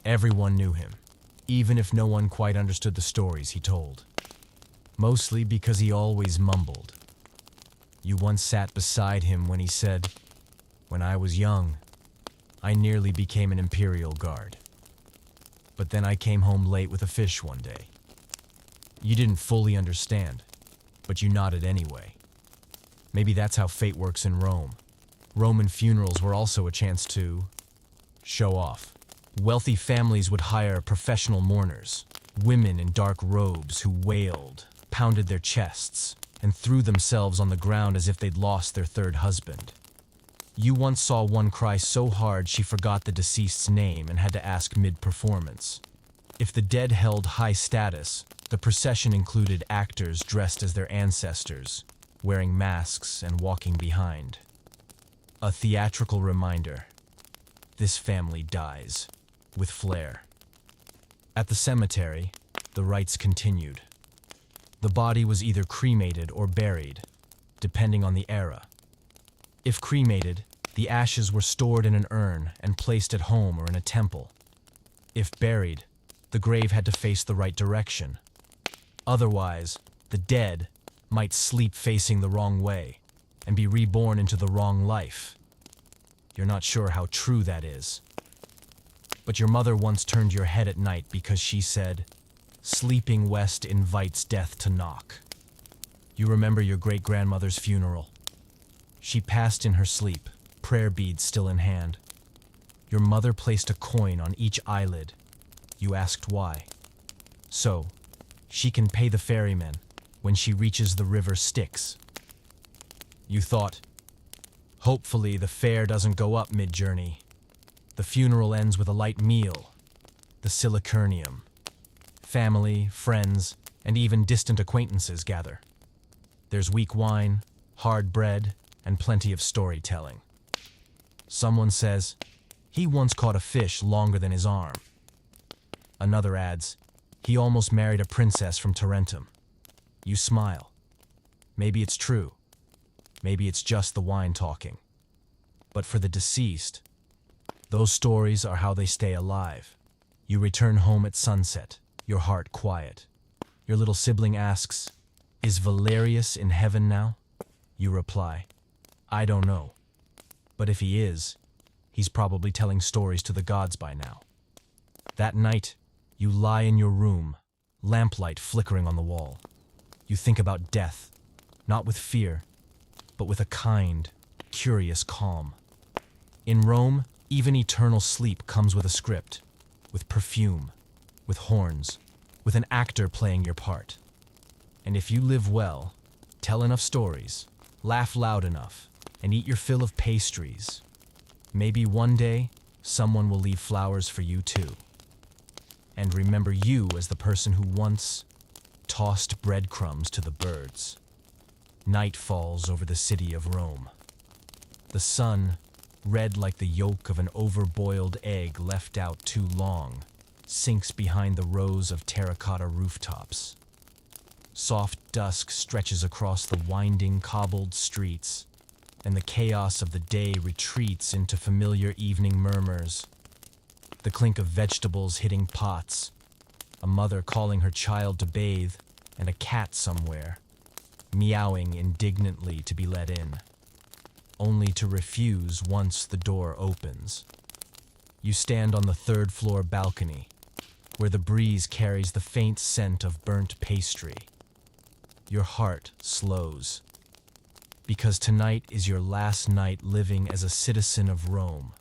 Everyone knew him, even if no one quite understood the stories he told. Mostly because he always mumbled. You once sat beside him when he said, "When I was young, I nearly became an imperial guard. But then I came home late with a fish one day." You didn't fully understand, but you nodded anyway. Maybe that's how fate works in Rome. Roman funerals were also a chance to show off. Wealthy families would hire professional mourners, women in dark robes who wailed, pounded their chests, and threw themselves on the ground as if they'd lost their 3rd husband. You once saw one cry so hard she forgot the deceased's name and had to ask mid-performance. If the dead held high status, the procession included actors dressed as their ancestors, wearing masks and walking behind. A theatrical reminder. This family dies, with flair. At the cemetery, the rites continued. The body was either cremated or buried, depending on the era. If cremated, the ashes were stored in an urn and placed at home or in a temple. If buried, the grave had to face the right direction. Otherwise, the dead might sleep facing the wrong way and be reborn into the wrong life. You're not sure how true that is. But your mother once turned your head at night because she said, "Sleeping west invites death to knock." You remember your great-grandmother's funeral. She passed in her sleep, prayer beads still in hand. Your mother placed a coin on each eyelid. You asked why. So, she can pay the ferryman when she reaches the river Styx. You thought, hopefully the fare doesn't go up mid-journey. The funeral ends with a light meal, the Silicernium. Family, friends, and even distant acquaintances gather. There's weak wine, hard bread, and plenty of storytelling. Someone says, he once caught a fish longer than his arm. Another adds, he almost married a princess from Tarentum. You smile. Maybe it's true. Maybe it's just the wine talking. But for the deceased, those stories are how they stay alive. You return home at sunset, your heart quiet. Your little sibling asks, "Is Valerius in heaven now?" You reply, "I don't know. But if he is, he's probably telling stories to the gods by now." That night, you lie in your room, lamplight flickering on the wall. You think about death, not with fear, but with a kind, curious calm. In Rome, even eternal sleep comes with a script, with perfume, with horns, with an actor playing your part. And if you live well, tell enough stories, laugh loud enough, and eat your fill of pastries, maybe one day someone will leave flowers for you too. And remember you as the person who once tossed breadcrumbs to the birds. Night falls over the city of Rome. The sun, red like the yolk of an overboiled egg left out too long, sinks behind the rows of terracotta rooftops. Soft dusk stretches across the winding, cobbled streets, and the chaos of the day retreats into familiar evening murmurs. The clink of vegetables hitting pots, a mother calling her child to bathe, and a cat somewhere, meowing indignantly to be let in, only to refuse once the door opens. You stand on the third-floor balcony, where the breeze carries the faint scent of burnt pastry. Your heart slows, because tonight is your last night living as a citizen of Rome.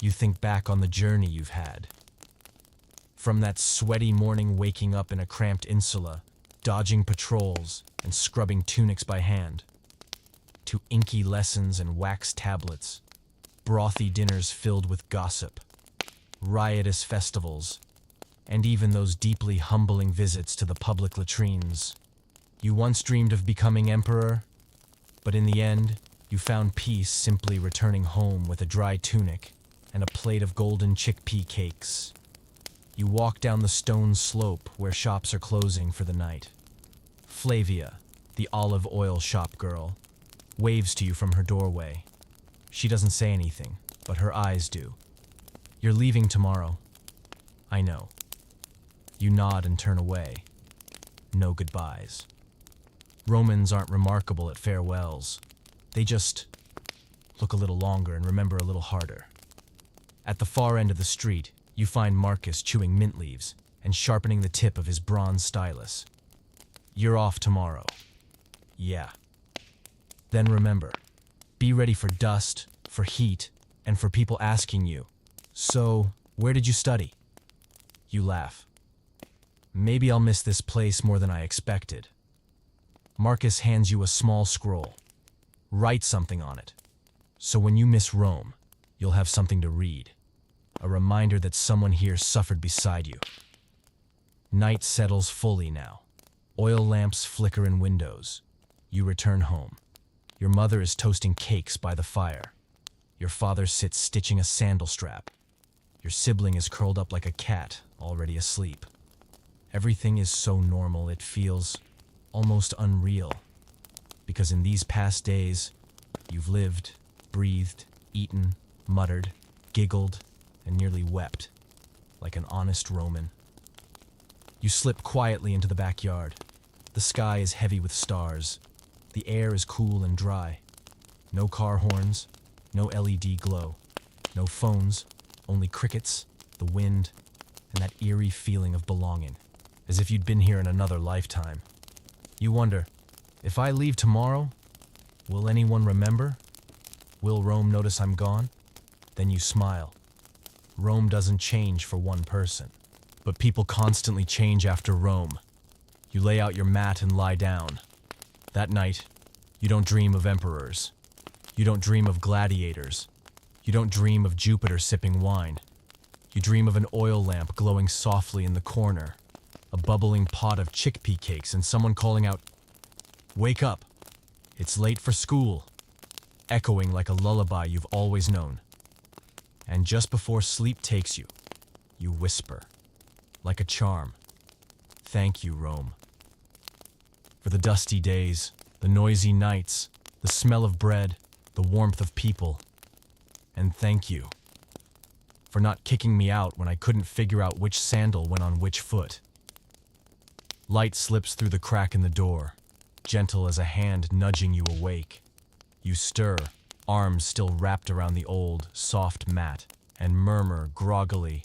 You think back on the journey you've had. From that sweaty morning waking up in a cramped insula, dodging patrols and scrubbing tunics by hand, to inky lessons and wax tablets, brothy dinners filled with gossip, riotous festivals, and even those deeply humbling visits to the public latrines. You once dreamed of becoming emperor, but in the end, you found peace simply returning home with a dry tunic and a plate of golden chickpea cakes. You walk down the stone slope where shops are closing for the night. Flavia, the olive oil shop girl, waves to you from her doorway. She doesn't say anything, but her eyes do. You're leaving tomorrow. I know. You nod and turn away. No goodbyes. Romans aren't remarkable at farewells. They just look a little longer and remember a little harder. At the far end of the street, you find Marcus chewing mint leaves and sharpening the tip of his bronze stylus. You're off tomorrow. Yeah. Then remember, be ready for dust, for heat, and for people asking you, "So, where did you study?" You laugh. "Maybe I'll miss this place more than I expected." Marcus hands you a small scroll. Write something on it, so when you miss Rome, you'll have something to read. A reminder that someone here suffered beside you. Night settles fully now. Oil lamps flicker in windows. You return home. Your mother is toasting cakes by the fire. Your father sits stitching a sandal strap. Your sibling is curled up like a cat, already asleep. Everything is so normal it feels almost unreal. Because in these past days, you've lived, breathed, eaten, muttered, giggled, and nearly wept, like an honest Roman. You slip quietly into the backyard. The sky is heavy with stars. The air is cool and dry. No car horns, no LED glow, no phones, Only crickets, the wind, and that eerie feeling of belonging, as if you'd been here in another lifetime. You wonder, if I leave tomorrow, will anyone remember? Will Rome notice I'm gone? Then you smile. Rome doesn't change for one person, but people constantly change after Rome. You lay out your mat and lie down. That night, you don't dream of emperors. You don't dream of gladiators. You don't dream of Jupiter sipping wine. You dream of an oil lamp glowing softly in the corner, a bubbling pot of chickpea cakes, and someone calling out, "Wake up! It's late for school," echoing like a lullaby you've always known. And just before sleep takes you, you whisper, like a charm, "Thank you, Rome." For the dusty days, the noisy nights, the smell of bread, the warmth of people. And thank you for not kicking me out when I couldn't figure out which sandal went on which foot. Light slips through the crack in the door, gentle as a hand nudging you awake. You stir, arms still wrapped around the old, soft mat, and murmur groggily,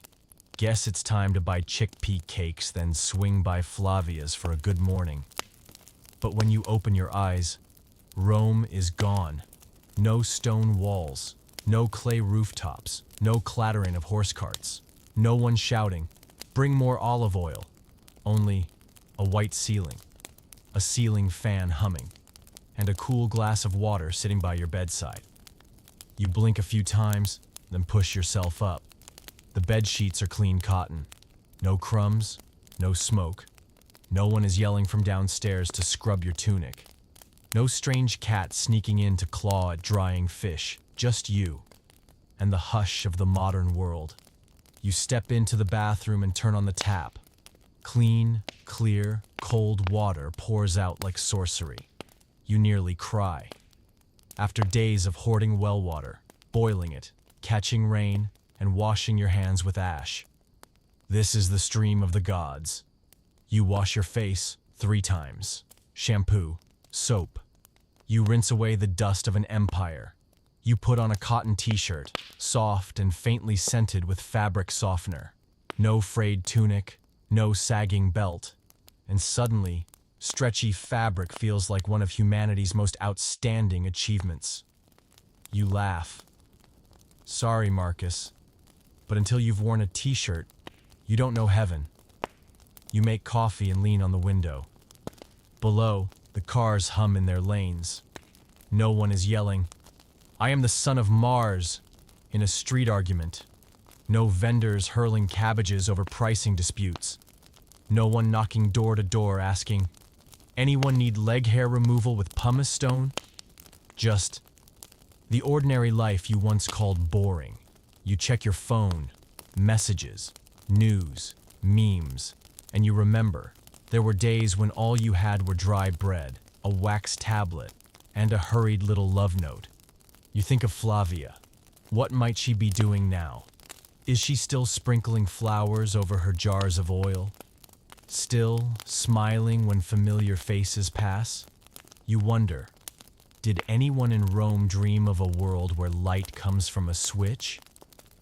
"Guess it's time to buy chickpea cakes, then swing by Flavia's for a good morning." But when you open your eyes, Rome is gone. No stone walls, no clay rooftops, no clattering of horse carts, no one shouting, "Bring more olive oil." Only a white ceiling, a ceiling fan humming, and a cool glass of water sitting by your bedside. You blink a few times, then push yourself up. The bed sheets are clean cotton. No crumbs, no smoke. No one is yelling from downstairs to scrub your tunic. No strange cat sneaking in to claw at drying fish. Just you and the hush of the modern world. You step into the bathroom and turn on the tap. Clean, clear, cold water pours out like sorcery. You nearly cry. After days of hoarding well water, boiling it, catching rain, and washing your hands with ash. This is the stream of the gods. You wash your face 3 times. Shampoo, soap. You rinse away the dust of an empire. You put on a cotton t-shirt, soft and faintly scented with fabric softener. No frayed tunic, no sagging belt. And suddenly, stretchy fabric feels like one of humanity's most outstanding achievements. You laugh. Sorry, Marcus, but until you've worn a t-shirt, you don't know heaven. You make coffee and lean on the window. Below, the cars hum in their lanes. No one is yelling, "I am the son of Mars," in a street argument. No vendors hurling cabbages over pricing disputes. No one knocking door to door asking, "Anyone need leg hair removal with pumice stone?" Just the ordinary life you once called boring. You check your phone, messages, news, memes, and you remember there were days when all you had were dry bread, a wax tablet, and a hurried little love note. You think of Flavia. What might she be doing now? Is she still sprinkling flowers over her jars of oil? Still smiling when familiar faces pass? You wonder, did anyone in Rome dream of a world where light comes from a switch?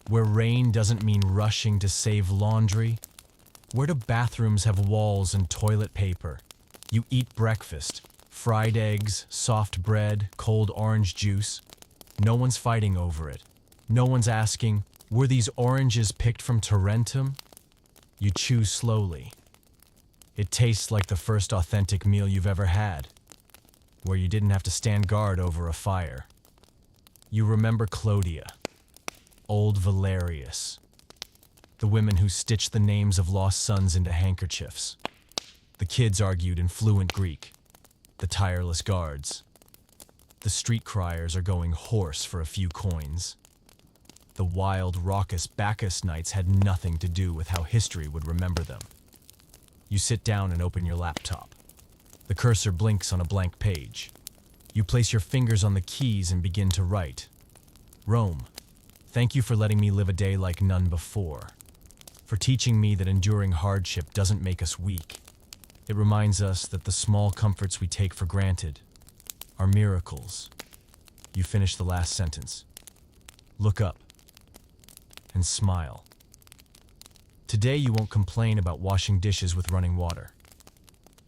Where rain doesn't mean rushing to save laundry? Where do bathrooms have walls and toilet paper? You eat breakfast, fried eggs, soft bread, cold orange juice. No one's fighting over it. No one's asking, "Were these oranges picked from Tarentum?" You chew slowly. It tastes like the first authentic meal you've ever had, where you didn't have to stand guard over a fire. You remember Clodia, old Valerius, the women who stitched the names of lost sons into handkerchiefs. The kids argued in fluent Greek, the tireless guards. The street criers are going hoarse for a few coins. The wild, raucous Bacchus nights had nothing to do with how history would remember them. You sit down and open your laptop. The cursor blinks on a blank page. You place your fingers on the keys and begin to write. Rome, thank you for letting me live a day like none before. For teaching me that enduring hardship doesn't make us weak. It reminds us that the small comforts we take for granted are miracles. You finish the last sentence. Look up. and smile. Today you won't complain about washing dishes with running water.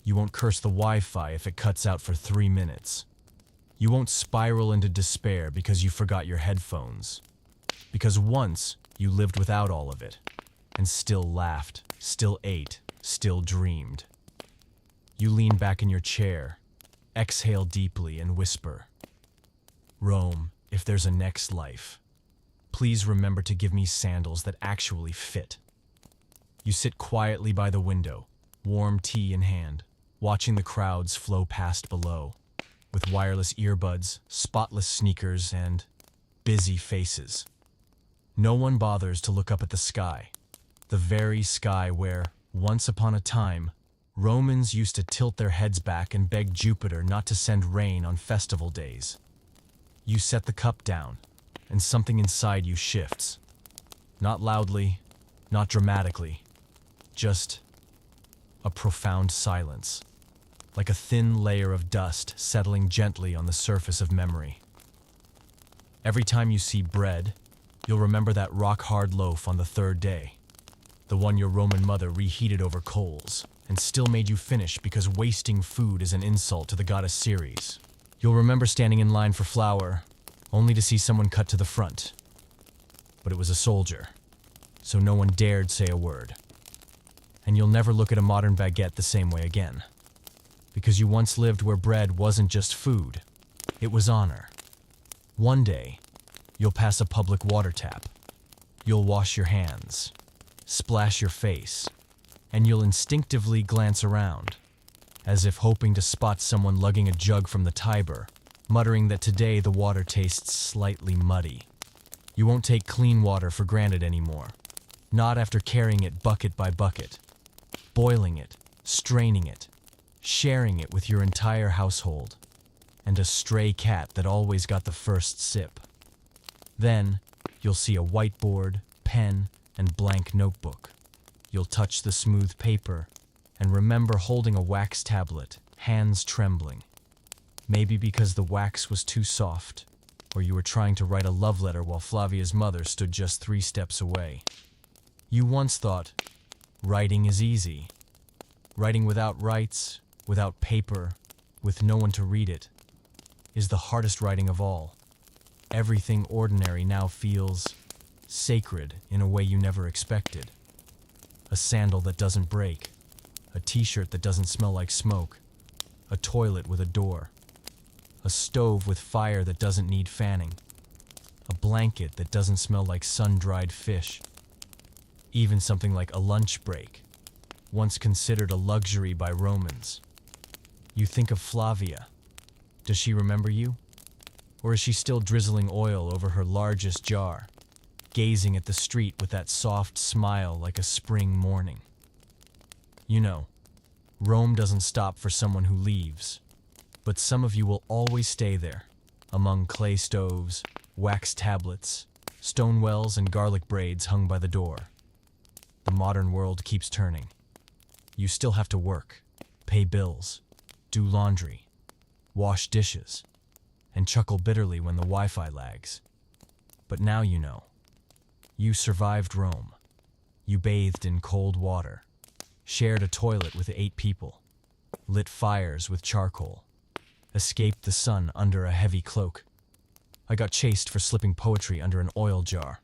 You won't curse the Wi-Fi if it cuts out for 3 minutes. You won't spiral into despair because you forgot your headphones. Because once you lived without all of it, and still laughed, still ate, still dreamed. You lean back in your chair, exhale deeply, and whisper, "Rome, if there's a next life, please remember to give me sandals that actually fit." You sit quietly by the window, warm tea in hand, watching the crowds flow past below, with wireless earbuds, spotless sneakers, and busy faces. No one bothers to look up at the sky, the very sky where, once upon a time, Romans used to tilt their heads back and beg Jupiter not to send rain on festival days. You set the cup down, and something inside you shifts. Not loudly, not dramatically, just a profound silence, like a thin layer of dust settling gently on the surface of memory. Every time you see bread, you'll remember that rock-hard loaf on the third day, the one your Roman mother reheated over coals and still made you finish because wasting food is an insult to the goddess Ceres. You'll remember standing in line for flour, only to see someone cut to the front. But it was a soldier, so no one dared say a word. And you'll never look at a modern baguette the same way again, because you once lived where bread wasn't just food, it was honor. One day, you'll pass a public water tap. You'll wash your hands, splash your face, and you'll instinctively glance around, as if hoping to spot someone lugging a jug from the Tiber, muttering that today the water tastes slightly muddy. You won't take clean water for granted anymore, not after carrying it bucket by bucket, boiling it, straining it, sharing it with your entire household, and a stray cat that always got the first sip. Then, you'll see a whiteboard, pen, and blank notebook. You'll touch the smooth paper and remember holding a wax tablet, hands trembling. Maybe because the wax was too soft, or you were trying to write a love letter while Flavia's mother stood just 3 steps away. You once thought, writing is easy. Writing without rights, without paper, with no one to read it, is the hardest writing of all. Everything ordinary now feels sacred in a way you never expected. A sandal that doesn't break, a t-shirt that doesn't smell like smoke, a toilet with a door, a stove with fire that doesn't need fanning, a blanket that doesn't smell like sun-dried fish. Even something like a lunch break, once considered a luxury by Romans. You think of Flavia. Does she remember you? Or is she still drizzling oil over her largest jar, gazing at the street with that soft smile like a spring morning? You know, Rome doesn't stop for someone who leaves, but some of you will always stay there, among clay stoves, wax tablets, stone wells, and garlic braids hung by the door. The modern world keeps turning. You still have to work, pay bills, do laundry, wash dishes, and chuckle bitterly when the Wi-Fi lags. But now you know. You survived Rome. You bathed in cold water, shared a toilet with 8 people, lit fires with charcoal, escaped the sun under a heavy cloak. I got chased for slipping poetry under an oil jar.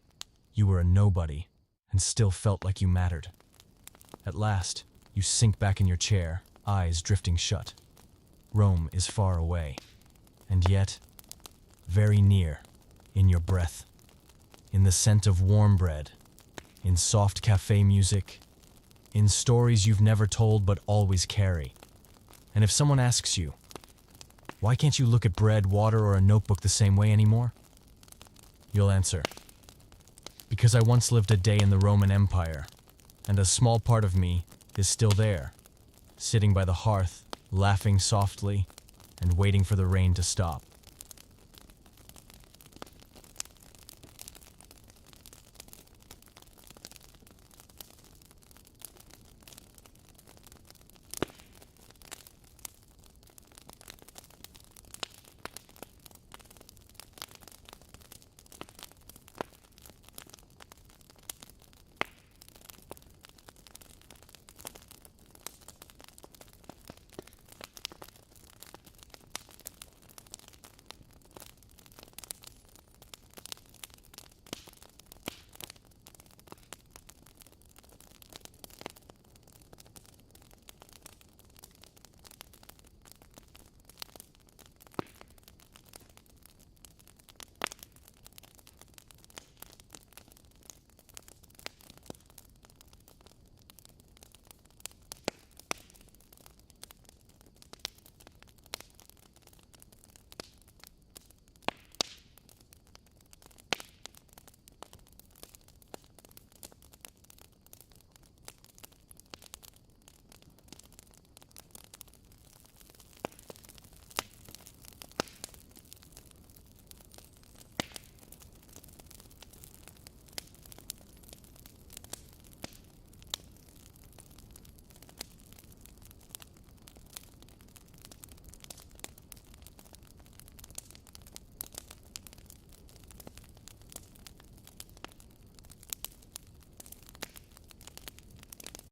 You were a nobody and still felt like you mattered. At last, you sink back in your chair, eyes drifting shut. Rome is far away, and yet, very near, in your breath, in the scent of warm bread, in soft cafe music, in stories you've never told but always carry. And if someone asks you, why can't you look at bread, water, or a notebook the same way anymore? You'll answer, because I once lived a day in the Roman Empire, and a small part of me is still there, sitting by the hearth, laughing softly, and waiting for the rain to stop.